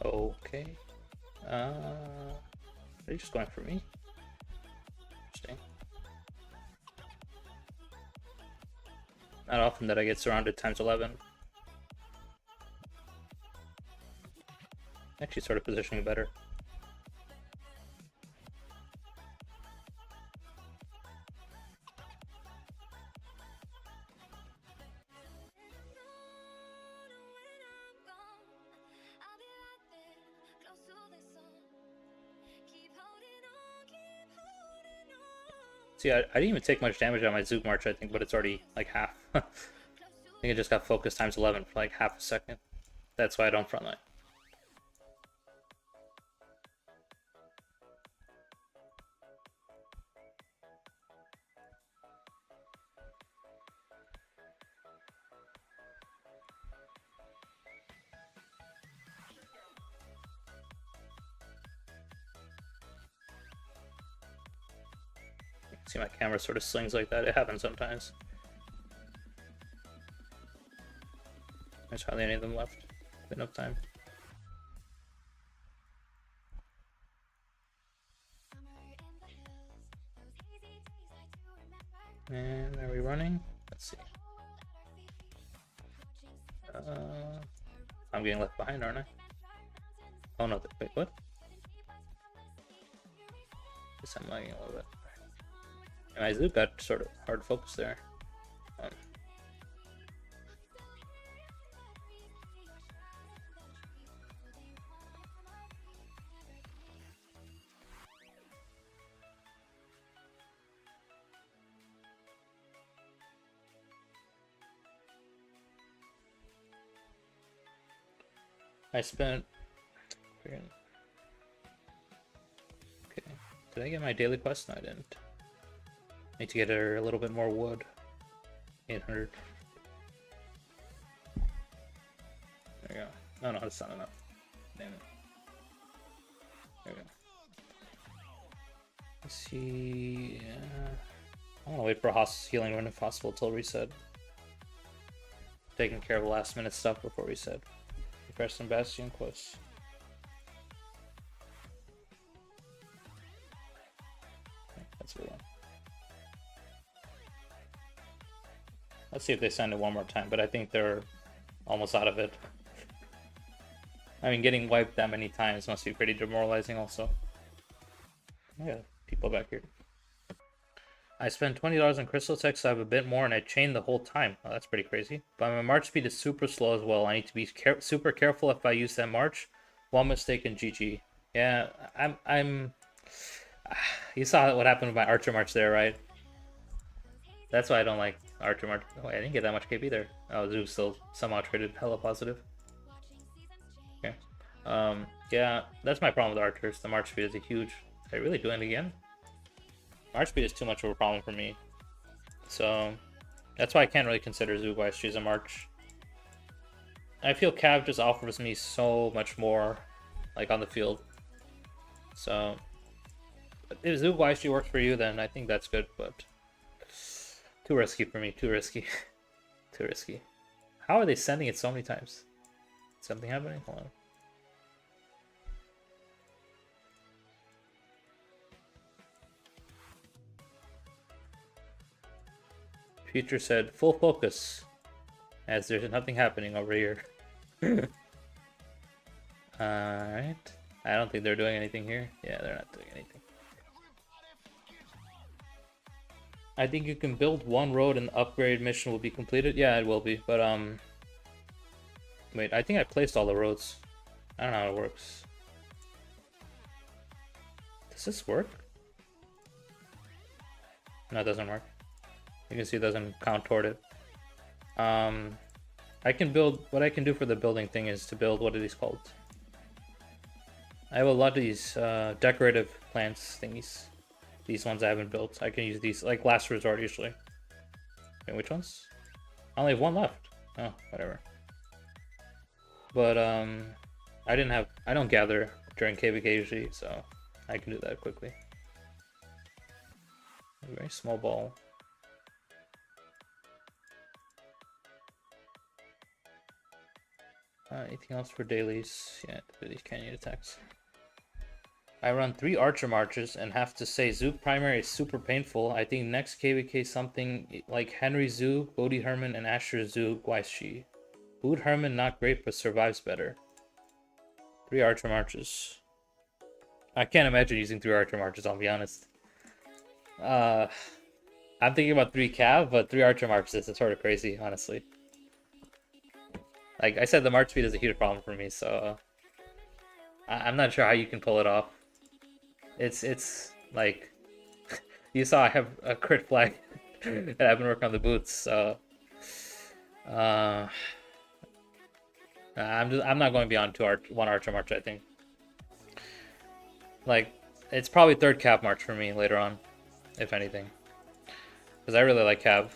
Okay. Are you just going for me? Interesting. Not often that I get surrounded times 11. Actually, sort of positioning better. See, I didn't even take much damage on my Zook March, I think, but it's already like half. I think it just got focused times 11 for like half a second. That's why I don't frontline. See, my camera sort of slings like that. It happens sometimes. There's hardly any of them left. Enough time. And are we running? Let's see. I'm getting left behind, aren't I? Oh no, wait, what? Guess I'm lagging a little bit. And my Zook got sort of hard focus there. I spent. Okay. Did I get my daily quest? No, I didn't. Need to get her a little bit more wood. 800. There we go. No, that's not enough. Damn it. There we go. Let's see. I want to wait for a healing run if possible till reset. Taking care of the last minute stuff before reset. Refresh some Bastion quests. Okay, that's a good one. Let's see if they send it one more time, but I think they're almost out of it. I mean, getting wiped that many times must be pretty demoralizing also. Yeah, people back here. I spent $20 on crystal tech, so I have a bit more, and I chained the whole time. Oh, that's pretty crazy. But my march speed is super slow as well. I need to be super careful if I use that march. One mistake in GG. Yeah, I'm. You saw what happened with my archer march there, right? That's why I don't like archer march. Oh, I didn't get that much KP there. Oh, Zoo still somehow traded hella positive. Okay. Yeah, that's my problem with archers. The march speed is a huge. Are you really doing it again? March speed is too much of a problem for me. So that's why I can't really consider Zugwise choose a March. I feel Cav just offers me so much more like on the field. So If Zug actually works for you, then I think that's good, but too risky for me. Too risky. Too risky. How are they sending it so many times? Something happening? Hold on. Future said full focus, as there's nothing happening over here. Alright. I don't think they're doing anything here. Yeah, they're not doing anything. I think you can build one road and the upgrade mission will be completed. Yeah, it will be. But wait, I think I placed all the roads. I don't know how it works. Does this work? No, it doesn't work. You can see it doesn't count toward it. I can build, what I can do for the building thing is to build, what are these called? I have a lot of these decorative plants thingies. These ones I haven't built. I can use these, like last resort usually. Okay, which ones? I only have one left. Oh, whatever. But I don't gather during KVK usually, so I can do that quickly. A very small ball. Anything else for dailies? Yeah, dailies can't need attacks. I run 3 Archer Marches and have to say Zook primary is super painful. I think next KVK something like Henry Zoo, Bodhi Herman, and Asher Zoo, Guaishi. Boot Herman not great but survives better. 3 Archer Marches. I can't imagine using 3 Archer Marches, I'll be honest. I'm thinking about 3 Cav, but 3 Archer Marches is sort of crazy, honestly. Like I said, the march speed is a huge problem for me, so I'm not sure how you can pull it off. It's like you saw I have a crit flag and I've been working on the boots, so I'm not going beyond 1 Archer March, I think. Like it's probably 3rd Cav March for me later on, if anything. Because I really like Cav.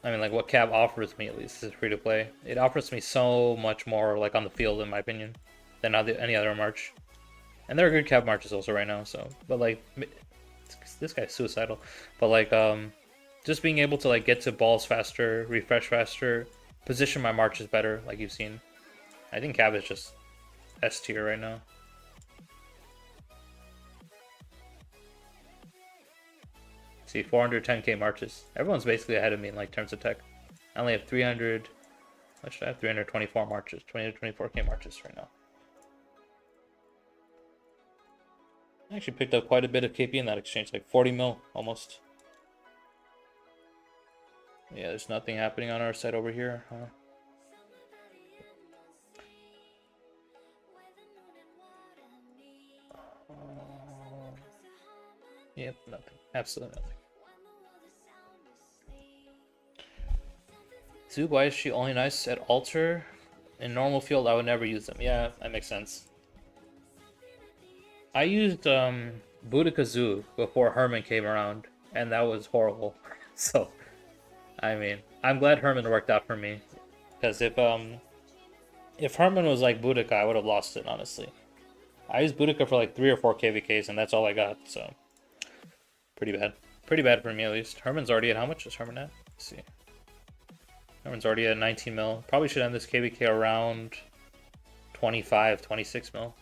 I mean, like, what Cav offers me, at least, is free to play. It offers me so much more, like, on the field, in my opinion, than any other March. And there are good Cav Marches also right now, so. But, like, this guy's suicidal. But, like, just being able to, like, get to balls faster, refresh faster, position my marches better, like you've seen. I think Cav is just S tier right now. See, 410k marches. Everyone's basically ahead of me in like terms of tech. I only have 300. What should I have? 324 marches. 324k marches right now. I actually picked up quite a bit of KP in that exchange, like 40 mil almost. Yeah, there's nothing happening on our side over here, huh? Yep, nothing. Absolutely nothing. Zug, why is she only nice at altar? In normal field, I would never use them. Yeah, that makes sense. I used Boudica Zug before Herman came around, and that was horrible. So, I mean, I'm glad Herman worked out for me. Because if Herman was like Boudica, I would have lost it, honestly. I used Boudica for like 3 or 4 KVKs, and that's all I got, so... Pretty bad. Pretty bad for me, at least. Herman's already at... How much is Herman at? Let's see. Herman's already at 19 mil. Probably should end this KVK around 25, 26 mil.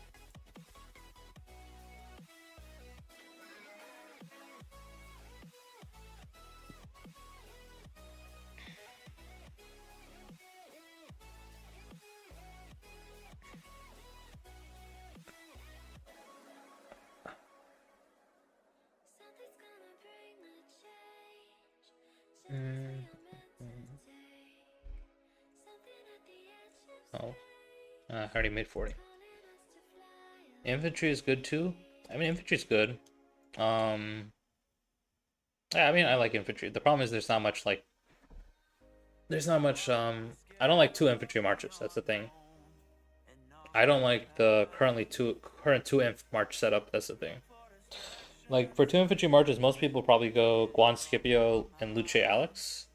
Oh, I already made 40. Infantry is good too. I mean, infantry is good. Yeah, I mean, I like infantry. The problem is there's not much like. There's not much. I don't like 2 infantry marches. That's the thing. I don't like the current 2 inf march setup. That's the thing. Like for 2 infantry marches, most people probably go Guan Scipio and Luce Alex,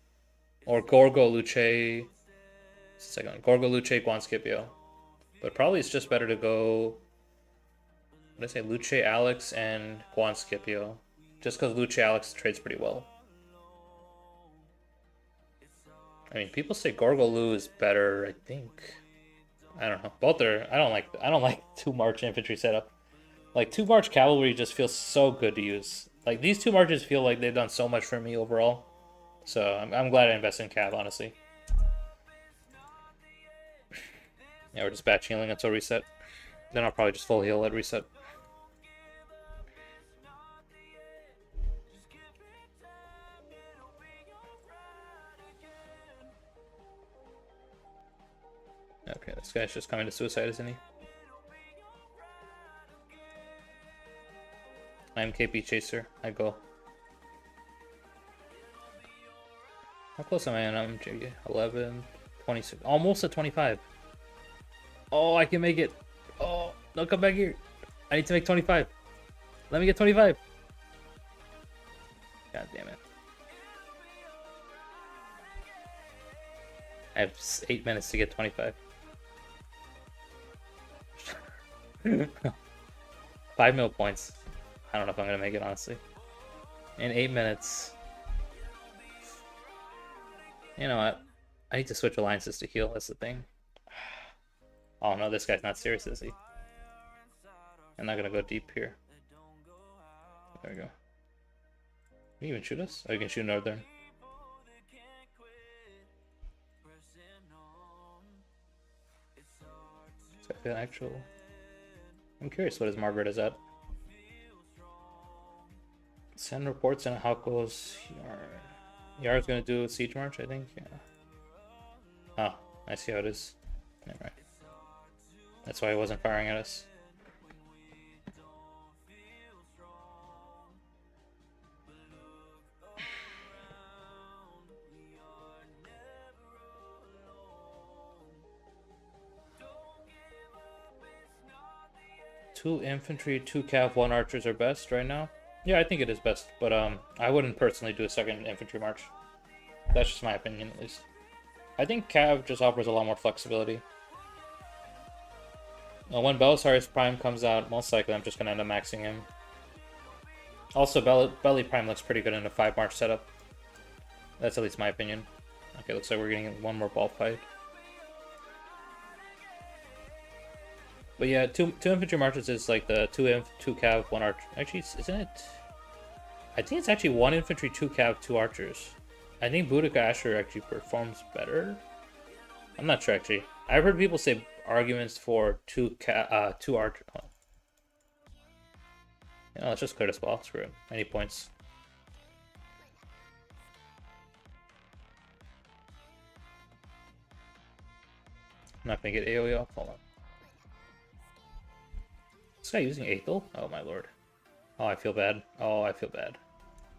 or Gorgo Luce. Second, Gorgo Luce Guan Scipio. But probably it's just better to go did I say? Luce, Alex, and Guan Scipio. Just because Luce Alex trades pretty well. I mean, people say Gorgolu is better. I think. I don't know. Both are. I don't like 2 March infantry setup. Like 2 March cavalry just feels so good to use. Like these 2 Marches feel like they've done so much for me overall. So I'm glad I invested in cav, honestly. Yeah, we're just batch healing until reset. Then I'll probably just full heal at reset. Okay, this guy's just coming to suicide, isn't he? I'm KP Chaser. I go. How close am I on? I'm 11, 26, almost at 25. Oh, I can make it. Oh, no, come back here. I need to make 25. Let me get 25. God damn it. I have 8 minutes to get 25. 5 mil points. I don't know if I'm gonna make it, honestly. In 8 minutes. You know what? I need to switch alliances to heal. That's the thing. Oh no, this guy's not serious, is he? I'm not gonna go deep here. There we go. Can you even shoot us? Oh, you can shoot northern. Is that an actual? I'm curious what his Margaret is at. Send reports on how it goes. Yar's gonna do a siege march, I think. Yeah. Oh, I see how it is. Never mind. That's why he wasn't firing at us. Two infantry, 2 cav, 1 archers are best right now. Yeah, I think it is best, but I wouldn't personally do a second infantry march. That's just my opinion, at least. I think cav just offers a lot more flexibility. When Belisarius Prime comes out, most likely I'm just going to end up maxing him. Also, Belly Prime looks pretty good in a 5 March setup. That's at least my opinion. Okay, looks like we're getting 1 more ball fight. But yeah, two infantry marches is like the 2 cav, 1 archer. Actually, isn't it? I think it's actually 1 infantry, 2 cav, 2 archers. I think Boudica Asher actually performs better. I'm not sure actually. I've heard people say arguments for 2 archers. Oh. Yeah, let's just clear this ball. Screw it. Any points? I'm not gonna get AoE off. Hold on. This guy using Aethel? Oh my lord. Oh, I feel bad. Oh, I feel bad.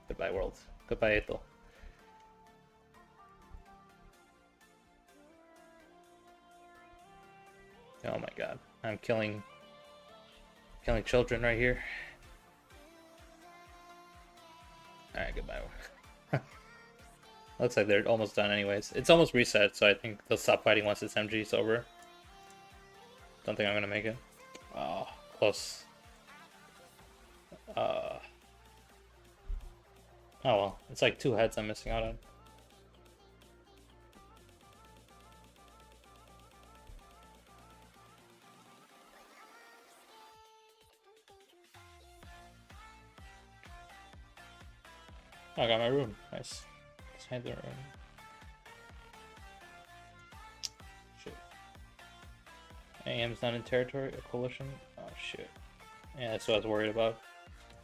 Goodbye, world. Goodbye, Aethel. Oh my god. I'm killing children right here. Alright, goodbye. Looks like they're almost done anyways. It's almost reset, so I think they'll stop fighting once this MG is over. Don't think I'm gonna make it. Oh, close. Oh well, it's like 2 heads I'm missing out on. Oh, I got my rune. Nice. Let's hide the rune. Shit. AM's not in territory. A coalition. Oh shit. Yeah, that's what I was worried about.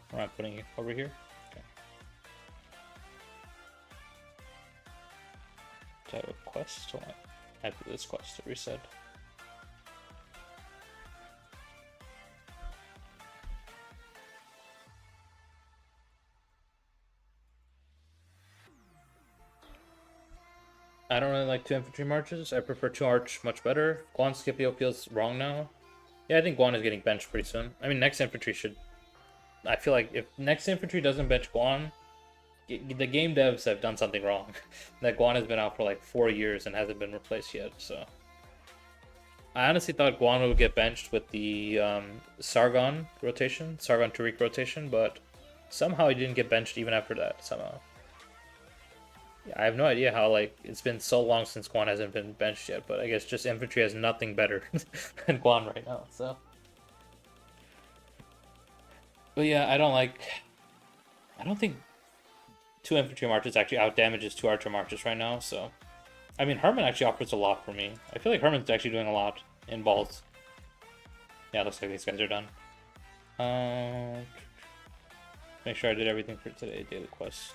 Where am I putting it? Over here? Okay. Do I have a quest? Hold on. I have to do this quest to reset. I don't really like 2 infantry marches. I prefer 2 arch much better. Guan Scipio feels wrong now. Yeah, I think Guan is getting benched pretty soon. I mean, next infantry should... I feel like if next infantry doesn't bench Guan, the game devs have done something wrong. That Guan has been out for like 4 years and hasn't been replaced yet, so... I honestly thought Guan would get benched with the Sargon rotation, Sargon Tariq rotation, but somehow he didn't get benched even after that. Somehow, yeah, I have no idea how. Like it's been so long since Guan hasn't been benched yet, but I guess just infantry has nothing better than Guan right now. So, but yeah, I don't like. I don't think two infantry marches actually out damages two archer marches right now. So, I mean, Herman actually offers a lot for me. I feel like Herman's actually doing a lot in balls. Yeah, looks like these guys are done. Make sure I did everything for today. Daily quest.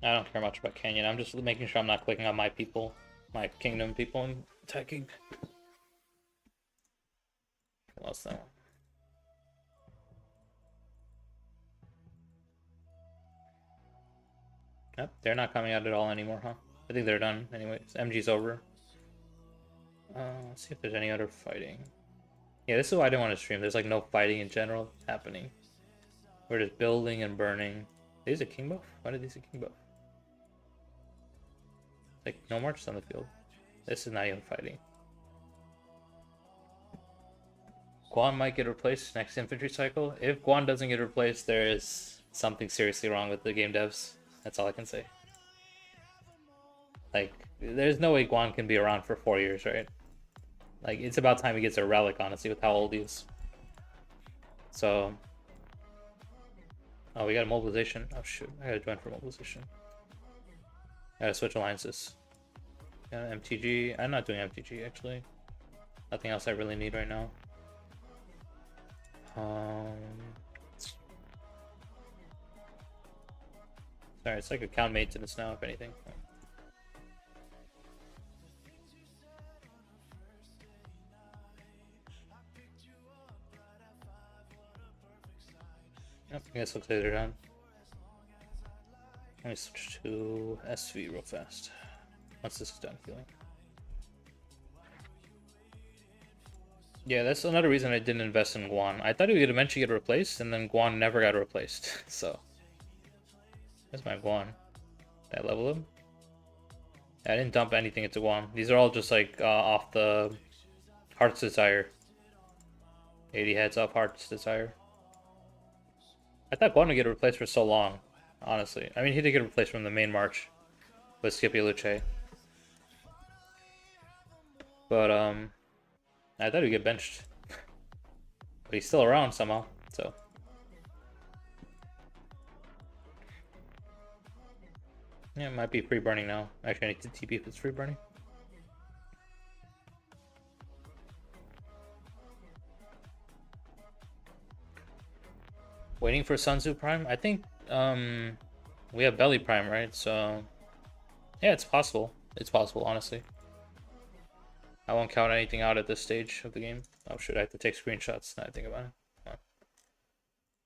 I don't care much about Canyon. I'm just making sure I'm not clicking on my people, my kingdom people, and attacking. Lost that one. Yep, they're not coming out at all anymore, huh? I think they're done. Anyways, MG's over. Let's see if there's any other fighting. Yeah, this is why I didn't want to stream. There's like no fighting in general happening. We're just building and burning. These a king buff? Why did these a king buff? Like no marches on the field. This is not even fighting. Guan might get replaced next infantry cycle. If Guan doesn't get replaced, there is something seriously wrong with the game devs. That's all I can say. Like, there's no way Guan can be around for 4 years, right? Like, it's about time he gets a relic, honestly, with how old he is. So... Oh, we got a mobilization. Oh, shoot. I gotta join for mobilization. I gotta switch alliances. Yeah, MTG. I'm not doing MTG, actually. Nothing else I really need right now. Sorry, it's like account maintenance now, if anything. Yep, I guess looks like they're done. Let me switch to SV real fast. Once this is done healing. Yeah, that's another reason I didn't invest in Guan. I thought he would eventually get replaced, and then Guan never got replaced. So, there's my Guan. Did I level him? I didn't dump anything into Guan. These are all just like off the Heart's Desire. 80 heads off Heart's Desire. I thought Guan would get replaced for so long, honestly. I mean, he did get replaced from the main march with Scipio Luce. But, I thought he'd get benched. But he's still around somehow, so. Yeah, it might be free burning now. Actually, I need to TP if it's free burning. Waiting for Sun Tzu Prime? I think we have Belly Prime, right? So yeah, it's possible. It's possible, honestly. I won't count anything out at this stage of the game. Oh shit, I have to take screenshots now I think about it. Oh.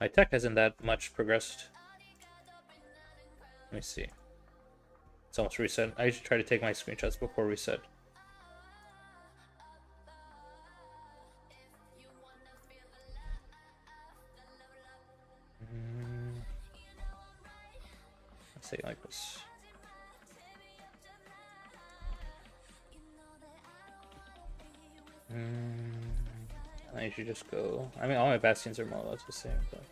My tech hasn't that much progressed. Let me see. It's almost reset. I usually try to take my screenshots before reset. Let's say like this. I usually just go. I mean, all my bastions are more or less the same, but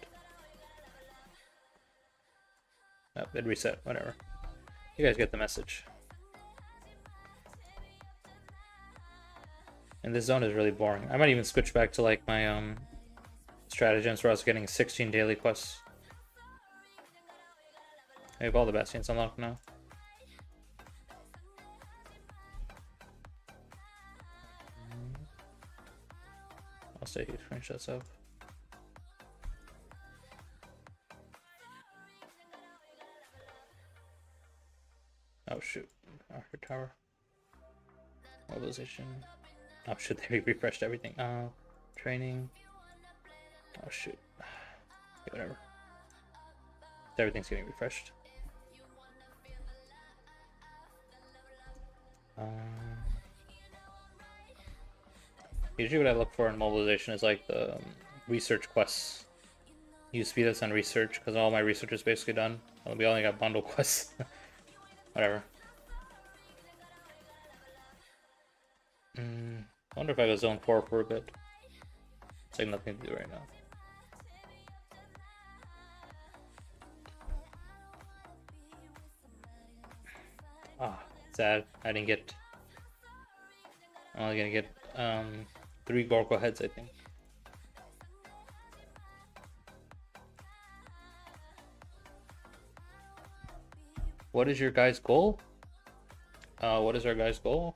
oh, it reset. Whatever. You guys get the message. And this zone is really boring. I might even switch back to like my stratagems where I was getting 16 daily quests. I have all the bastions unlocked now. I'll stay here, screenshots up. Oh shoot, Archer Tower. Mobilization. Oh shit, they refreshed everything. Training. Oh shoot. whatever. Everything's getting refreshed. Usually what I look for in mobilization is like the research quests. Use speed ups on research because all my research is basically done. We only got bundle quests. Whatever. I wonder if I go zone 4 for a bit. It's like nothing to do right now. Ah, sad. I didn't get. I'm only gonna get 3 Gorko heads, I think. What is your guys' goal? What is our guys' goal?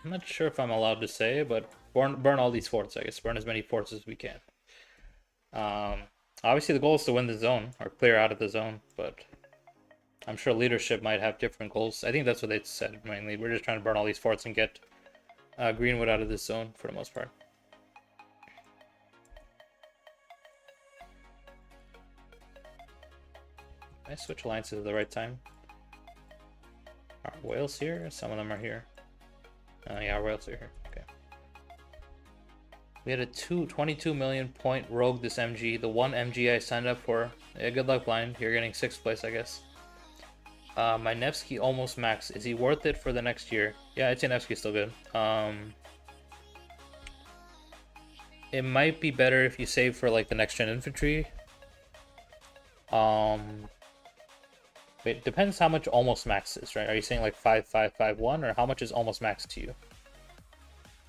I'm not sure if I'm allowed to say, but burn all these forts, I guess. Burn as many forts as we can. Obviously the goal is to win the zone, or clear out of the zone, but I'm sure leadership might have different goals. I think that's what they said mainly. We're just trying to burn all these forts and get Greenwood out of this zone for the most part. I switch alliances at the right time. Are whales here? Some of them are here. Yeah, whales are here. Okay. We had a 22 million point rogue this MG. The one MG I signed up for. Yeah, good luck, blind. You're getting 6th place, I guess. My Nevsky almost max. Is he worth it for the next year? Yeah, I'd say Nevsky's still good. It might be better if you save for like the next gen infantry. It depends how much almost max is, right? Are you saying like 5551 or how much is almost max to you?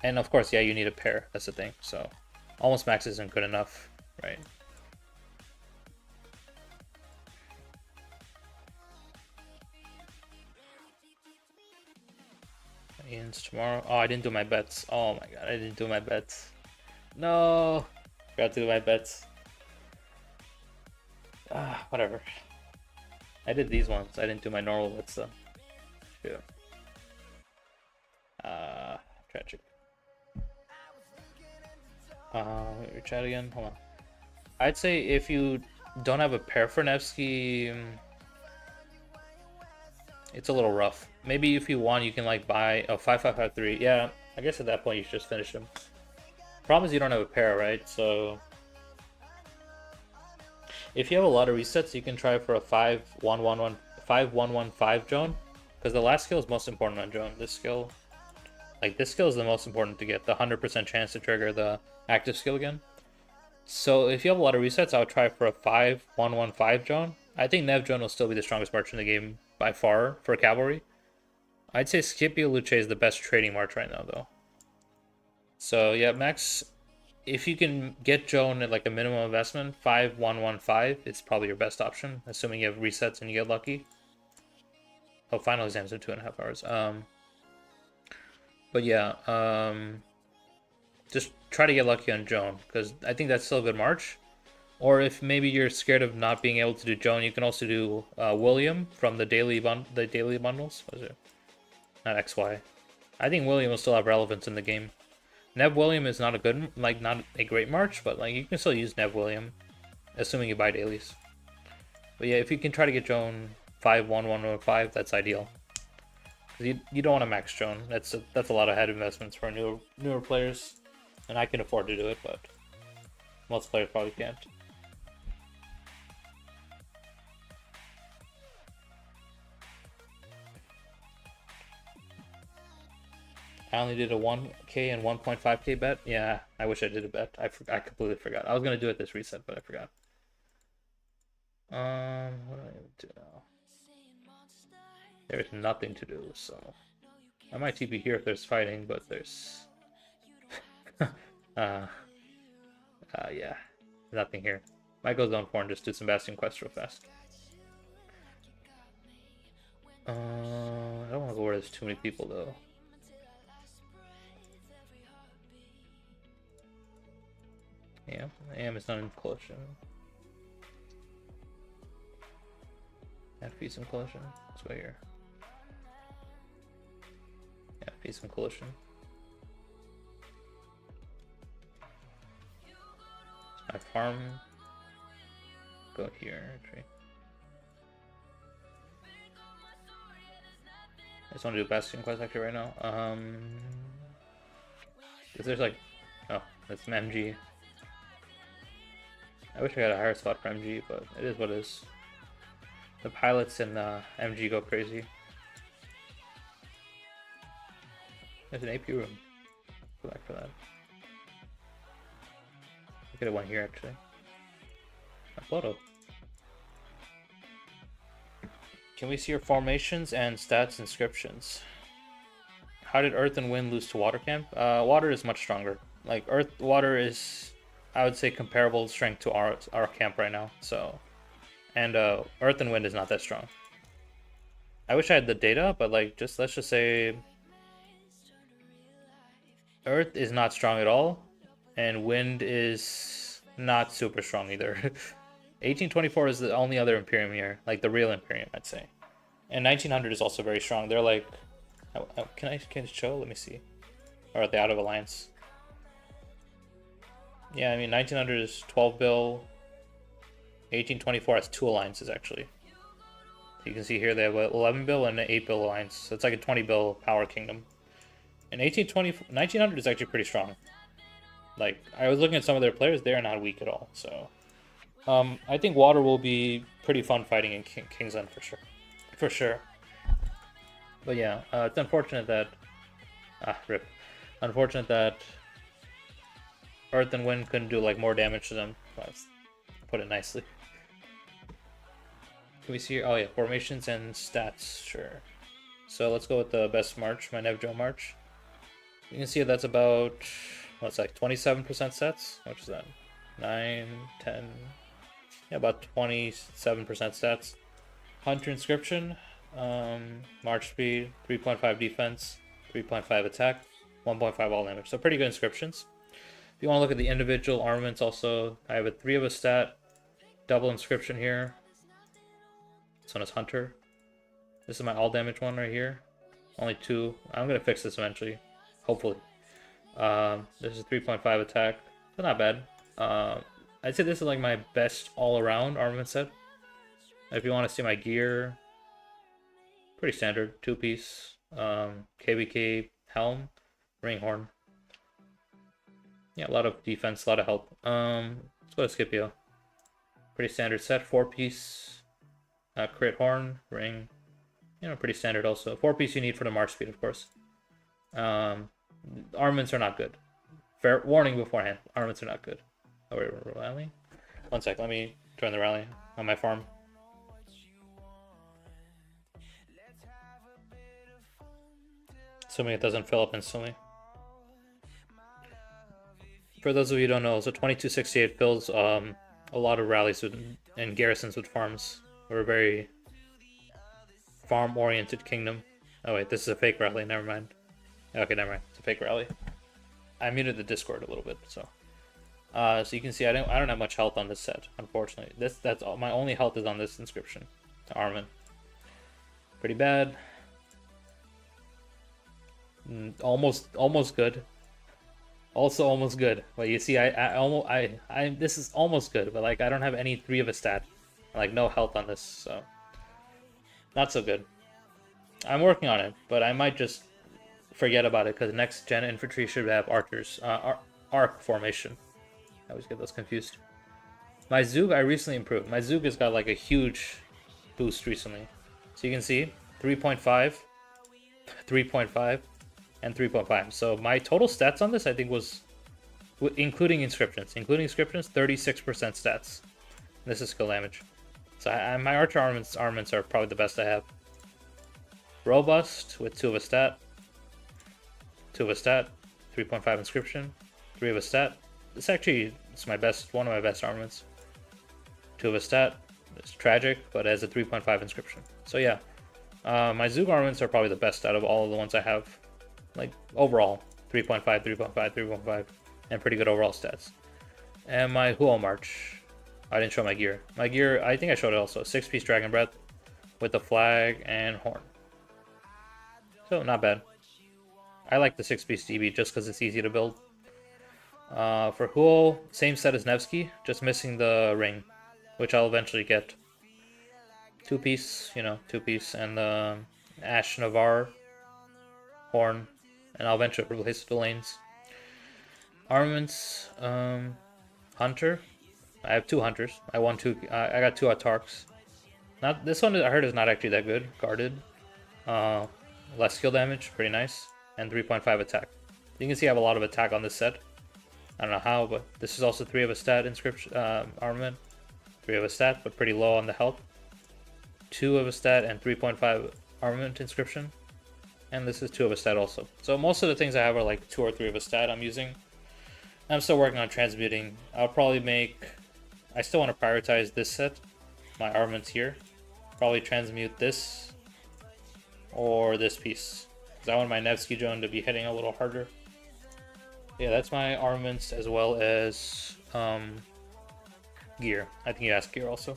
And of course, yeah, you need a pair. That's the thing. So almost max isn't good enough, right? Ian's tomorrow. Oh, I didn't do my bets. Oh my god, I didn't do my bets. No, forgot to do my bets. Whatever. I did these ones. I didn't do my normal bets though. Yeah. Tragic. Your chat again. Hold on. I'd say if you don't have a pair for Nevsky, it's a little rough. Maybe if you want, you can like buy a 5553. Yeah, I guess at that point you should just finish him. Problem is you don't have a pair, right? So if you have a lot of resets, you can try for a 5115 Joan, because the last skill is most important on Joan. This skill, like this skill is the most important to get the 100% chance to trigger the active skill again. So if you have a lot of resets, I would try for a 5115 Joan. I think Nev Joan will still be the strongest march in the game by far for cavalry. I'd say Scipio Luce is the best trading march right now, though. So yeah, Max, if you can get Joan at like a minimum investment, 5115 is probably your best option, assuming you have resets and you get lucky. Oh, final exams in 2.5 hours. But yeah, just try to get lucky on Joan, because I think that's still a good march. Or if maybe you're scared of not being able to do Joan, you can also do William from the daily bundles. What is it? Not XY. I think William will still have relevance in the game. Nev William is not a good, like not a great march, but like you can still use Nev William, assuming you buy dailies. But yeah, if you can try to get Joan 51115, that's ideal. You don't want to max Joan. That's a lot of head investments for newer players, and I can afford to do it, but most players probably can't. I only did a 1k and 1.5k bet. Yeah, I wish I did a bet. I completely forgot. I was gonna do it this reset, but I forgot. What do I do now? There's nothing to do, so I might TP here if there's fighting, but there's yeah, nothing here. Might go zone 4 and just do some Bastion quests real fast. I don't want to go where there's too many people though. Yeah, AM is not in collision. FP some collision. Let's go here. FP some collision. I farm. go here, actually. I just want to do Bastion quest actually right now. Is there's like, oh, that's an MG. I wish I had a higher spot for MG, but it is what it is. The pilots in MG go crazy. There's an AP room. Go back for that. I could have one here actually. A photo. Can we see your formations and stats inscriptions? How did Earth and Wind lose to Water Camp? Water is much stronger. Like Water is, I would say, comparable strength to our camp right now. So, and Earth and Wind is not that strong. I wish I had the data, but like, let's just say, Earth is not strong at all, and Wind is not super strong either. 1824 is the only other Imperium here, like the real Imperium, I'd say. And 1900 is also very strong. They're like, can I show? Let me see. Or are they out of alliance? Yeah, I mean 1900 is 12 bill. 1824 has 2 alliances actually. You can see here they have an 11 bill and an 8 bill alliance. So it's like a 20 bill power kingdom. And 1900 is actually pretty strong. Like, I was looking at some of their players, they're not weak at all. So, I think Water will be pretty fun fighting in King's End for sure. For sure. But yeah, it's unfortunate that... rip. Unfortunate that Earth and Wind couldn't do like more damage to them. Let's put it nicely. Can we see... Oh yeah, formations and stats. Sure. So let's go with the best March, my Nevjo March. You can see that's about... What's like 27% stats? Which is that? 9, 10... Yeah, about 27% stats. Hunter Inscription, March Speed, 3.5 defense, 3.5 attack, 1.5 all damage. So pretty good inscriptions. If you want to look at the individual armaments also, I have a 3 of a stat, double inscription here. This one is Hunter. This is my all damage one right here. Only 2. I'm going to fix this eventually, hopefully. This is 3.5 attack, so not bad. I'd say this is like my best all-around armament set. If you want to see my gear, pretty standard, 2-piece, KBK helm, ring horn. Yeah, a lot of defense, a lot of health. Let's go to Scipio. Pretty standard set, 4-piece, crit horn, ring. You know, pretty standard also. 4-piece you need for the march speed, of course. Armaments are not good. Fair warning beforehand, armaments are not good. Oh, wait, we're rallying? One sec, let me join the rally on my farm. Assuming it doesn't fill up instantly. For those of you who don't know, so 2268 fills a lot of rallies and garrisons with farms. We're a very farm-oriented kingdom. Oh wait, this is a fake rally, never mind. Okay, never mind, it's a fake rally. I muted the Discord a little bit, so... so you can see I don't have much health on this set, unfortunately. That's all, my only health is on this inscription. Armin. Pretty bad. Almost good. Also almost good. But you see this is almost good, but like I don't have any 3 of a stat. Like no health on this, so not so good. I'm working on it, but I might just forget about it because next gen infantry should have archers, arc formation. I always get those confused. My Zug I recently improved. My Zug has got like a huge boost recently. So you can see 3.5, 3.5, and 3.5. So my total stats on this I think was, including inscriptions, 36% stats. This is skill damage. So my archer armaments are probably the best I have. Robust with 2 of a stat. 2 of a stat, 3.5 inscription, 3 of a stat. This actually is one of my best armaments. 2 of a stat. It's tragic, but it has a 3.5 inscription. So yeah, my Zug armaments are probably the best out of all of the ones I have. Like overall, 3.5, 3.5, 3.5, and pretty good overall stats. And my Huo March, I didn't show my gear. My gear, I think I showed it also. 6-piece Dragon Breath with the flag and horn. So not bad. I like the 6-piece DB just because it's easy to build. For Huo, same set as Nevsky, just missing the ring. which I'll eventually get. Two-piece, you know, two-piece, and the Ash Navarre horn, and I'll eventually replace the lanes. Armaments, Hunter. I have two Hunters. I won two. I got two Autarks. Not this one. I heard is not actually that good. Guarded, uh, less skill damage, pretty nice, and 3.5 attack. You can see I have a lot of attack on this set. I don't know how, but this is also 3 of a stat inscription armament. 3 of a stat, but pretty low on the health. 2 of a stat and 3.5 armament inscription. And this is 2 of a stat also. So most of the things I have are like 2 or 3 of a stat I'm using. I'm still working on transmuting. I'll probably make... I still want to prioritize this set. My armaments here. Probably transmute this. Or this piece. Because I want my Nevsky drone to be hitting a little harder. Yeah, that's my armaments as well as gear. I think you asked gear also.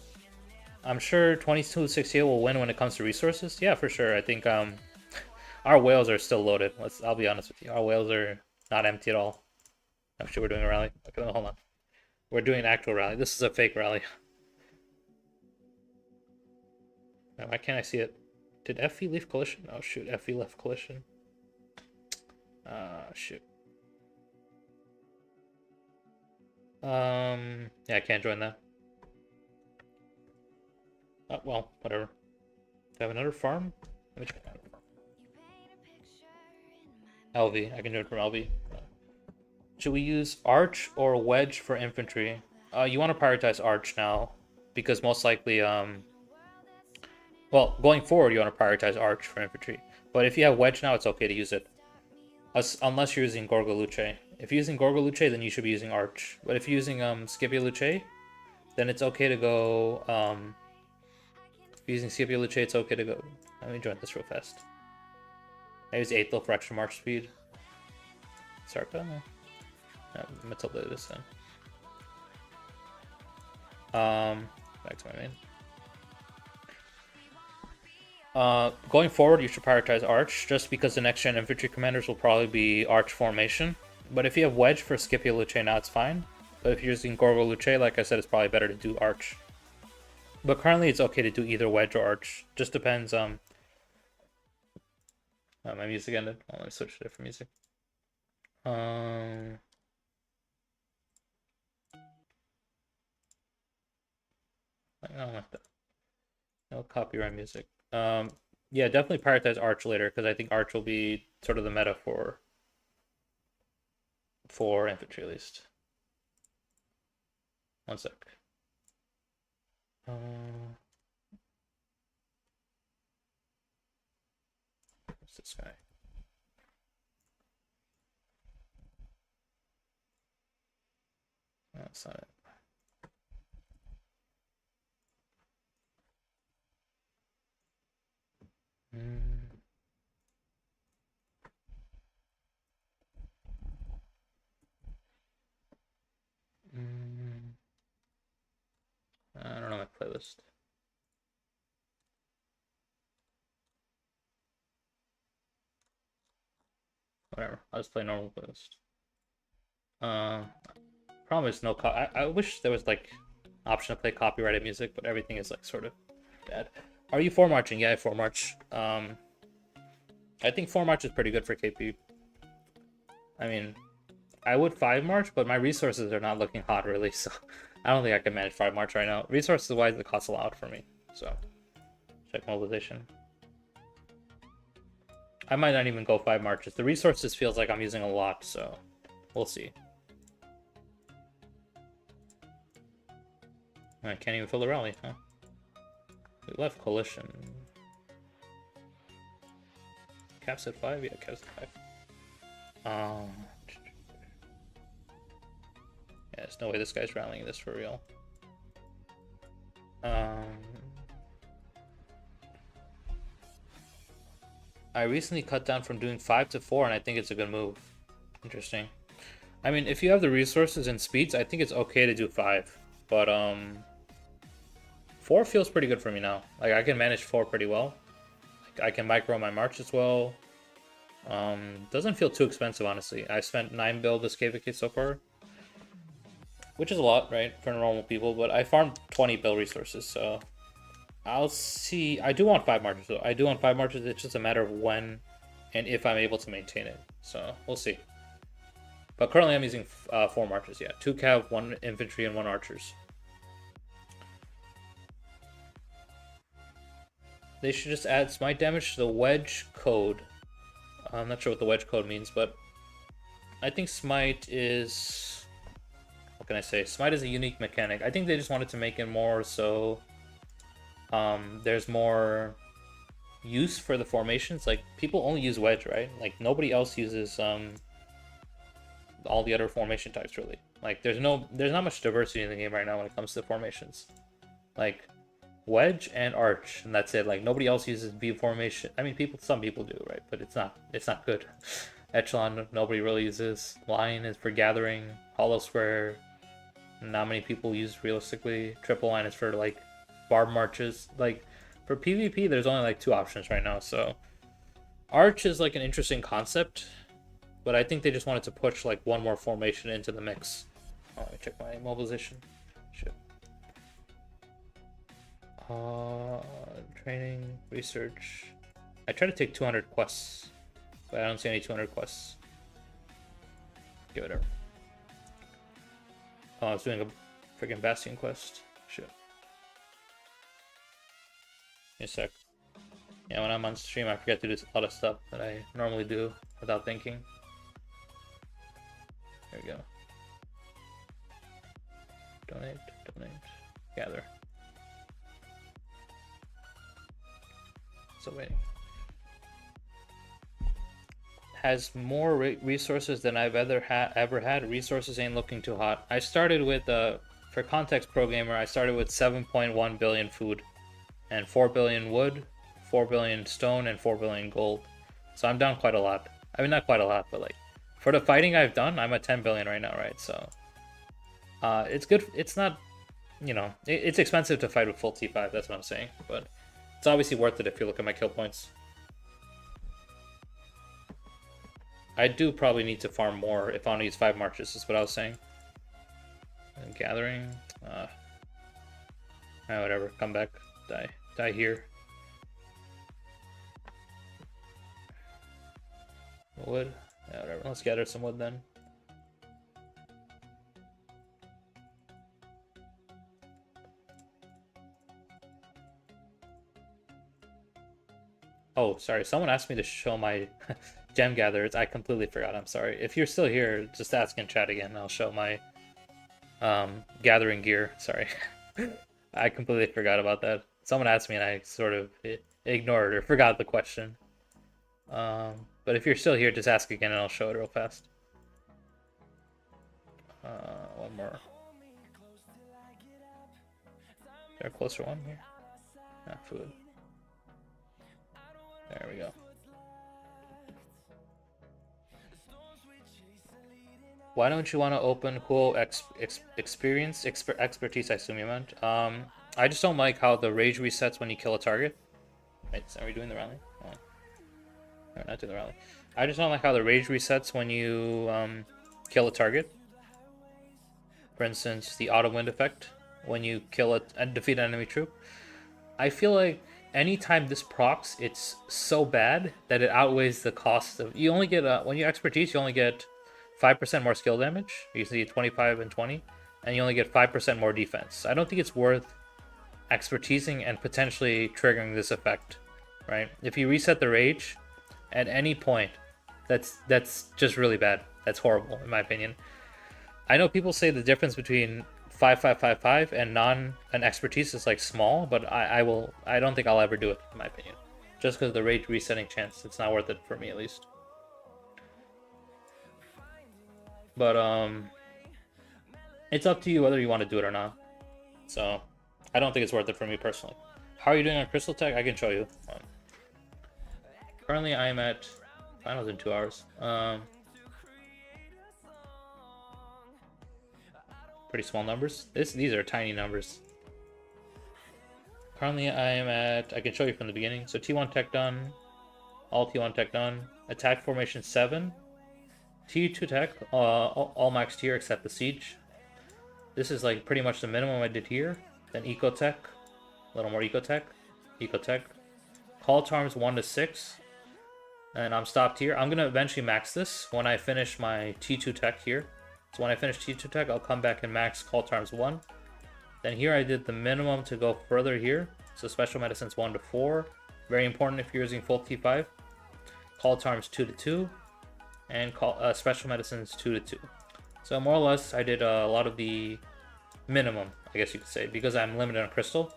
I'm sure 2268 will win when it comes to resources. Yeah, for sure. I think our whales are still loaded. I'll be honest with you. Our whales are not empty at all. Actually, we're doing a rally. Okay, hold on. We're doing an actual rally. This is a fake rally. Why can't I see it? Did FV leave collision? Oh shoot, FV left collision. Shoot. Yeah, I can't join that. Oh, well, whatever. Do I have another farm? Let me check another farm. LV. I can join from LV. Should we use Arch or Wedge for infantry? You want to prioritize Arch now, because most likely, well, going forward, you want to prioritize Arch for infantry. But if you have Wedge now, it's okay to use it. Unless you're using Gorgoluce. If you're using Gorgoluce, then you should be using Arch. But if you're using Scipio Luce, then it's okay to go... if you're using Scipio Luce, it's okay to go... Let me join this real fast. I use 8th for extra march speed. Sarka? No, Matilda this time. Back to my main. Going forward, you should prioritize Arch, just because the next gen infantry commanders will probably be Arch formation. But if you have Wedge for Scipio Luce now, it's fine. But if you're using Gorgo Luce, like I said, it's probably better to do Arch. But currently, it's okay to do either Wedge or Arch. Just depends. My music ended. Oh, let me switch to different music. I don't like that. No copyright music. Yeah, definitely prioritize Arch later, because I think Arch will be sort of the meta for infantry at least. One sec. What's this guy? No, that's not it. I don't know my playlist. Whatever. I'll just play normal playlist. Problem is no I wish there was like option to play copyrighted music, but everything is like sort of bad. Are you 4 marching? Yeah, I 4 march. I think 4 march is pretty good for KP. I mean, I would 5 march, but my resources are not looking hot really, so I don't think I can manage 5 march right now. Resources wise, it costs a lot for me, so check mobilization. I might not even go 5 marches. The resources feels like I'm using a lot, so we'll see. I can't even fill the rally, huh? We left coalition. Caps at 5? Yeah, caps at 5. Yeah, there's no way this guy's rallying this for real. I recently cut down from doing 5 to 4, and I think it's a good move. Interesting. I mean, if you have the resources and speeds, I think it's okay to do 5. But 4 feels pretty good for me now. Like, I can manage 4 pretty well. Like, I can micro my march as well. Doesn't feel too expensive, honestly. I spent 9 bill this KVK so far. which is a lot, right, for normal people. But I farmed 20 bill resources, so I'll see. I do want 5 marches though. I do want 5 marches. It's just a matter of when and if I'm able to maintain it. So we'll see. But currently I'm using 4 marches. Yeah, 2 cav, 1 infantry, and 1 archers. They should just add smite damage to the wedge code. I'm not sure what the wedge code means, but I think smite is... What can I say? Smite is a unique mechanic. I think they just wanted to make it more so there's more use for the formations. Like, people only use wedge, right? Like, nobody else uses all the other formation types, really. Like, there's not much diversity in the game right now when it comes to formations. Like, wedge and arch, and that's it. Like, nobody else uses B formation. I mean, some people do, right? But it's not good. Echelon, nobody really uses. Line is for gathering. Hollow square, not many people use realistically. Triple line is for like barb marches. Like, for PvP, there's only like 2 options right now. So arch is like an interesting concept, but I think they just wanted to push like one more formation into the mix. Oh, let me check my mobilization. Shit. Training, research. I try to take 200 quests, but I don't see any 200 quests. Give it up. Oh, I was doing a freaking Bastion quest. Shit. Give me a sec. Yeah, when I'm on stream, I forget to do a lot of stuff that I normally do without thinking. There we go. Donate, gather. So waiting. Has more resources than I've ever had. Resources ain't looking too hot. I started with, for context, pro gamer, I started with 7.1 billion food, and 4 billion wood, 4 billion stone, and 4 billion gold. So I'm down quite a lot. I mean, not quite a lot, but like, for the fighting I've done, I'm at 10 billion right now, right? So, it's good. It's not, you know, it's expensive to fight with full T5, that's what I'm saying, but it's obviously worth it if you look at my kill points. I do probably need to farm more if I want to use 5 marches, is what I was saying. And gathering. Whatever. Come back. Die here. Wood. Yeah, whatever. Let's gather some wood then. Oh, sorry. Someone asked me to show my gem gatherers. I completely forgot. I'm sorry. If you're still here, just ask in chat again. I'll show my gathering gear. Sorry. I completely forgot about that. Someone asked me and I sort of ignored or forgot the question. But if you're still here, just ask again and I'll show it real fast. One more. Is there a closer one here? Food. There we go. Why don't you want to open cool expertise, I assume you meant. I just don't like how the rage resets when you kill a target. Wait, are we doing the rally? Oh. No, not doing the rally. I just don't like how the rage resets when you kill a target. For instance, the auto wind effect when you kill it and defeat an enemy troop. I feel like anytime this procs, it's so bad that it outweighs the cost of. You only get when you expertise, you only get 5% more skill damage. You see 25 and 20, and you only get 5% more defense. I don't think it's worth expertising and potentially triggering this effect, right? If you reset the rage at any point, that's just really bad. That's horrible, in my opinion. I know people say the difference between 5 and expertise is like small, but I don't think I'll ever do it, in my opinion. Just because of the rage resetting chance, it's not worth it for me at least. But it's up to you whether you want to do it or not. So I don't think it's worth it for me personally. How are you doing on Crystal Tech? I can show you. Currently I'm at finals in 2 hours. Pretty small numbers. These are tiny numbers. Currently I am at, I can show you from the beginning. So T1 tech done, all T1 tech done, attack formation 7, T2 tech, all max tier except the siege. This is like pretty much the minimum I did here. Then Ecotech, a little more Ecotech, Ecotech. Call Charms 1 to 6. And I'm stopped here. I'm going to eventually max this when I finish my T2 tech here. So when I finish T2 tech, I'll come back and max Call Charms 1. Then here I did the minimum to go further here. So Special Medicines 1 to 4. Very important if you're using full T5. Call Charms 2 to 2. And Special Medicines 2 to 2. So more or less, I did a lot of the minimum, I guess you could say, because I'm limited on Crystal.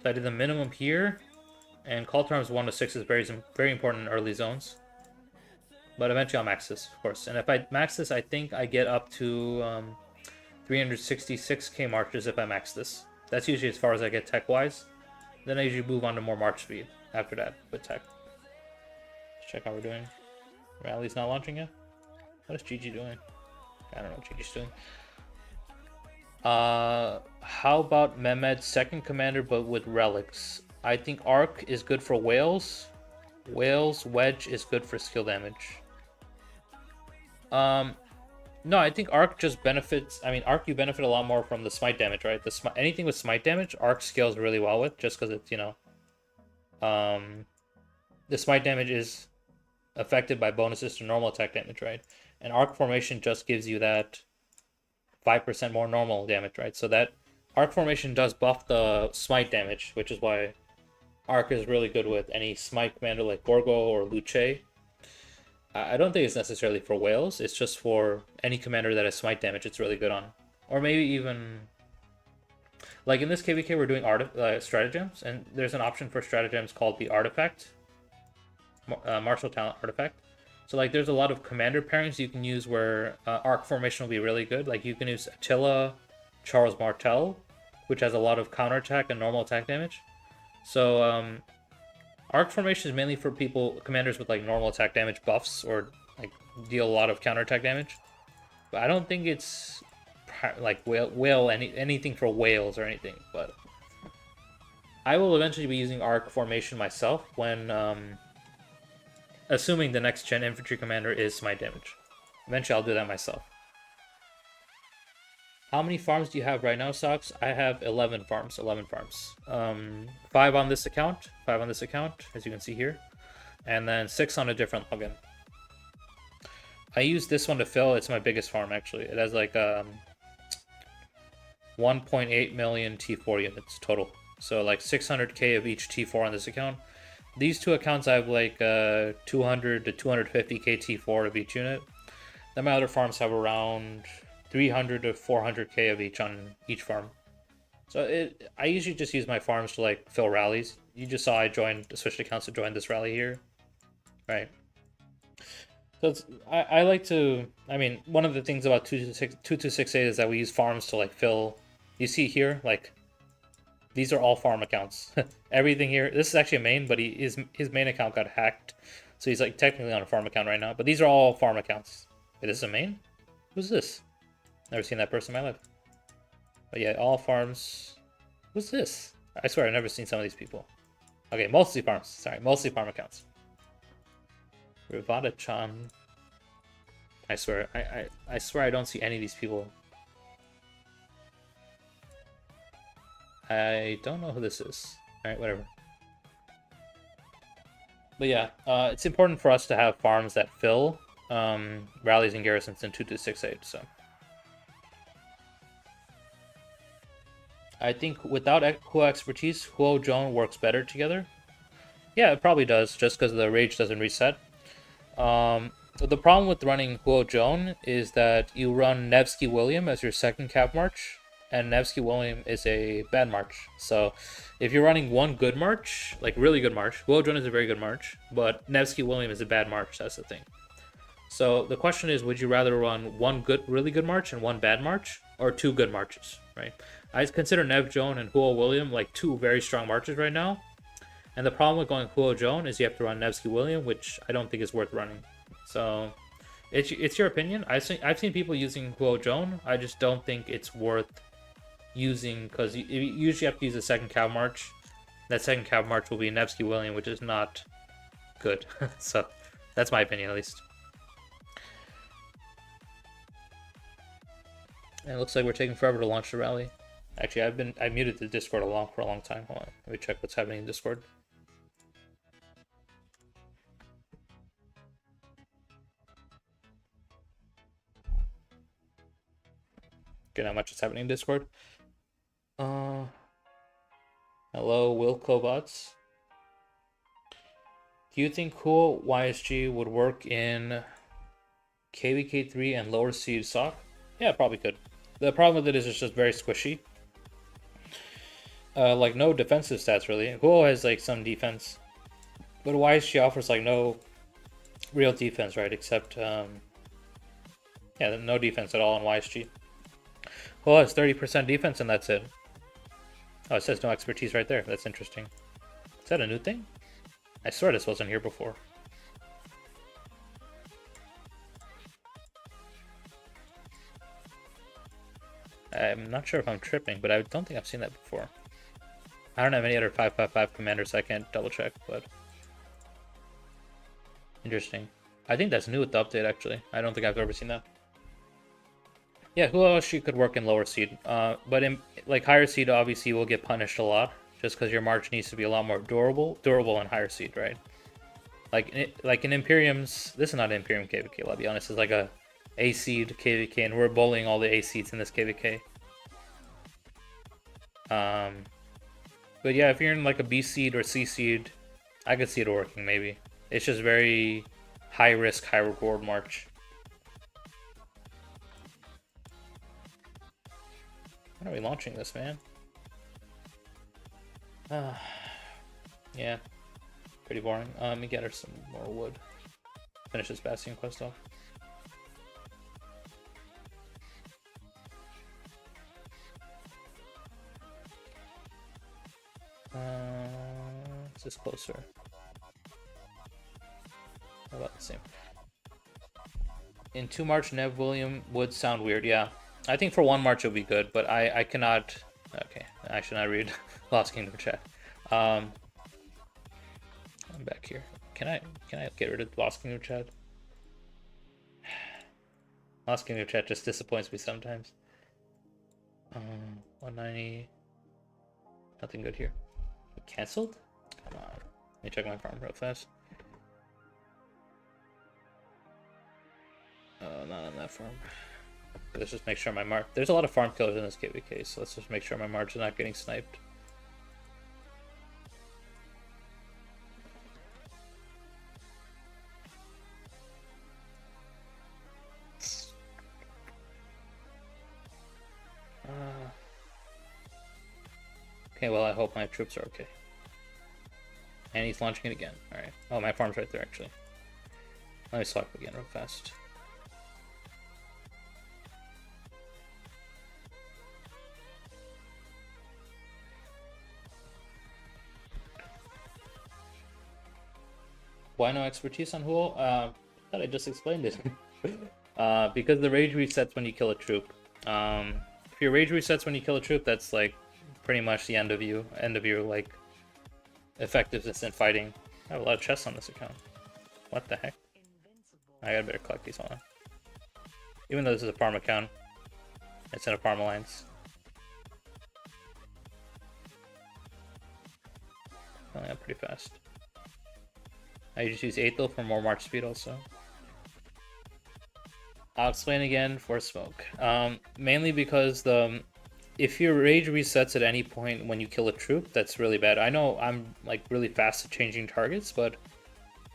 So I did the minimum here. And Call Charms 1 to 6 is very important in early zones. But eventually I'll max this, of course. And if I max this, I think I get up to 366k marches if I max this. That's usually as far as I get tech-wise. Then I usually move on to more march speed after that with tech. Let's check how we're doing. Rally's not launching yet? What is GG doing? I don't know what GG's doing. How about Mehmed's second commander but with relics? I think Arc is good for whales. Whales, Wedge is good for skill damage. No, I think Arc just benefits. I mean, Arc, you benefit a lot more from the smite damage, right? Anything with smite damage, Arc scales really well with, just because it's, you know, the smite damage is affected by bonuses to normal attack damage, right? And Arc formation just gives you that 5% more normal damage, right? So that Arc formation does buff the smite damage, which is why Arc is really good with any smite commander like Gorgo or Luce. I don't think it's necessarily for whales. It's just for any commander that has smite damage. It's really good on, or maybe even like in this KVK we're doing stratagems, and there's an option for stratagems called the artifact, martial talent artifact. So like there's a lot of commander pairings you can use where Arc formation will be really good. Like you can use Attila, Charles Martel, which has a lot of counterattack and normal attack damage. So Arc formation is mainly for commanders with like normal attack damage buffs or like deal a lot of counterattack damage. But I don't think it's like anything for whales or anything. But I will eventually be using Arc formation myself when assuming the next gen infantry commander is smite damage. Eventually I'll do that myself. How many farms do you have right now, Socks? I have 11 farms. 5 on this account, as you can see here. And then 6 on a different login. I use this one to fill. It's my biggest farm, actually. It has like 1.8 million T4 units total. So like 600k of each T4 on this account. These two accounts I have like 200 to 250k T4 of each unit. Then my other farms have around 300 to 400k of each on each farm. So I usually just use my farms to like fill rallies. You just saw I switched accounts to join this rally here, right? So I like to. I mean, one of the things about 2268 is that we use farms to like fill. You see here, like these are all farm accounts. Everything here. This is actually a main, but his main account got hacked, so he's like technically on a farm account right now. But these are all farm accounts. Wait, this is a main? Who's this? Never seen that person in my life. But yeah, all farms. Who's this? I swear I've never seen some of these people. Okay, mostly farms. Sorry, mostly farm accounts. Rivada-chan. I swear I don't see any of these people. I don't know who this is. Alright, whatever. But yeah, it's important for us to have farms that fill rallies and garrisons in 2268, so. I think without Huo expertise, Huo Joan works better together. Yeah, it probably does, just because the rage doesn't reset. The problem with running Huo Joan is that you run Nevsky William as your second cap march, and Nevsky William is a bad march. So if you're running one good march, like really good march, Huo Joan is a very good march, but Nevsky William is a bad march, that's the thing. So the question is, would you rather run one really good march and one bad march, or 2 good marches, right? I consider Nev Joan and Huo William like 2 very strong marches right now. And the problem with going Huo Joan is you have to run Nevsky William, which I don't think is worth running. So it's your opinion. I've seen people using Huo Joan. I just don't think it's worth using, because you usually have to use a second cav march. That second cav march will be Nevsky William, which is not good. So that's my opinion, at least. And it looks like we're taking forever to launch the rally. Actually, I muted the Discord for a long time. Hold on, let me check what's happening in Discord. Okay, not much is happening in Discord. Hello, Will Kobots. Do you think cool YSG would work in KVK3 and lower seed sock? Yeah, probably could. The problem with it is it's just very squishy. Like no defensive stats really. Huo has like some defense, but YSG offers like no real defense, right? Except yeah, no defense at all in YSG. Huo has 30% defense and that's it. Oh, it says no expertise right there. That's interesting. Is that a new thing? I swear this wasn't here before. I'm not sure if I'm tripping, but I don't think I've seen that before. I don't have any other 555 commanders, so I can't double check, but interesting. I think that's new with the update, actually. I don't think I've ever seen that. Yeah, who else she could work in lower seed? But in like higher seed, obviously will get punished a lot, just because your march needs to be a lot more durable in higher seed, right? Like in Imperium's, this is not an Imperium KVK. I'll be honest, it's like a A seed KVK, and we're bullying all the A seeds in this KVK. But yeah, if you're in like a B seed or C seed, I could see it working maybe. It's just very high risk, high reward march. When are we launching this, man? Yeah, pretty boring. Let me get her some more wood. Finish this Bastion quest off. Is this closer? How about the same? In 2 March, Nev William would sound weird, yeah. I think for 1 March it'll be good, but I cannot... Okay, I should not read Lost Kingdom chat. I'm back here. Can I get rid of Lost Kingdom chat? Lost Kingdom chat just disappoints me sometimes. 190... Nothing good here. Cancelled? Come on. Let me check my farm real fast. Not on that farm. Let's just make sure my mark. There's a lot of farm killers in this KVK, so let's just make sure my march is not getting sniped. Okay, well, I hope my troops are okay. And he's launching it again. Alright. Oh, my farm's right there, actually. Let me swap again real fast. Why no expertise on Huo? I thought I just explained it. Because the rage resets when you kill a troop. If your rage resets when you kill a troop, that's like pretty much the end of your like effectiveness in fighting. I have a lot of chests on this account. What the heck? I gotta better collect these, hold on. Even though this is a farm account, it's in a farm alliance. Filling up pretty fast. I just use 8 though for more march speed also. I'll explain again for smoke. Mainly because if your rage resets at any point when you kill a troop, that's really bad. I know I'm like really fast at changing targets, but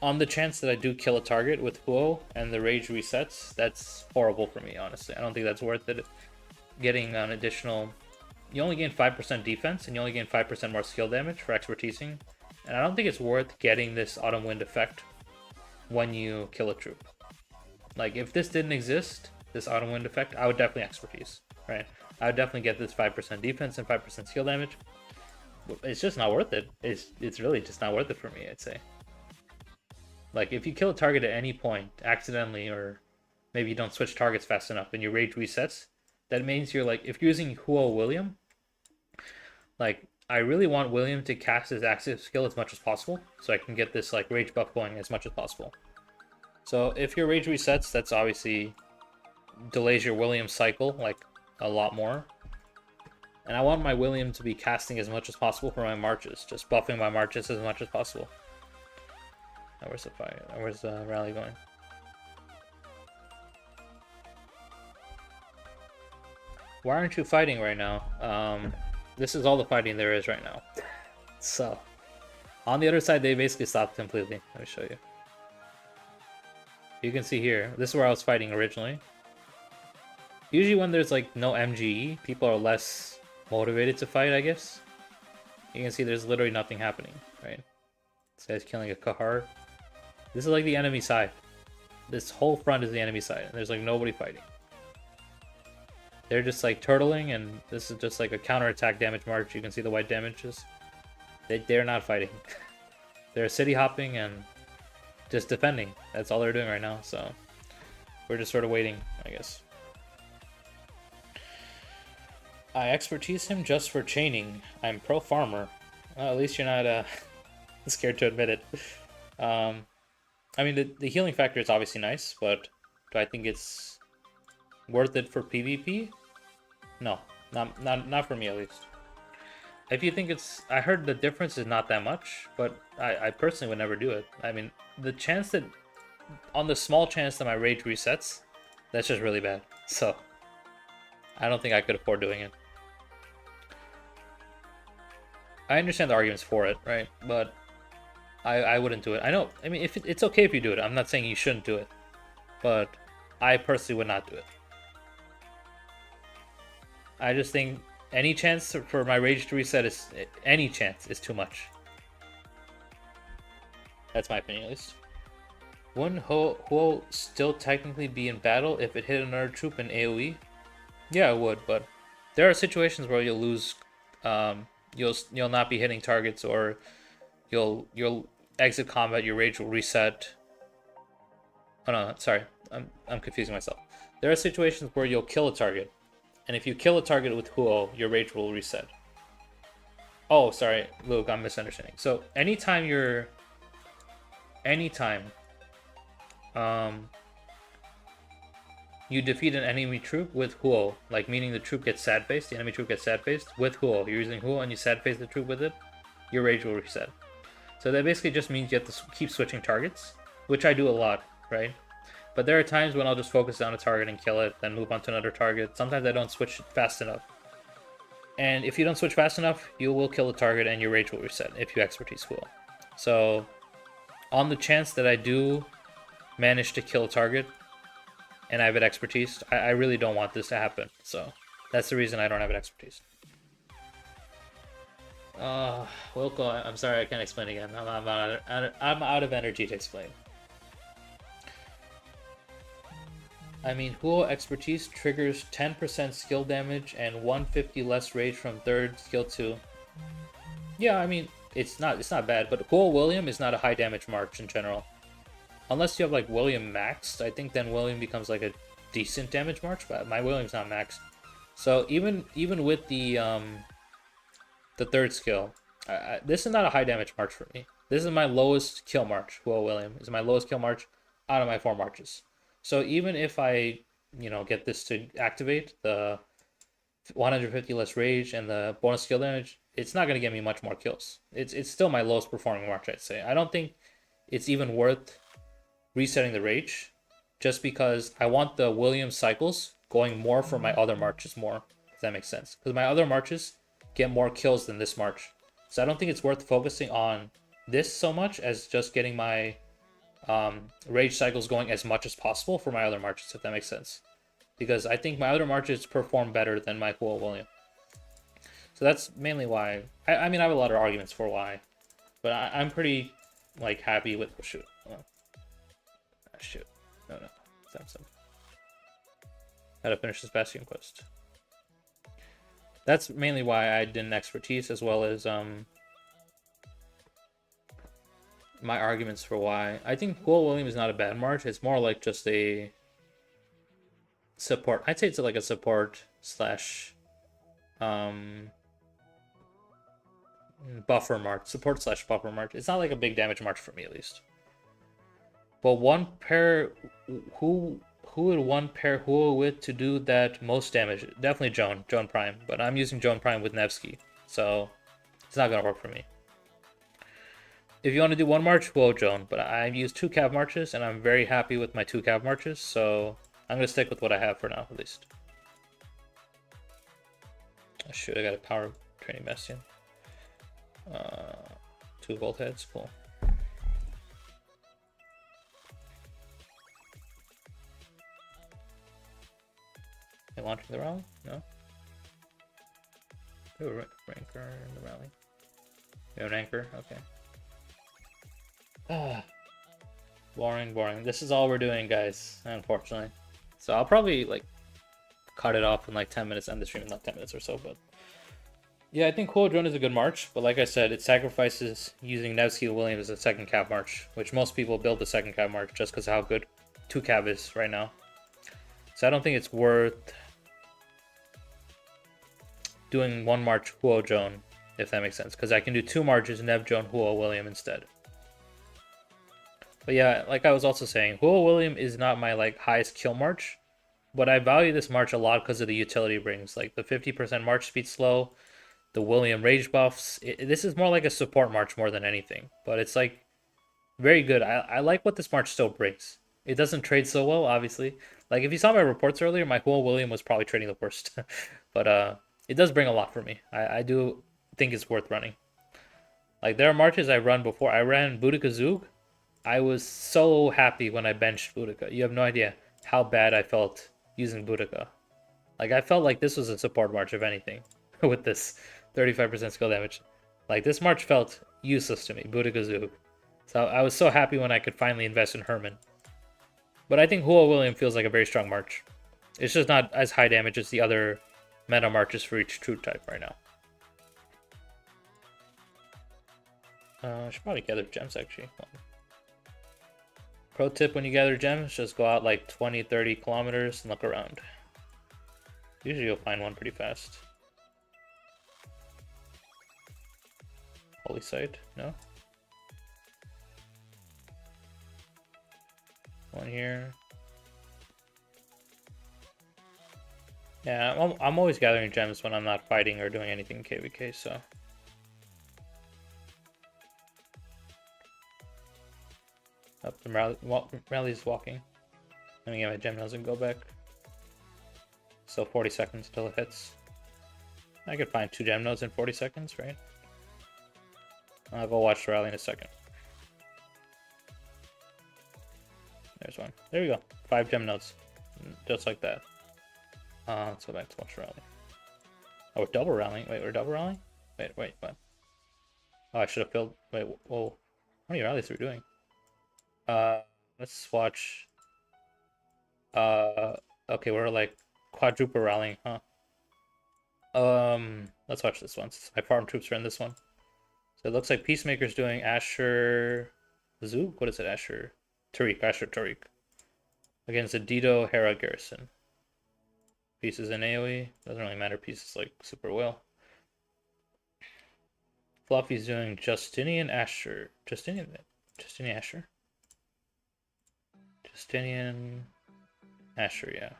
on the chance that I do kill a target with Huo and the rage resets, that's horrible for me, honestly. I don't think that's worth it. Getting an additional... You only gain 5% defense, and you only gain 5% more skill damage for expertising. And I don't think it's worth getting this Autumn Wind effect when you kill a troop. Like, if this didn't exist, this Autumn Wind effect, I would definitely expertise, right? I would definitely get this 5% defense and 5% skill damage. It's just not worth it. It's really just not worth it for me, I'd say. Like, if you kill a target at any point, accidentally, or maybe you don't switch targets fast enough and your rage resets, that means you're like, if you're using Huo William, like, I really want William to cast his active skill as much as possible, so I can get this, like, rage buff going as much as possible. So, if your rage resets, that's obviously delays your William cycle, like, a lot more. And I want my William to be casting as much as possible for my marches, just buffing my marches as much as possible. Now where's the fight? Where's the rally going? Why aren't you fighting right now? This is all the fighting there is right now. So, on the other side, they basically stopped completely. Let me show you. You can see here, this is where I was fighting originally. Usually when there's like no MGE, people are less motivated to fight, I guess. You can see there's literally nothing happening, right? This guy's killing a Kahar. This is like the enemy side. This whole front is the enemy side, and there's like nobody fighting. They're just like turtling, and this is just like a counterattack damage march. You can see the white damages. They're not fighting. They're city hopping and just defending. That's all they're doing right now, so we're just sort of waiting, I guess. I expertise him just for chaining. I'm pro farmer. Well, at least you're not scared to admit it. I mean, the healing factor is obviously nice, but do I think it's worth it for PvP? No, not for me at least. If you think it's, I heard the difference is not that much, but I personally would never do it. I mean, the chance that, on the small chance that my rage resets, that's just really bad. So, I don't think I could afford doing it. I understand the arguments for it, right? But I wouldn't do it. I know, I mean, if it's okay if you do it. I'm not saying you shouldn't do it. But I personally would not do it. I just think any chance for my rage to reset is, any chance is too much. That's my opinion, at least. Wouldn't Huo still technically be in battle if it hit another troop in AoE? Yeah, it would, but there are situations where you'll lose, you'll not be hitting targets, or you'll exit combat, your rage will reset. Oh no, sorry, I'm confusing myself. There are situations where you'll kill a target, and if you kill a target with Huo, your rage will reset. Oh, sorry, Luke, I'm misunderstanding. So anytime you defeat an enemy troop with Huo, like meaning the troop gets sad faced, the enemy troop gets sad faced with Huo. You're using Huo and you sad face the troop with it, your rage will reset. So that basically just means you have to keep switching targets, which I do a lot, right? But there are times when I'll just focus on a target and kill it, then move on to another target. Sometimes I don't switch fast enough. And if you don't switch fast enough, you will kill the target and your rage will reset if you expertise Huo. So on the chance that I do manage to kill a target and I have it expertise, I really don't want this to happen. So that's the reason I don't have it expertise. Wilco, I'm sorry I can't explain again. I'm out of energy to explain. I mean, Huo expertise triggers 10% skill damage and 150 less rage from third skill 2. Yeah, I mean, it's not bad, but Huo William is not a high damage march in general. Unless you have like William maxed, I think then William becomes like a decent damage march, but my William's not maxed. So even with the third skill, this is not a high damage march for me. This is my lowest kill march. Huo William is my lowest kill march out of my 4 marches. So even if I, get this to activate the 150 less rage and the bonus skill damage, it's not going to get me much more kills. It's still my lowest performing march, I'd say. I don't think it's even worth resetting the rage, just because I want the Williams cycles going more for my other marches more, if that makes sense. Because my other marches get more kills than this march. So I don't think it's worth focusing on this so much as just getting my rage cycles going as much as possible for my other marches, if that makes sense. Because I think my other marches perform better than my Huo William. So that's mainly why. I mean, I have a lot of arguments for why, but I'm pretty happy with. Oh, shoot. Shoot. No. That's him. Gotta finish this Bastion quest. That's mainly why I didn't expertise, as well as my arguments for why. I think Huo William is not a bad march. It's more like just a support. I'd say it's like a support slash buffer march. Support slash buffer march. It's not like a big damage march for me, at least. But one pair, who Who would one pair Huo with to do that most damage? Definitely Joan Prime. But I'm using Joan Prime with Nevsky, so it's not gonna work for me. If you want to do one march, Huo Joan. But I use two cav marches, and I'm very happy with my two cav marches, so I'm gonna stick with what I have for now, at least. Oh, shoot, I got a power training bastion. 2 volt heads, cool. They launching the rally? No. Oh, ranker in the rally. We have an anchor. Okay. Ah, boring. This is all we're doing, guys. Unfortunately. So I'll probably like cut it off in like 10 minutes, end the stream in like 10 minutes or so. But yeah, I think Huo Drone is a good march. But like I said, it sacrifices using Nevsky Williams as a second cav march, which most people build the second cav march just because of how good 2 cav is right now. So I don't think it's worth doing one march Huo Joan, if that makes sense, because I can do 2 marches Nev Joan Huo William instead. But yeah, like I was also saying, Huo William is not my like highest kill march, but I value this march a lot because of the utility it brings, like the 50% march speed slow, the William rage buffs. This is more like a support march more than anything, but it's like very good. I like what this march still brings. It doesn't trade so well, obviously. Like if you saw my reports earlier, my Huo William was probably trading the worst, but it does bring a lot for me. I do think it's worth running. Like there are marches I run before. I ran Boudica Zug. I was so happy when I benched Boudica. You have no idea how bad I felt using Boudica. Like I felt like this was a support march, if anything, with this 35% skill damage. Like this march felt useless to me, Boudica Zug. So I was so happy when I could finally invest in Herman. But I think Huo William feels like a very strong march. It's just not as high damage as the other meta marches for each troop type right now. I should probably gather gems actually. Pro tip when you gather gems, just go out like 20-30 kilometers and look around. Usually you'll find one pretty fast. Holy site? No? One here. Yeah, I'm always gathering gems when I'm not fighting or doing anything in KVK, so. Up the rally's walking. Let me get my gem nodes and go back. So 40 seconds till it hits. I could find 2 gem nodes in 40 seconds, right? I'll go watch the rally in a second. There's one. There we go. 5 gem nodes. Just like that. Let's go back to watch the rally. Oh, we're double rallying. Wait, we're double rallying? Wait, what? Oh, I should have filled. Wait, whoa. How many rallies are we doing? Let's watch. Okay, we're like quadruple rallying, huh? Let's watch this one. My farm troops are in this one. So it looks like Peacemaker's doing Asher Zug? What is it? Asher Tariq. Against the Dido Hera Garrison. Pieces in AoE. Doesn't really matter. Pieces like super well. Fluffy's doing Justinian Asher. Justinian Asher? Justinian Asher, yeah.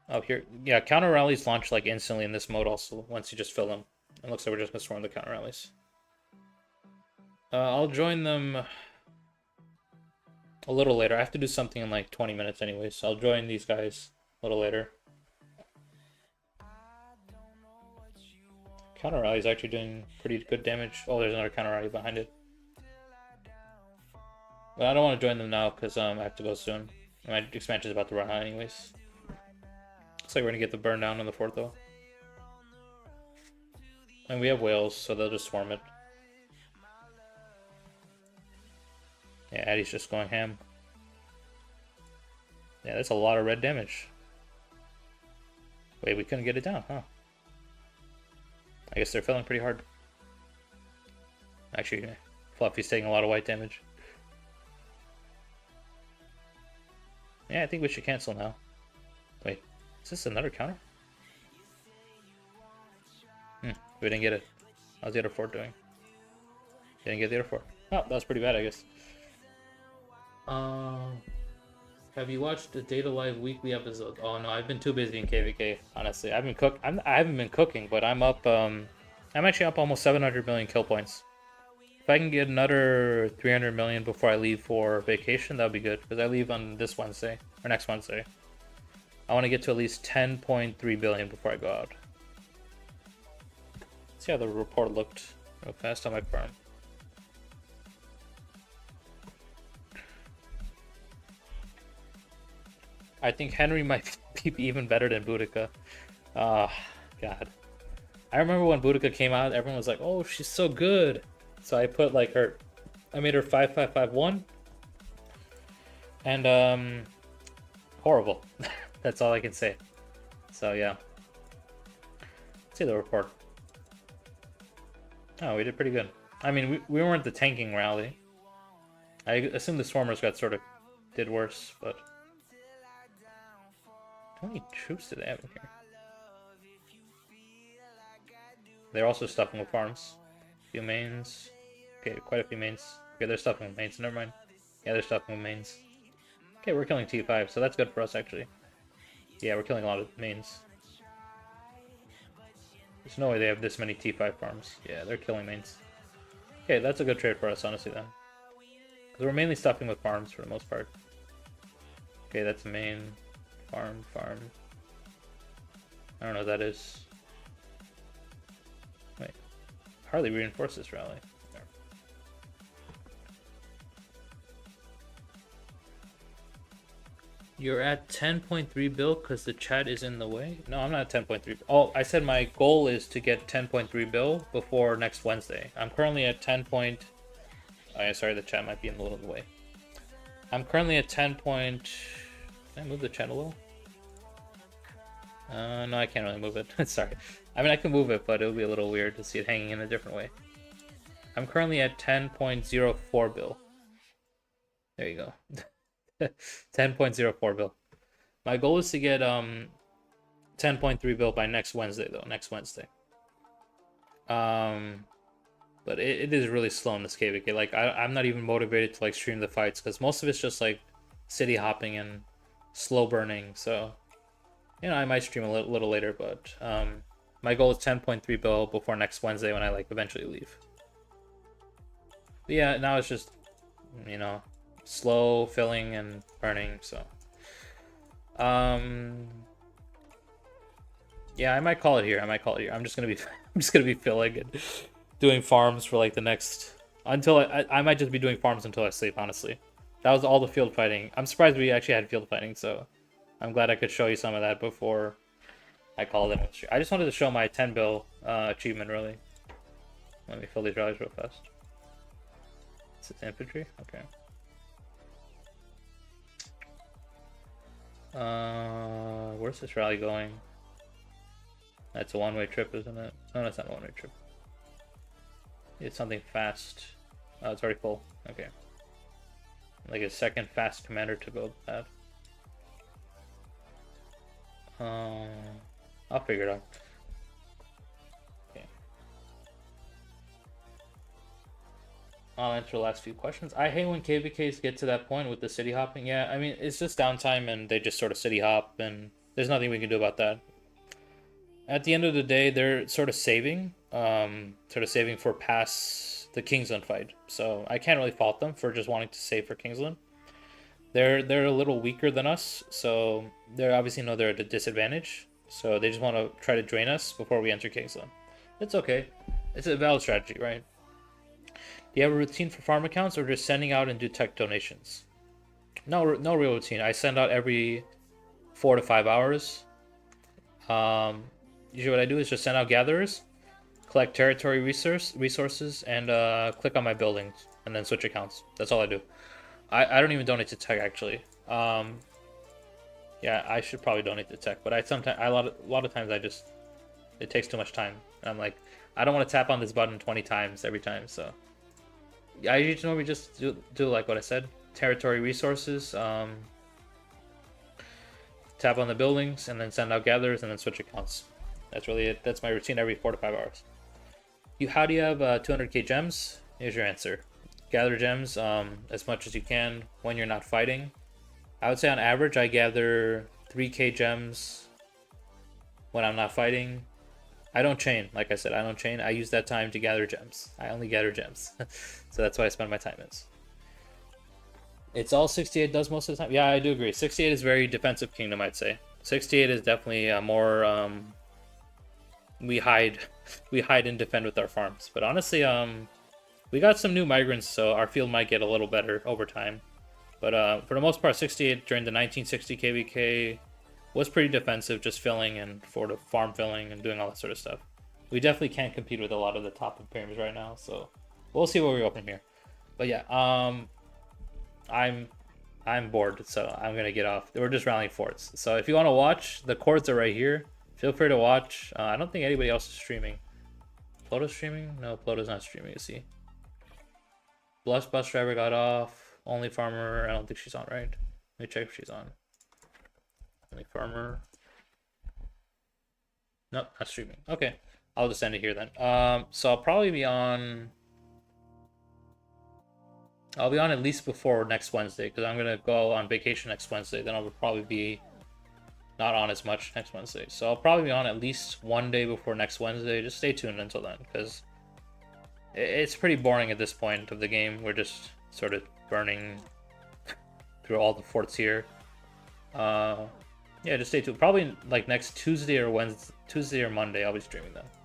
Oh, here. Yeah, counter rallies launch like instantly in this mode also, once you just fill them. It looks like we're just gonna storm the counter rallies. I'll join them a little later. I have to do something in like 20 minutes anyway, so I'll join these guys a little later. Counter rally is actually doing pretty good damage. Oh, there's another counter rally behind it. But I don't want to join them now because I have to go soon. My expansion is about to run out anyways. Looks like we're gonna get the burn down on the fort though. And we have whales, so they'll just swarm it. Yeah, Addy's just going ham. Yeah, that's a lot of red damage. Wait, we couldn't get it down, huh? I guess they're filling pretty hard. Actually, Fluffy's taking a lot of white damage. Yeah, I think we should cancel now. Wait, is this another counter? We didn't get it. How's the other fort doing? Didn't get the other fort. Oh, that was pretty bad, I guess. Have you watched the Data Live weekly episodes? Oh no, I've been too busy in KVK. Honestly, I haven't been cooking, but I'm up. I'm actually up almost 700 million kill points. If I can get another 300 million before I leave for vacation, that would be good. Because I leave on this Wednesday or next Wednesday. I want to get to at least 10.3 billion before I go out. Let's see how the report looked real fast on my farm. I think Henry might be even better than Boudica. Oh, God. I remember when Boudica came out, everyone was like, oh, she's so good. So I put like her, I made her 5551. And, horrible. That's all I can say. So, yeah. Let's see the report. Oh, we did pretty good. I mean, we weren't the tanking rally. I assume the Swarmers got sort of did worse, but how many troops did they have in here? They're also stuffing with farms. A few mains. Okay, quite a few mains. Okay, they're stuffing with mains. Never mind. Yeah, they're stuffing with mains. Okay, we're killing T5, so that's good for us, actually. Yeah, we're killing a lot of mains. There's no way they have this many T5 farms. Yeah, they're killing mains. Okay, that's a good trade for us, honestly, then. Because we're mainly stuffing with farms for the most part. Okay, that's main. Farm. I don't know what that is. Wait. Hardly reinforce this rally. There. You're at 10.3 bill because the chat is in the way? No, I'm not at 10.3. Oh, I said my goal is to get 10.3 bill before next Wednesday. I'm currently at 10. Oh, yeah, sorry, the chat might be in a little way. I'm currently at 10. Can I move the chat a little? No, I can't really move it. Sorry. I mean, I can move it, but it would be a little weird to see it hanging in a different way. I'm currently at 10.04 bill. There you go. 10.04 bill. My goal is to get 10.3 bill by next Wednesday, though. Next Wednesday. But it is really slow in this KVK. Like, I'm not even motivated to like stream the fights because most of it's just like city hopping and slow burning. So, you know, I might stream a little later, but my goal is 10.3 bill before next Wednesday when I like eventually leave. But yeah, now it's just, you know, slow filling and burning. So, yeah, I might call it here. I'm just gonna be filling and doing farms for like the next until I might just be doing farms until I sleep. Honestly, that was all the field fighting. I'm surprised we actually had field fighting. So. I'm glad I could show you some of that before I called it. I just wanted to show my 10 bill achievement, really. Let me fill these rallies real fast. It's infantry? Okay. Where's this rally going? That's a one-way trip, isn't it? No, that's not a one-way trip. It's something fast. Oh, it's already full. Okay. Like a second fast commander to build that. I'll figure it out. Okay. I'll answer the last few questions. I hate when KVKs get to that point with the city hopping. Yeah, I mean, it's just downtime and they just sort of city hop and there's nothing we can do about that. At the end of the day, they're sort of saving for past the Kingsland fight. So I can't really fault them for just wanting to save for Kingsland. They're a little weaker than us, so they obviously know they're at a disadvantage. So they just want to try to drain us before we enter Kingsland. It's okay. It's a valid strategy, right? Do you have a routine for farm accounts or just sending out and do tech donations? No real routine. I send out every 4 to 5 hours. Usually what I do is just send out gatherers, collect territory resources, and click on my buildings, and then switch accounts. That's all I do. I don't even donate to tech, actually. Yeah, I should probably donate to tech, but a lot of times it takes too much time. And I'm like, I don't want to tap on this button 20 times every time, so I usually normally just do like what I said, territory resources, tap on the buildings, and then send out gatherers, and then switch accounts. That's really it. That's my routine every 4 to 5 hours. How do you have 200k gems? Here's your answer. Gather gems as much as you can when you're not fighting. I would say on average I gather 3k gems when I'm not fighting. I don't chain, like I said, I don't chain. I use that time to gather gems. I only gather gems. So that's why I spend my time is. It's all 68 does most of the time. Yeah, I do agree. 68 is very defensive kingdom, I'd say. 68 is definitely more we hide we hide and defend with our farms. But honestly, we got some new migrants, so our field might get a little better over time. But for the most part, 68 during the 1960 KVK was pretty defensive, just filling and for the farm filling and doing all that sort of stuff. We definitely can't compete with a lot of the top pyramids right now, so we'll see where we go from here. But yeah, I'm bored, so I'm gonna get off. We're just rallying forts. So if you want to watch, the cords are right here. Feel free to watch. I don't think anybody else is streaming. Ploto's streaming? No, Ploto's not streaming. You see. Blush Bus Driver got off. Only Farmer. I don't think she's on, right? Let me check if she's on. Only Farmer. Nope, not streaming. Okay, I'll just end it here then. So I'll probably be on. I'll be on at least before next Wednesday because I'm gonna go on vacation next Wednesday. Then I'll probably be not on as much next Wednesday. So I'll probably be on at least one day before next Wednesday. Just stay tuned until then because it's pretty boring at this point of the game. We're just sort of burning through all the forts here. Yeah, just stay tuned. Probably like next Tuesday or Wednesday, Tuesday or Monday, I'll be streaming them.